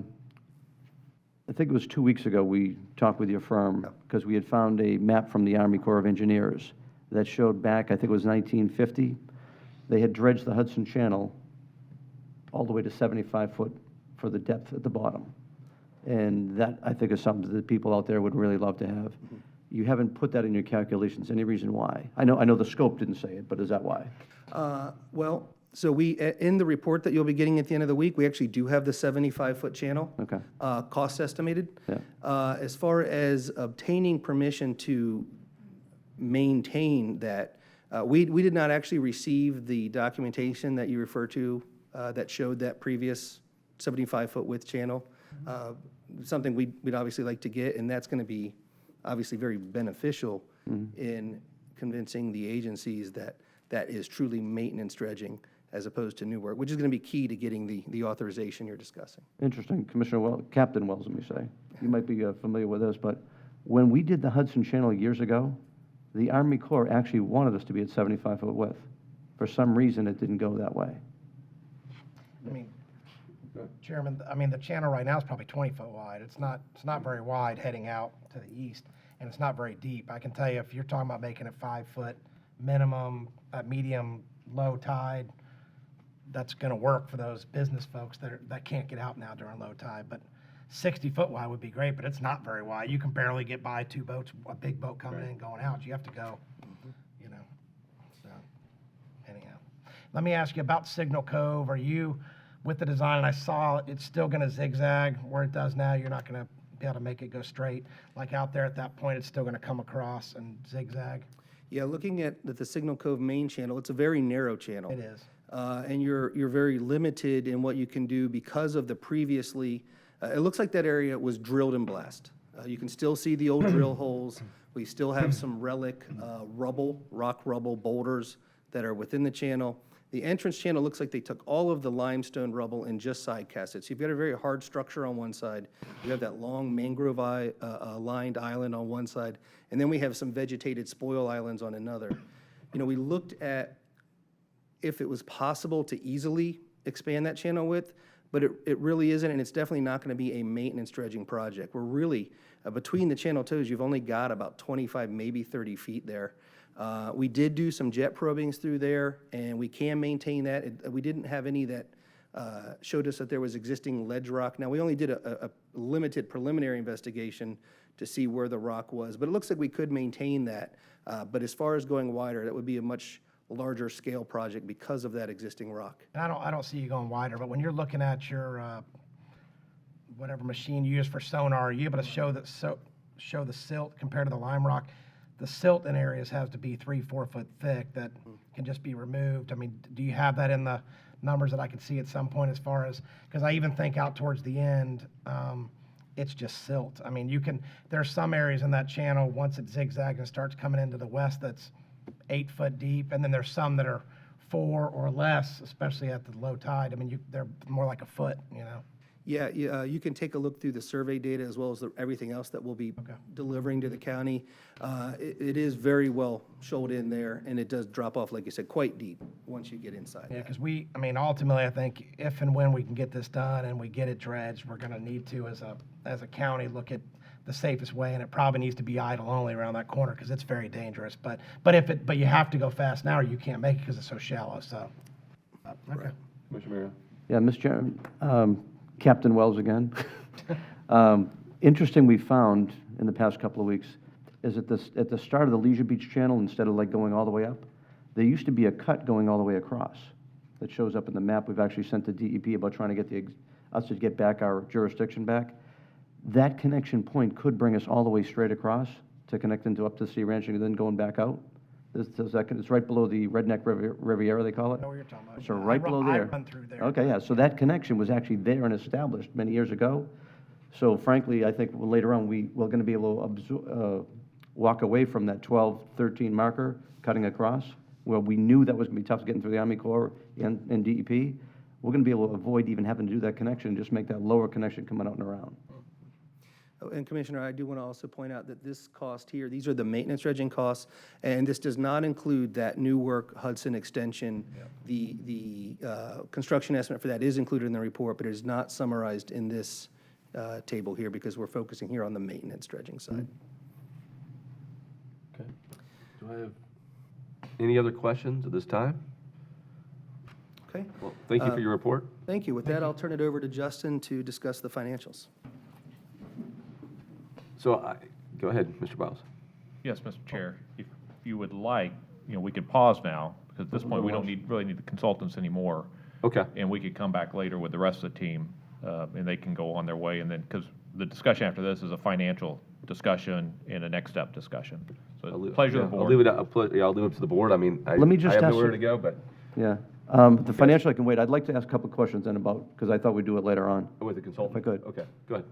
H: think it was 2 weeks ago, we talked with your firm, because we had found a map from the Army Corps of Engineers that showed back, I think it was 1950, they had dredged the Hudson Channel all the way to 75 foot for the depth at the bottom. And that, I think, is something that people out there would really love to have. You haven't put that in your calculations. Any reason why? I know the scope didn't say it, but is that why?
V: Well, so we, in the report that you'll be getting at the end of the week, we actually do have the 75-foot channel.
H: Okay.
V: Cost estimated.
H: Yeah.
V: As far as obtaining permission to maintain that, we did not actually receive the documentation that you refer to that showed that previous 75-foot width channel. Something we'd obviously like to get, and that's going to be obviously very beneficial in convincing the agencies that that is truly maintenance dredging as opposed to new work, which is going to be key to getting the authorization you're discussing.
H: Interesting. Commissioner Captain Wells, let me say. You might be familiar with this, but when we did the Hudson Channel years ago, the Army Corps actually wanted us to be at 75-foot width. For some reason, it didn't go that way.
I: I mean, Chairman, I mean, the channel right now is probably 20 foot wide. It's not very wide heading out to the east, and it's not very deep. I can tell you, if you're talking about making it 5 foot minimum at medium low tide, that's going to work for those business folks that can't get out now during low tide. But 60 foot wide would be great, but it's not very wide. You can barely get by 2 boats, a big boat coming in and going out. You have to go, you know. So, anyhow, let me ask you about Signal Cove. Are you, with the design, and I saw it's still going to zigzag where it does now? You're not going to be able to make it go straight. Like out there at that point, it's still going to come across and zigzag?
V: Yeah, looking at the Signal Cove main channel, it's a very narrow channel.
I: It is.
V: And you're very limited in what you can do because of the previously, it looks like that area was drilled and blast. You can still see the old drill holes. We still have some relic rock rubble boulders that are within the channel. The entrance channel looks like they took all of the limestone rubble and just side cast it. So you've got a very hard structure on one side. You have that long mangrove lined island on one side, and then we have some vegetated spoil islands on another. You know, we looked at if it was possible to easily expand that channel width, but it really isn't, and it's definitely not going to be a maintenance dredging project. We're really, between the channel toes, you've only got about 25, maybe 30 feet there. We did do some jet probings through there, and we can maintain that. We didn't have any that showed us that there was existing ledge rock. Now, we only did a limited preliminary investigation to see where the rock was, but it looks like we could maintain that. But as far as going wider, that would be a much larger scale project because of that existing rock.
I: And I don't see you going wider, but when you're looking at your, whatever machine you use for sonar, are you able to show the silt compared to the lime rock? The silt in areas has to be 3-4 foot thick that can just be removed. I mean, do you have that in the numbers that I can see at some point as far as, because I even think out towards the end, it's just silt. I mean, there's some areas in that channel, once it zigzags and starts coming into the west, that's 8 foot deep, and then there's some that are 4 or less, especially at the low tide. I mean, they're more like a foot, you know?
V: Yeah, you can take a look through the survey data as well as everything else that we'll be delivering to the county. It is very well shoaled in there, and it does drop off, like you said, quite deep once you get inside.
I: Yeah, because I mean, ultimately, I think if and when we can get this done and we get it dredged, we're going to need to, as a county, look at the safest way, and it probably needs to be idle only around that corner because it's very dangerous. But you have to go fast now, or you can't make it because it's so shallow. So, okay.
A: Commissioner Mayor.
H: Yeah, Mr. Chairman, Captain Wells again. Interesting we found in the past couple of weeks is at the start of the Leisure Beach Channel, instead of like going all the way up, there used to be a cut going all the way across that shows up in the map. We've actually sent to DEP about trying to get us to get back our jurisdiction back. That connection point could bring us all the way straight across to connect into up to Sea Ranch and then going back out. It's right below the Redneck Riviera, they call it.
I: I know what you're talking about.
H: So right below there.
I: I run through there.
H: Okay, yeah, so that connection was actually there and established many years ago. So frankly, I think later on, we're going to be able to walk away from that 12, 13 marker cutting across, where we knew that was going to be tough getting through the Army Corps and DEP. We're going to be able to avoid even having to do that connection and just make that lower connection coming out and around.
V: Oh, and Commissioner, I do want to also point out that this cost here, these are the maintenance dredging costs, and this does not include that new work Hudson extension. Yep. The construction estimate for that is included in the report, but it is not summarized in this table here because we're focusing here on the maintenance dredging side.
A: Okay. Do I have any other questions at this time?
V: Okay.
A: Well, thank you for your report.
V: Thank you. With that, I'll turn it over to Justin to discuss the financials.
A: So, go ahead, Mr. Biles.
N: Yes, Mr. Chair, if you would like, we could pause now, because at this point, we don't really need the consultants anymore.
A: Okay.
N: And we could come back later with the rest of the team, and they can go on their way, and then, because the discussion after this is a financial discussion and a next step discussion. So pleasure of the board.
A: I'll leave it up to the board. I mean,
H: Let me just
A: I have
H: ask
A: nowhere
H: you-
A: to go, but.
H: Yeah. The financial I can wait. I'd like to ask a couple of questions then about, because I thought we'd do it later on.
A: With the consultant?
H: If I could.
A: Okay, go ahead.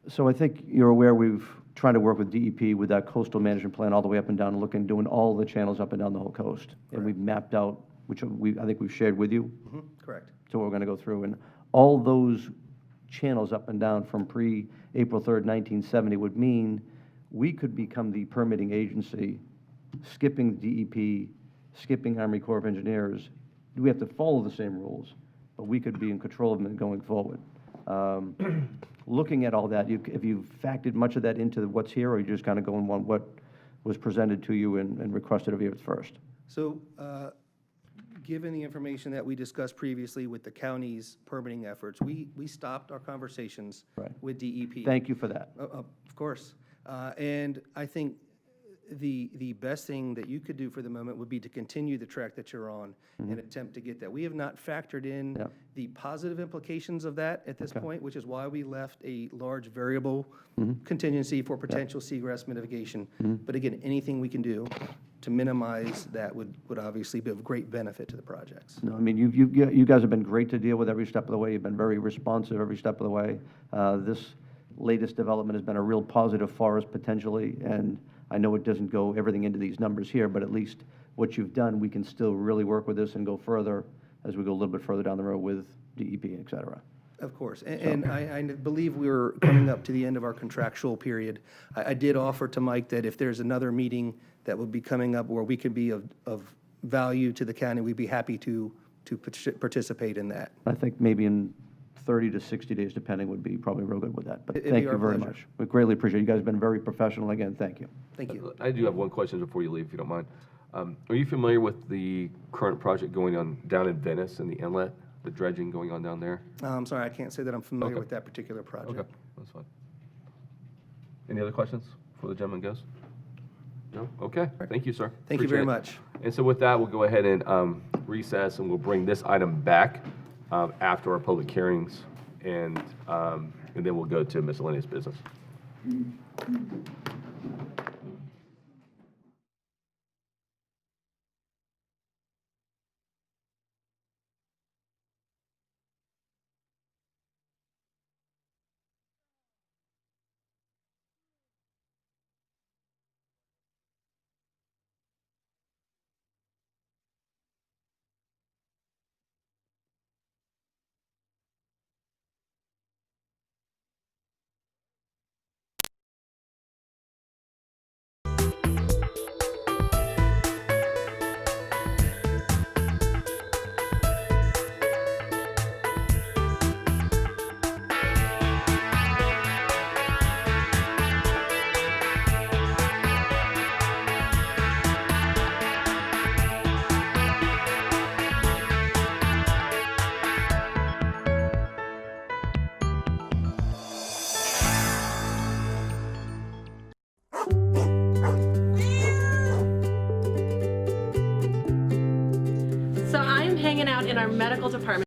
H: So I think you're aware we've tried to work with DEP with that coastal management plan all the way up and down and looking, doing all the channels up and down the whole coast. And we've mapped out, which I think we've shared with you.
V: Mm-hmm. Correct.
H: So we're going to go through. And all those channels up and down from pre-April 3rd, 1970 would mean we could become the permitting agency, skipping DEP, skipping Army Corps of Engineers. We have to follow the same rules, but we could be in control of them going forward. Looking at all that, have you factored much of that into what's here, or you just kind of going on what was presented to you and requested of you at first?
V: So, given the information that we discussed previously with the county's permitting efforts, we stopped our conversations with DEP.
H: Thank you for that.
V: Of course. And I think the best thing that you could do for the moment would be to continue the track that you're on and attempt to get that. We have not factored in the positive implications of that at this point, which is why we left a large variable contingency for potential seagrass mitigation. But again, anything we can do to minimize that would obviously be of great benefit to the projects.
H: No, I mean, you guys have been great to deal with every step of the way. You've been very responsive every step of the way. latest development has been a real positive for us potentially, and I know it doesn't go everything into these numbers here, but at least what you've done, we can still really work with this and go further as we go a little bit further down the road with DEP, et cetera.
V: Of course, and I believe we were coming up to the end of our contractual period. I did offer to Mike that if there's another meeting that would be coming up where we could be of value to the county, we'd be happy to participate in that.
H: I think maybe in 30 to 60 days, depending, would be probably real good with that. But
V: It'd
H: thank
V: be
H: you
V: our
H: very
V: pleasure.
H: much. We greatly appreciate it. You guys have been very professional. Again, thank you.
V: Thank you.
A: I do have one question before you leave, if you don't mind. Are you familiar with the current project going on down in Venice in the inlet, the dredging going on down there?
V: I'm sorry, I can't say that I'm familiar
A: Okay.
V: with that particular project.
A: Okay, that's fine. Any other questions before the gentleman goes? No? Okay, thank you, sir.
V: Thank you very
A: Appreciate it.
V: much.
A: And so with that, we'll go ahead and recess, and we'll bring this item back after our public hearings, and then we'll go to miscellaneous business.
F: So I'm hanging out in our medical department